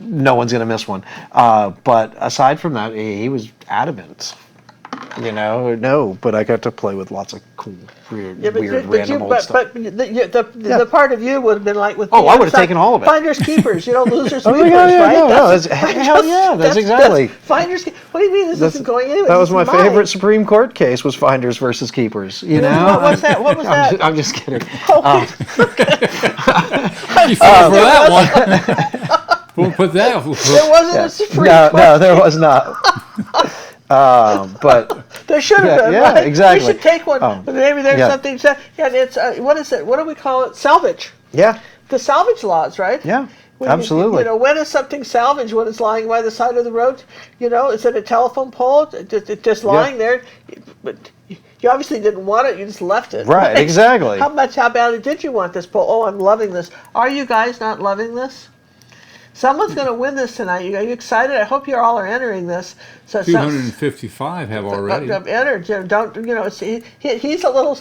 one's going to miss one. But aside from that, he was adamant. No, but I got to play with lots of cool, weird, random old stuff. But the part of you would have been like with. Oh, I would have taken all of it. Finders keepers, losers Oh, weepers, yeah, right? no, that's exactly. Finders. What do you mean this isn't going anywhere? That was my favorite Supreme Court case, was Finders versus Keepers. What was that? What was that? I'm just kidding. You fell for that one. We'll put that. There wasn't a Supreme Court. No, there was not. But there should have been. yeah, right? exactly. We should take one. But maybe there's something. Yeah, it's what is it? What do we call it? Salvage. Yeah. The salvage laws, right? Yeah. When Absolutely. When is something salvaged? When it's lying by the side of the road? Is it a telephone pole? It's just lying there. But you obviously didn't want it. You just left it. Right. Exactly. How badly did you want this pole? Oh, I'm loving this. Are you guys not loving this? Someone's going to win this tonight. Are you excited? I hope you all are entering this. So 255 have already entered. Don't he's a little.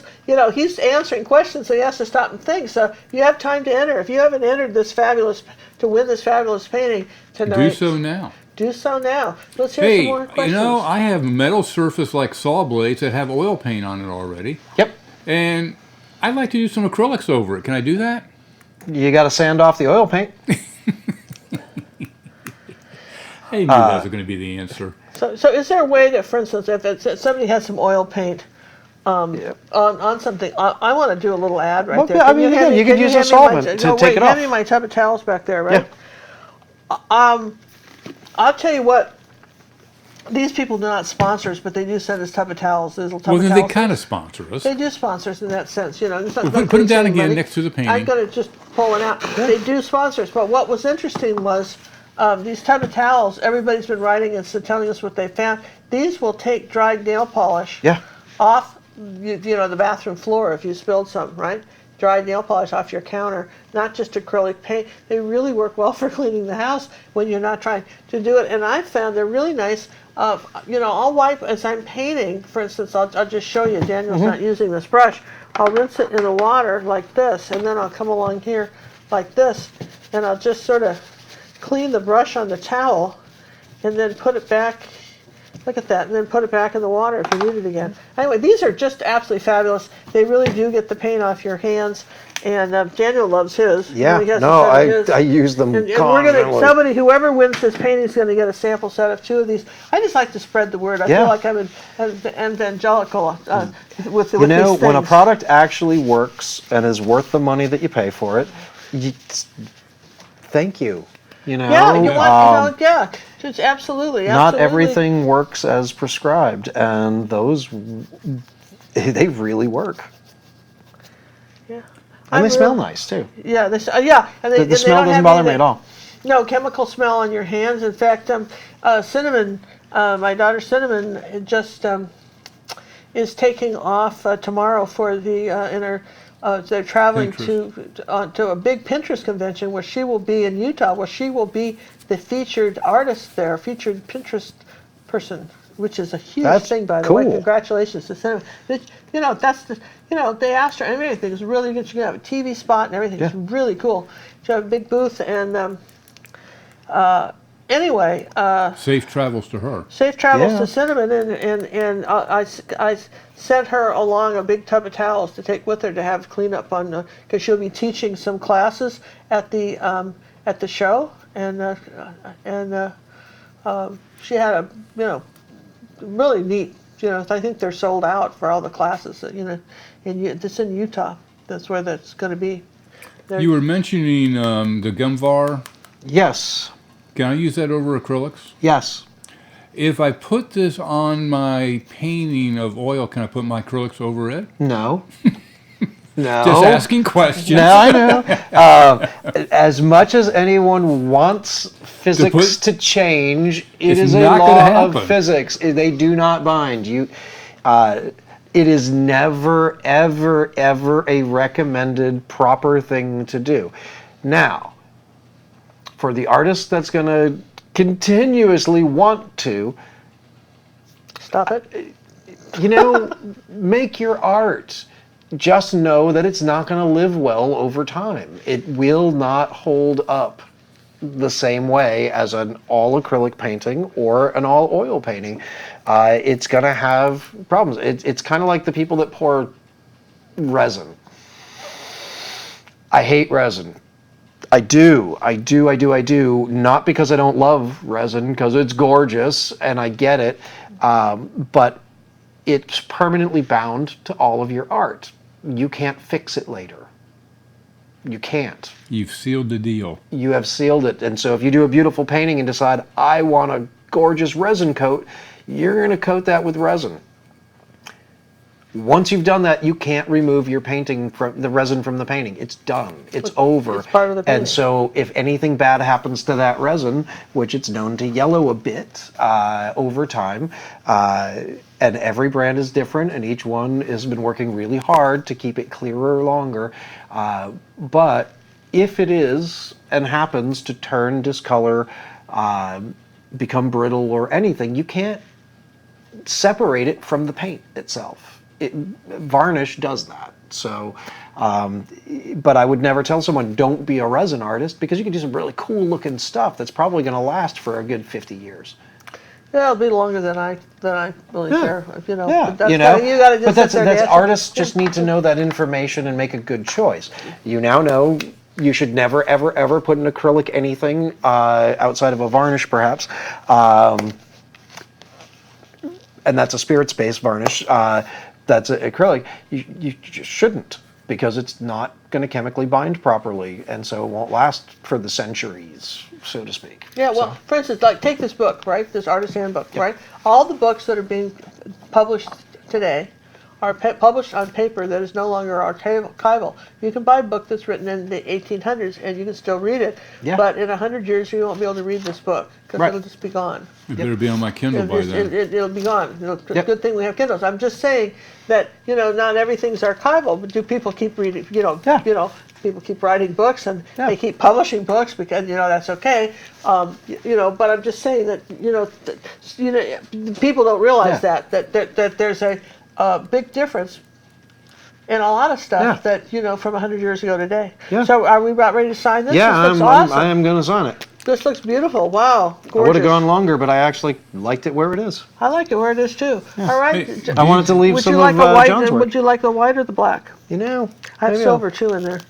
He's answering questions, so he has to stop and think. So you have time to enter. If you haven't entered to win this fabulous painting tonight, do so now. Do so now. Let's hear some more questions. I have metal surface like saw blades that have oil paint on it already. Yep. And I'd like to use some acrylics over it. Can I do that? You got to sand off the oil paint. I knew that was going to be the answer. So is there a way that, for instance, if somebody has some oil paint on something, I want to do a little ad right there. I mean, you could use a solvent to take it off. Hand me my tub of towels back there, right? Yeah. I'll tell you what. These people do not sponsor us, but they do send us tub of towels. Well, then they kind of sponsor us. They do sponsor us in that sense. It's not put them down again next to the painting. I'm going to just pull it out. They do sponsor us, but what was interesting was these tub of towels. Everybody's been writing and telling us what they found. These will take dried nail polish off, the bathroom floor if you spilled some, right? Dried nail polish off your counter, not just acrylic paint. They really work well for cleaning the house when you're not trying to do it. And I found they're really nice. I'll wipe as I'm painting. For instance, I'll just show you. Daniel's not using this brush. I'll rinse it in the water like this, and then I'll come along here like this, and I'll just sort of clean the brush on the towel, and then put it back. Look at that, and then put it back in the water if you need it again. Anyway, these are just absolutely fabulous. They really do get the paint off your hands, and Daniel loves his. Yeah, I use them constantly. Whoever wins this painting is going to get a sample set of 2 of these. I just like to spread the word. I feel like I'm an evangelical with these things. When a product actually works and is worth the money that you pay for it, thank you. Just absolutely. Not everything works as prescribed, and those, they really work. Yeah. And they smell nice too. Yeah, the smell doesn't bother me at all. No chemical smell on your hands. In fact, Cinnamon, my daughter Cinnamon, just is taking off tomorrow for the they're traveling to a big Pinterest convention where she will be in Utah, where she will be the featured artist there, featured Pinterest person, which is a huge thing, by the way. Congratulations to Cinnamon. They asked her, and everything is really good. She can have a TV spot and everything. It's really cool. She had a big booth, and anyway. Safe travels to her. Safe travels to Cinnamon, and I sent her along a big tub of towels to take with her to have cleanup on, because she'll be teaching some classes at the show, and she had a really neat. I think they're sold out for all the classes. It's in Utah. That's where that's going to be. You were mentioning the Gumvar. Yes. Can I use that over acrylics? Yes. If I put this on my painting of oil, can I put my acrylics over it? No. No. Just asking questions. No, I know. As much as anyone wants physics to change, it is a law of physics. They do not bind. It is never, ever, ever a recommended proper thing to do. Now, for the artist that's going to continuously want to stop it, make your art. Just know that it's not going to live well over time. It will not hold up. the same way as an all acrylic painting or an all oil painting. It's going to have problems. It's kind of like the people that pour resin. I hate resin. I do. Not because I don't love resin, because it's gorgeous and I get it, but it's permanently bound to all of your art. You can't fix it later. You can't. You've sealed the deal. You have sealed it. And so if you do a beautiful painting and decide, I want a gorgeous resin coat, you're going to coat that with resin. Once you've done that, you can't remove your painting from the resin from the painting. It's done. It's over. It's part of the painting. And so if anything bad happens to that resin, which it's known to yellow a bit over time, and every brand is different, and each one has been working really hard to keep it clearer longer. But if it is and happens to turn, discolor, become brittle or anything, you can't separate it from the paint itself. Varnish does that. So, but I would never tell someone don't be a resin artist, because you can do some really cool looking stuff that's probably going to last for a good 50 years. Yeah, it'll be longer than I really care. You know, Yeah, but that's you know, you gotta just but that's sit there and answer. artists just need to know that information and make a good choice. You now know you should never, ever, ever put an acrylic anything outside of a varnish, perhaps. And that's a spirits-based varnish. That's acrylic. You just shouldn't, because it's not going to chemically bind properly, and so it won't last for the centuries, so to speak. Yeah, well, for instance, like take this book, right? This artist handbook, right? All the books that are being published today are published on paper that is no longer archival. You can buy a book that's written in the 1800s and you can still read it, but in 100 years you won't be able to read this book, because it'll just be gone. It better be on my Kindle by then. It'll be gone. You know, good thing we have Kindles. I'm just saying that, you know, not everything's archival, but do people keep reading? You know, people keep writing books and they keep publishing books, because you know that's okay. You know, but I'm just saying that people don't realize that there's a big difference in a lot of stuff that from 100 years ago today. So are we about ready to sign this? Yeah, this looks awesome. I am going to sign it. This looks beautiful. Wow, gorgeous. I would have gone longer, but I actually liked it where it is. I like it where it is too. All right. Hey, I wanted to leave some like of John's work. Would you like the white or the black? You know, I have silver too in there.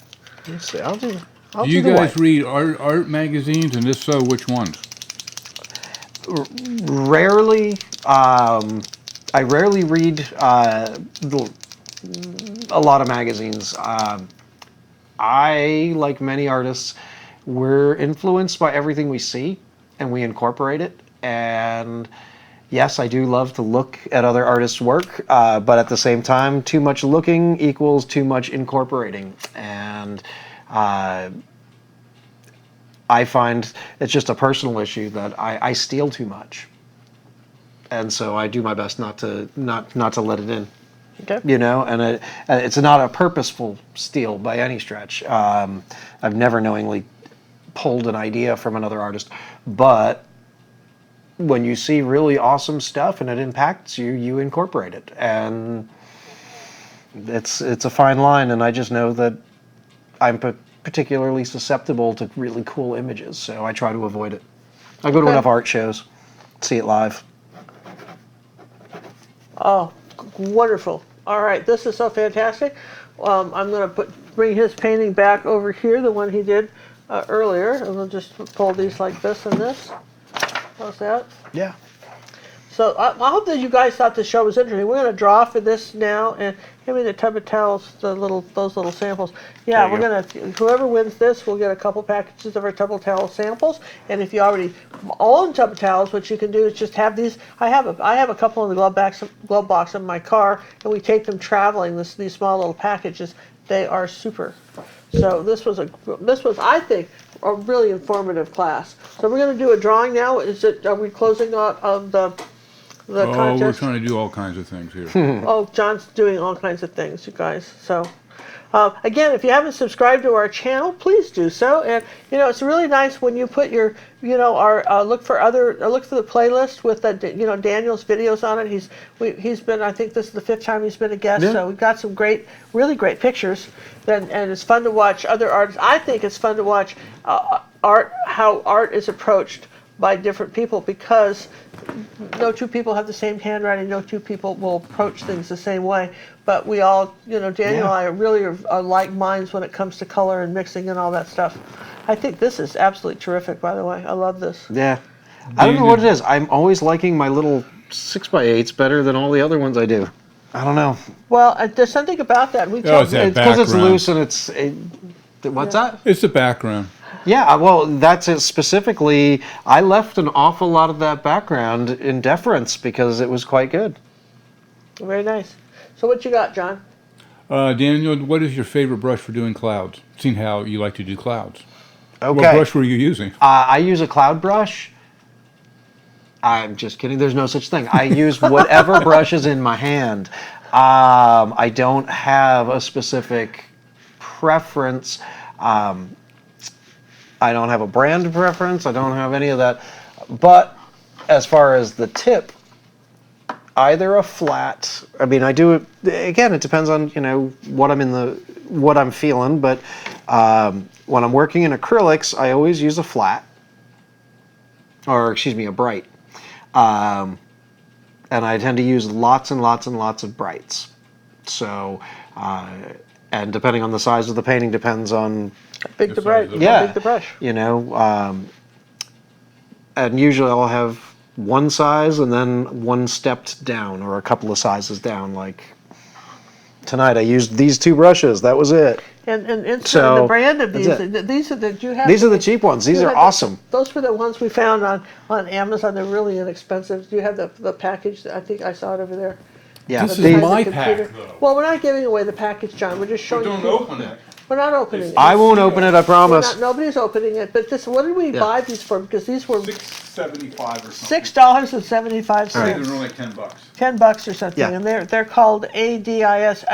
Let's see. I'll do Do you the guys white. read art magazines, and if so, which ones? Rarely. I rarely read a lot of magazines. I, like many artists, we're influenced by everything we see, and we incorporate it. And yes, I do love to look at other artists' work, but at the same time, too much looking equals too much incorporating. And I find it's just a personal issue that I steal too much. And so I do my best not to let it in. Okay. You know, and it's not a purposeful steal by any stretch. I've never knowingly pulled an idea from another artist, but when you see really awesome stuff and it impacts you, you incorporate it, and it's a fine line. And I just know that I'm particularly susceptible to really cool images, so I try to avoid it. I go to enough art shows, see it live. Oh, wonderful. All right, this is so fantastic. I'm going to bring his painting back over here, the one he did earlier, and we'll just pull these like this and this. How's that? Yeah. So I hope that you guys thought the show was interesting. We're going to draw for this now, and give me the tub of towels, those little samples. Yeah, we're going to, whoever wins this will get a couple packages of our tub of towel samples. And if you already own tub of towels, what you can do is just have these. I have a couple in the glove box in my car, and we take them traveling. These small little packages. They are super. So this was I think a really informative class. So we're going to do a drawing now. Are we closing out of the contest? We're trying to do all kinds of things here. Oh, John's doing all kinds of things, you guys. So, again, if you haven't subscribed to our channel, please do so. And it's really nice when you put your, our look for the playlist with Daniel's videos on it. He's been, I think this is the 5th time he's been a guest. Yeah. So we've got some really great pictures. And it's fun to watch other artists. I think it's fun to watch how art is approached by different people, because no two people have the same handwriting, no two people will approach things the same way, but we all, Daniel and I really are like minds when it comes to color and mixing and all that stuff. I think this is absolutely terrific, by the way. I love this. Yeah. I don't know what it is. I'm always liking my little 6x8s better than all the other ones I do. I don't know. Well, there's something about that. It's that Because it's background. loose and what's that? It's the background. Yeah, well, that's it specifically. I left an awful lot of that background in deference because it was quite good. Very nice. So what you got, John? Daniel, what is your favorite brush for doing clouds? Seeing how you like to do clouds. Okay. What brush were you using? I use a cloud brush. I'm just kidding. There's no such thing. I use whatever brush is in my hand. I don't have a specific preference. I don't have a brand preference. I don't have any of that. But as far as the tip, either a flat. I mean, I do it again. It depends on what I'm feeling. But when I'm working in acrylics, I always use a flat, or excuse me, a bright. And I tend to use lots and lots and lots of brights. So, and depending on the size of the painting, depends on How big the brush? yeah, How big the brush? And usually I'll have one size and then one stepped down or a couple of sizes down. Like tonight, I used these two brushes. That was it. And So, the brand of these, that's it. these are the you have. These are the cheap ones. These you are have awesome. Those were the ones we found on Amazon. They're really inexpensive. Do you have the package? I think I saw it over there. Yeah, This is Behind the my computer. pack, though. Well, we're not giving away the package, John. We're just showing you. open it. We're not opening it. I won't open it. I promise. Nobody's opening it. But this, what did we buy these for? Because these were $6.75 or something. $6.75. I think they're only $10. $10 or something, Yeah. and they're called ADIS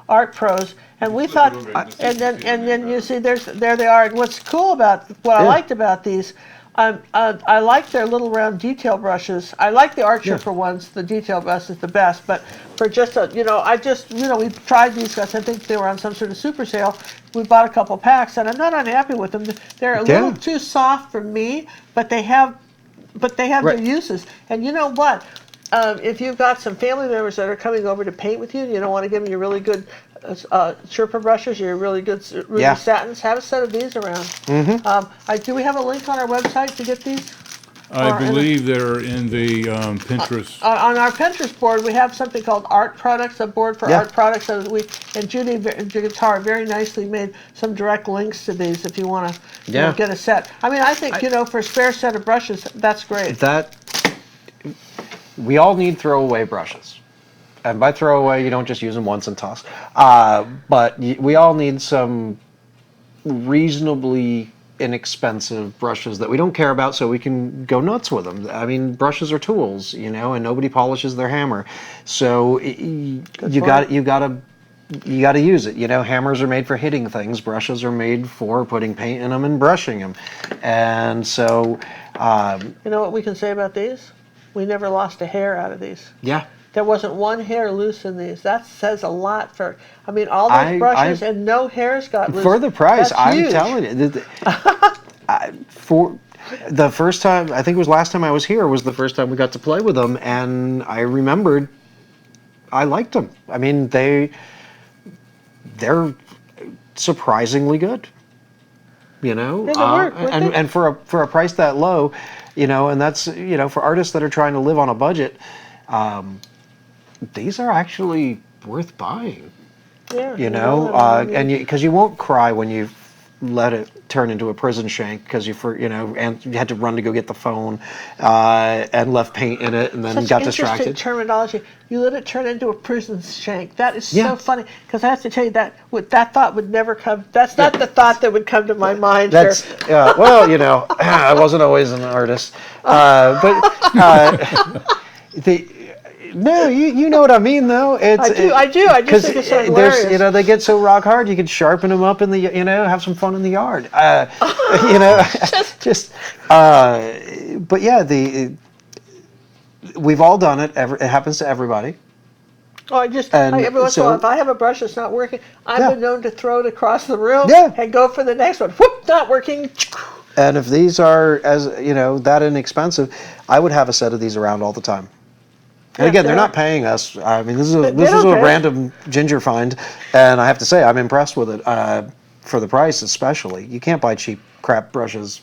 Art Pros, and we thought, and then you see there they are. And what's cool about what I liked about these, I like their little round detail brushes. I like the art chipper ones. The detail brush is the best, but for just we tried these guys. I think they were on some sort of super sale. We bought a couple packs, and I'm not unhappy with them. They're a little too soft for me, but they have their uses. And you know what? If you've got some family members that are coming over to paint with you, and you don't want to give them your really good chirper brushes, your really good ruby satins, have a set of these around. Do we have a link on our website to get these? I believe they're in the Pinterest. On our Pinterest board, we have something called Art Products, a board for art products. And Judy Guitar very nicely made some direct links to these if you want to get a set. I mean, I think, for a spare set of brushes, that's great. We all need throwaway brushes. And by throwaway, you don't just use them once and toss. But we all need some reasonably inexpensive brushes that we don't care about, so we can go nuts with them. I mean, brushes are tools, and nobody polishes their hammer. So you got to use it. Hammers are made for hitting things. Brushes are made for putting paint in them and brushing them. And so, you know what we can say about these? We never lost a hair out of these. Yeah. There wasn't one hair loose in these. That says a lot all those brushes and no hairs got loose. For the price, That's I'm huge. telling you. For the first time, I think it was last time I was here, was the first time we got to play with them, and I remembered I liked them. I mean, they're surprisingly good. Yeah, they work, and for a price that low, and that's for artists that are trying to live on a budget. These are actually worth buying. Yeah. And because you won't cry when you let it turn into a prison shank because and you had to run to go get the phone and left paint in it and then got distracted. Interesting terminology. You let it turn into a prison shank. That is so funny because I have to tell you that thought would never come. That's not the thought that would come to my mind. That's I wasn't always an artist, No, you know what I mean, though. I do. I just think it's so hilarious. They get so rock hard. You can sharpen them up in the, have some fun in the yard. But yeah, we've all done it. It happens to everybody. Oh, every once in a while, if I have a brush that's not working, I've been known to throw it across the room and go for the next one. Whoop, not working. And if these are, as you know, that inexpensive, I would have a set of these around all the time. And again, they're not paying us. I mean, this is a random ginger find, and I have to say, I'm impressed with it for the price, especially. You can't buy cheap crap brushes.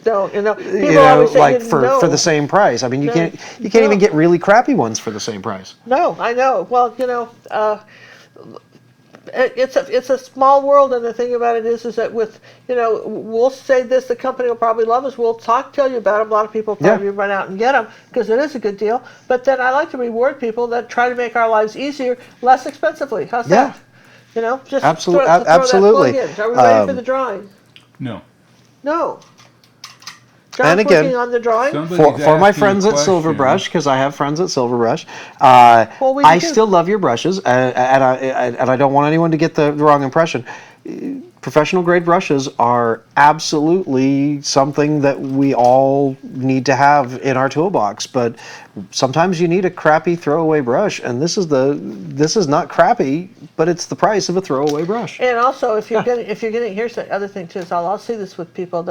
Don't, people always say, like for the same price. I mean, you can't even get really crappy ones for the same price. No, I know. Well, it's a small world, and the thing about it is that with we'll say this, the company will probably love us. We'll tell you about them. A lot of people probably run out and get them because it is a good deal. But then I like to reward people that try to make our lives easier, less expensively. How's that? Just absolutely. throw that plug in. Are we ready for the drawing? No. No. John's and again, working on the drawing. For my friends at Silverbrush, because I have friends at Silverbrush, I still love your brushes, and I don't want anyone to get the wrong impression. Professional grade brushes are absolutely something that we all need to have in our toolbox, but sometimes you need a crappy throwaway brush, and this is not crappy, but it's the price of a throwaway brush. And also, if you're getting, here's the other thing too. Is I'll see this with people.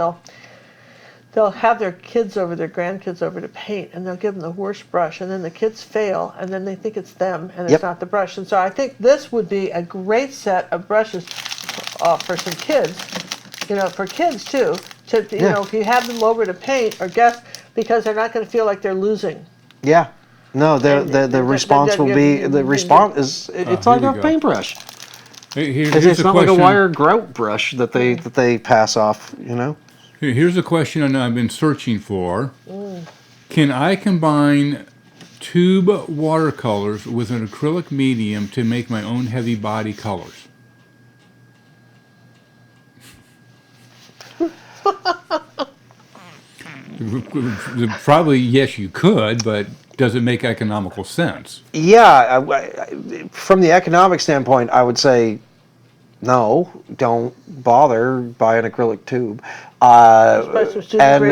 They'll have their kids over, their grandkids over to paint, and they'll give them the worst brush, and then the kids fail, and then they think it's them, and it's not the brush. And so I think this would be a great set of brushes for some kids, for kids too, if you have them over to paint or guess, because they're not going to feel like they're losing. Yeah. No, the response will be, the response is, it's like a paintbrush. It's not like a wire grout brush that they pass off, Here's a question I've been searching for. Can I combine tube watercolors with an acrylic medium to make my own heavy body colors? Probably yes, you could, but does it make economical sense? Yeah, from the economic standpoint, I would say no, don't bother. Buy an acrylic tube. And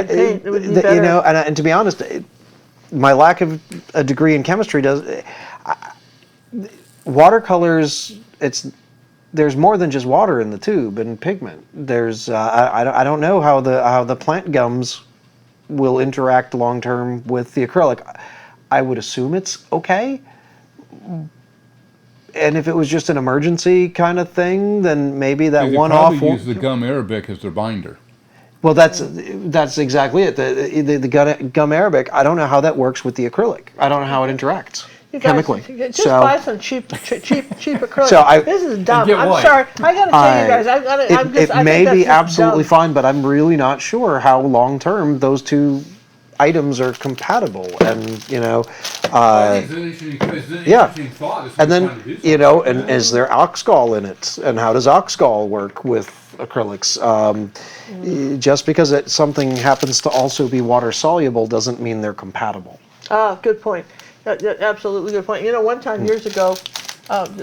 paint, it would be better. And to be honest, my lack of a degree in chemistry does. Watercolors, there's more than just water in the tube and pigment. There's I don't know how the plant gums will interact long term with the acrylic. I would assume it's okay. And if it was just an emergency kind of thing, then maybe that one-off. They probably use the gum arabic as their binder. Well, that's exactly it. The gum arabic. I don't know how that works with the acrylic. I don't know how it interacts chemically. Just buy some cheap acrylic. This is dumb. I'm sorry. I got to tell you guys. It may be absolutely fine, but I'm really not sure how long term those two items are compatible, and and then and is there oxgall in it, and how does oxgall work with acrylics? Just because something happens to also be water soluble doesn't mean they're compatible. Good point. Absolutely good point. One time years ago,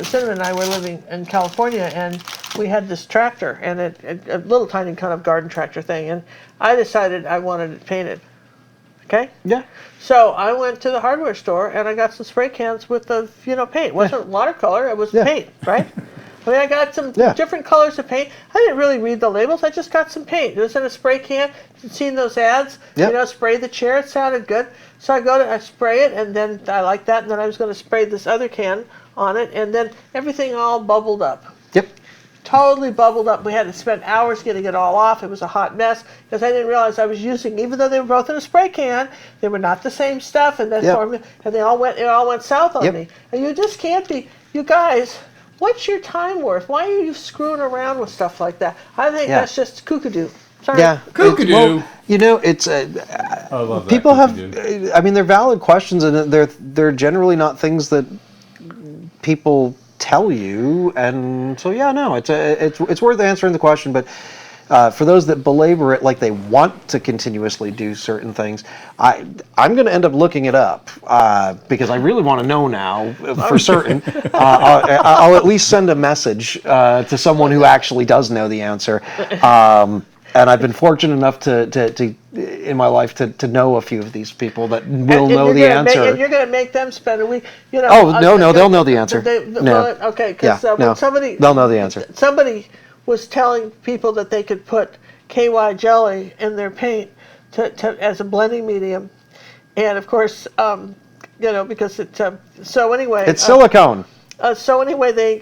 Cinnamon and I were living in California, and we had this tractor, and a little tiny kind of garden tractor thing, and I decided I wanted it painted. Okay? Yeah. So I went to the hardware store and I got some spray cans with the, paint. It wasn't watercolor, it was paint, right? I mean, I got some different colors of paint. I didn't really read the labels. I just got some paint. It was in a spray can. You've seen those ads? Spray the chair. It sounded good. So I spray it, and then I liked that, and then I was going to spray this other can on it, and then everything all bubbled up. Yep. Totally bubbled up. We had to spend hours getting it all off. It was a hot mess because I didn't realize I was using, even though they were both in a spray can, they were not the same stuff, and and it all went south on me. And you just can't be, you guys. What's your time worth? Why are you screwing around with stuff like that? I think that's just kookadoo. Sorry. Yeah, kookadoo. It's I love that. People kookadoo. I mean, they're valid questions, and they're generally not things that people tell you, and so it's worth answering the question. But for those that belabor it like they want to continuously do certain things, I'm going to end up looking it up because I really want to know now for certain. I'll at least send a message to someone who actually does know the answer. And I've been fortunate enough to in my life to know a few of these people that will know the answer. And you're going to make them spend a week. You know. Oh no, they'll know the answer. No. No. Okay, because Yeah, no. when somebody They'll know the answer. Somebody was telling people that they could put KY jelly in their paint as a blending medium, and of course, you know, because it's so anyway. It's silicone. So anyway, they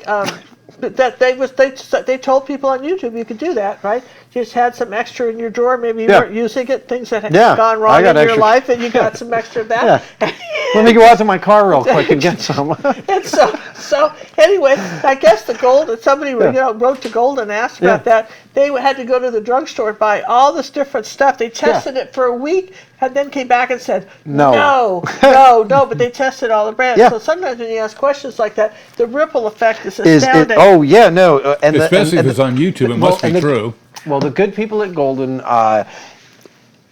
told people on YouTube you could do that, right? You just had some extra in your drawer, maybe you weren't using it, things that had gone wrong in your life, and you got some extra of that. Yeah. Let me go out to my car real quick and get some. And so anyway, I guess somebody wrote to Gold and asked about that. They had to go to the drugstore and buy all this different stuff. They tested it for a week and then came back and said, no, but they tested all the brands. Yeah. So sometimes when you ask questions like that, the ripple effect is astounding. Especially if it's on YouTube, it must be true. Well, the good people at Golden, and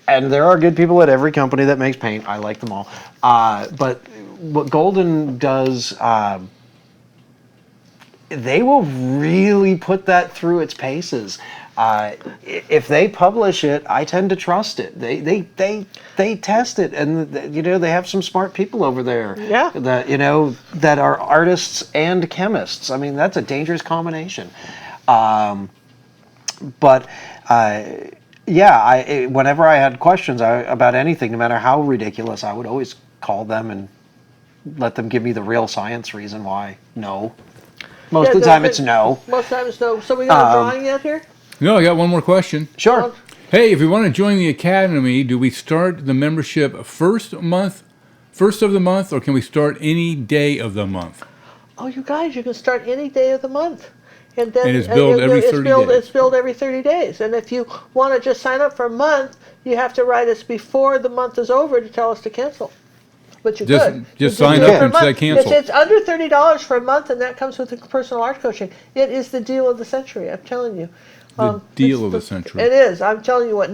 there are good people at every company that makes paint. I like them all. But what Golden does, they will really put that through its paces. If they publish it, I tend to trust it. They test it, and they have some smart people over there. Yeah. That are artists and chemists. I mean, that's a dangerous combination. But whenever I had questions about anything, no matter how ridiculous, I would always call them and let them give me the real science reason why no. Most of the time it's no. Most of the time it's no. So we got a drawing yet here? No, I got one more question. Sure. Hey, if you want to join the Academy, do we start the membership first of the month, or can we start any day of the month? Oh, you guys, you can start any day of the month. And then it's billed every 30 days. It's billed every 30 days. And if you want to just sign up for a month, you have to write us before the month is over to tell us to cancel. But you could. Just sign up and say cancel. It's under $30 for a month, and that comes with the personal art coaching. It is the deal of the century, I'm telling you. The deal of the century. It is. I'm telling you what.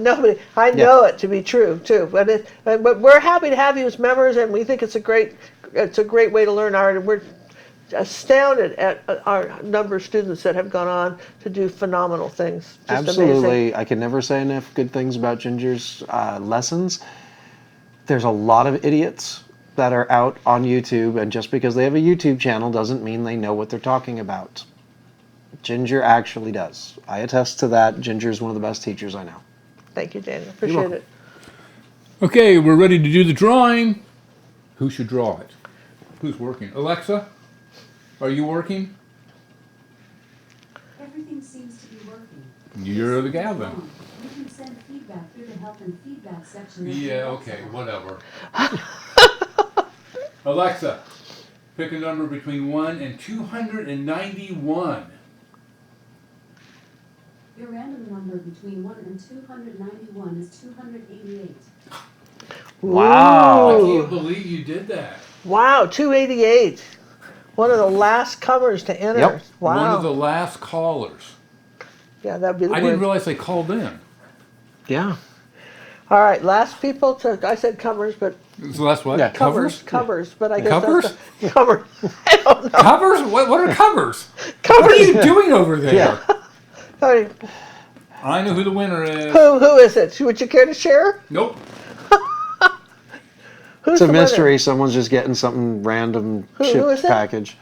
I know it to be true too. But we're happy to have you as members, and we think it's a great way to learn art. And we're astounded at our number of students that have gone on to do phenomenal things. Just Absolutely. amazing. I can never say enough good things about Ginger's lessons. There's a lot of idiots that are out on YouTube, and just because they have a YouTube channel doesn't mean they know what they're talking about. Ginger actually does. I attest to that. Ginger is one of the best teachers I know. Thank you, Daniel. Appreciate it. Okay, we're ready to do the drawing. Who should draw it? Who's working? Alexa, are you working? Everything seems to be working. You're the gal then. You can send feedback through the help and feedback section. Yeah, okay, whatever. Alexa, pick a number between 1 and 291. Your random number between 1 and 291 is 288. Wow. I can't believe you did that. Wow, 288. One of the last comers to enter. Yep. Wow. One of the last callers. Yeah, that'd be the I word. didn't realize they called in. Yeah. All right, last people to. I said comers, but It's the last what? Yeah. Covers? covers. But I guess Covers? that's the, covers. I don't know. Covers? What are covers? Covers. What are you doing over there? Yeah. All right. I know who the winner is. Who is it? Would you care to share? Nope. Who's It's a the winner? mystery. Someone's just getting something random who shipped is it? package.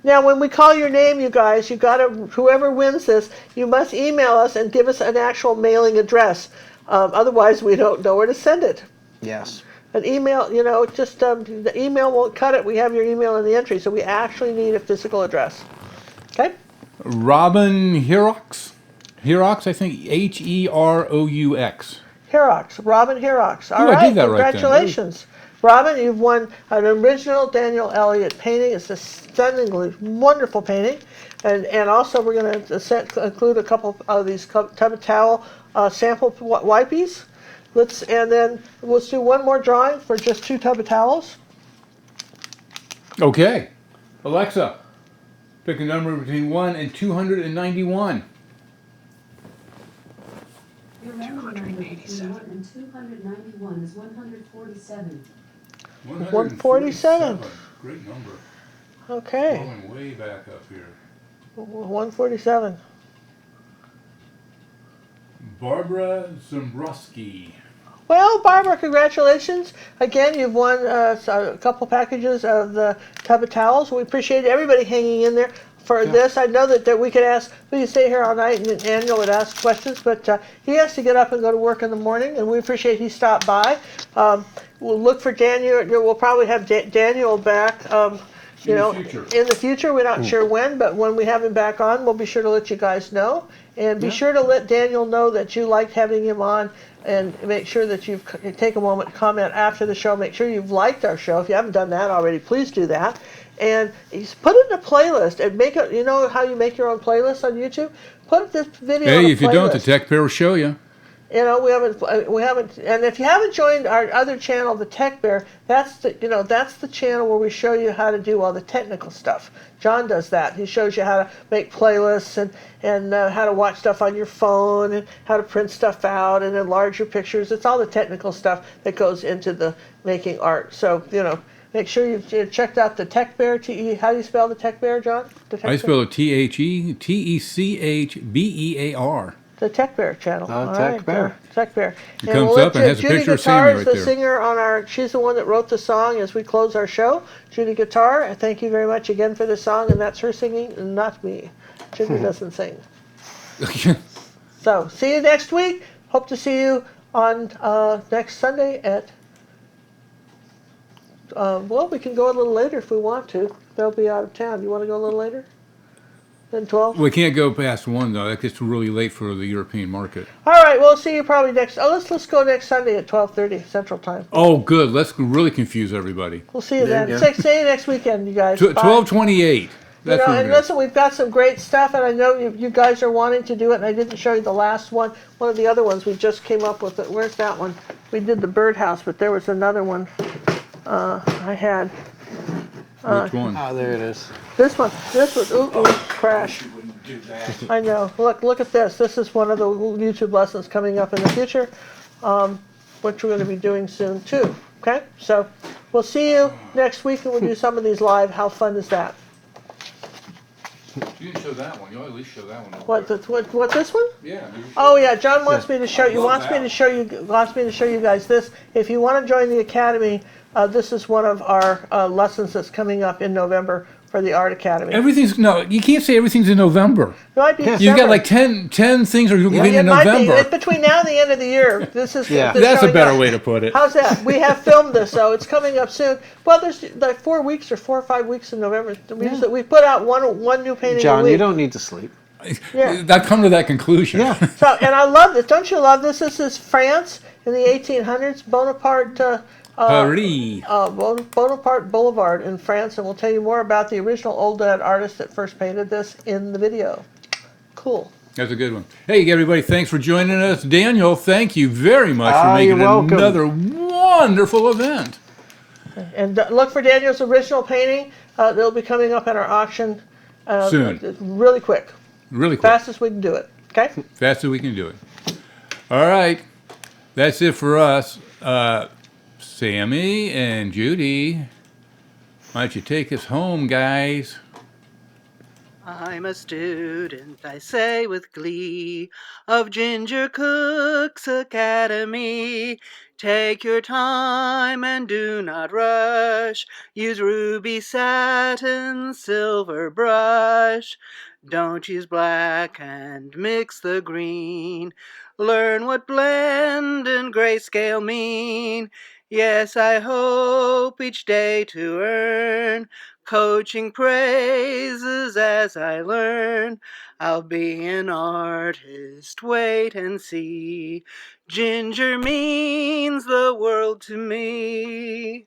Now, when we call your name, you guys, you got to. Whoever wins this, you must email us and give us an actual mailing address. Otherwise, we don't know where to send it. Yes. An email, just the email won't cut it. We have your email in the entry, so we actually need a physical address. Okay? Robin Herox? Herox, I think. Heroux. Herox, Robin Herox. All Ooh, I right, did that right then. congratulations. Robin, you've won an original Daniel Elliott painting. It's a stunningly wonderful painting. And also we're going to include a couple of these tub of towel sample wipies. And then let's do one more drawing for just 2 tub of towels. Okay. Alexa, pick a number between 1 and 291. Your random number between 1 and 291 is 147. 147. Great number. Okay, Going way back up here. 147. Barbara Zimbrowski. Well, Barbara, congratulations. Again, you've won a couple packages of the tub of towels. We appreciate everybody hanging in there for this. I know that we could ask, we could stay here all night and Daniel would ask questions, but he has to get up and go to work in the morning, and we appreciate he stopped by. We'll look for Daniel. We'll probably have Daniel back. In the future, we're not sure when, but when we have him back on, we'll be sure to let you guys know. And be sure to let Daniel know that you liked having him on, and make sure that you take a moment to comment after the show. Make sure you've liked our show. If you haven't done that already, please do that. And put it in a playlist and make it. You know how you make your own playlist on YouTube? Put this video in a playlist. Hey, if you don't, the Tech Bear will show you. You know, we haven't, and if you haven't joined our other channel, the Tech Bear, that's the channel where we show you how to do all the technical stuff. John does that. He shows you how to make playlists and how to watch stuff on your phone and how to print stuff out and enlarge your pictures. It's all the technical stuff that goes into the making art. So, make sure you've checked out the Tech Bear. How do you spell the Tech Bear, John? I spell it TheTechBear. The Tech Bear channel. Tech Bear. Tech Bear. It comes up and has a Judy picture of Guitar Sammy is right the there. singer on she's the one that wrote the song as we close our show. Judy Guitar, and thank you very much again for the song, and that's her singing, and not me. Judy doesn't sing. So, see you next week. Hope to see you on next Sunday at, we can go a little later if we want to. They'll be out of town. You want to go a little later? Than 12? We can't go past 1, though. That gets really late for the European market. All right, we'll see you probably let's go next Sunday at 12:30 Central Time. Oh, good. Let's really confuse everybody. We'll see you then. See you next weekend, you guys. 12:28. And listen, we've got some great stuff, and I know you guys are wanting to do it, and I didn't show you the last one. One of the other ones we just came up with. Where's that one? We did the birdhouse, but there was another one I had. Which one? Oh, there it is. This one. Crash. I know. Look at this. This is one of the YouTube lessons coming up in the future, which we're going to be doing soon too. Okay? So we'll see you next week, and we'll do some of these live. How fun is that? You didn't show that one. You at least show that one. What this one? Yeah. Oh yeah, John wants me to show you. Wants me to show you guys this. If you want to join the Academy, this is one of our lessons that's coming up in November for the Art Academy. You can't say everything's in November. It might be You've got like 10 things are going in November. It's between now and the end of the year. This is That's a better way to put it. How's that? We have filmed this, so it's coming up soon. Well, there's like 4 weeks or 4 or 5 weeks in November. We put out one new painting John, a week. you don't need to sleep. Yeah. I've come to that conclusion. Yeah. So, and I love this. Don't you love this? This is France in the 1800s. Bonaparte. Paris. Bonaparte Boulevard in France, and we'll tell you more about the original Old Dad artist that first painted this in the video. Cool. That's a good one. Hey, everybody, thanks for joining us. Daniel, thank you very much for making you're welcome. another wonderful event. And look for Daniel's original painting. They'll be coming up at our auction Soon. Really quick. Really quick. Fast as we can do it. Okay? Fast as we can do it. All right. That's it for us. Sammy and Judy, why don't you take us home, guys? I'm a student, I say with glee, of Ginger Cook's Academy. Take your time and do not rush. Use ruby satin, silver brush. Don't use black and mix the green. Learn what blend and grayscale mean. Yes, I hope each day to earn coaching praises as I learn. I'll be an artist, wait and see. Ginger means the world to me.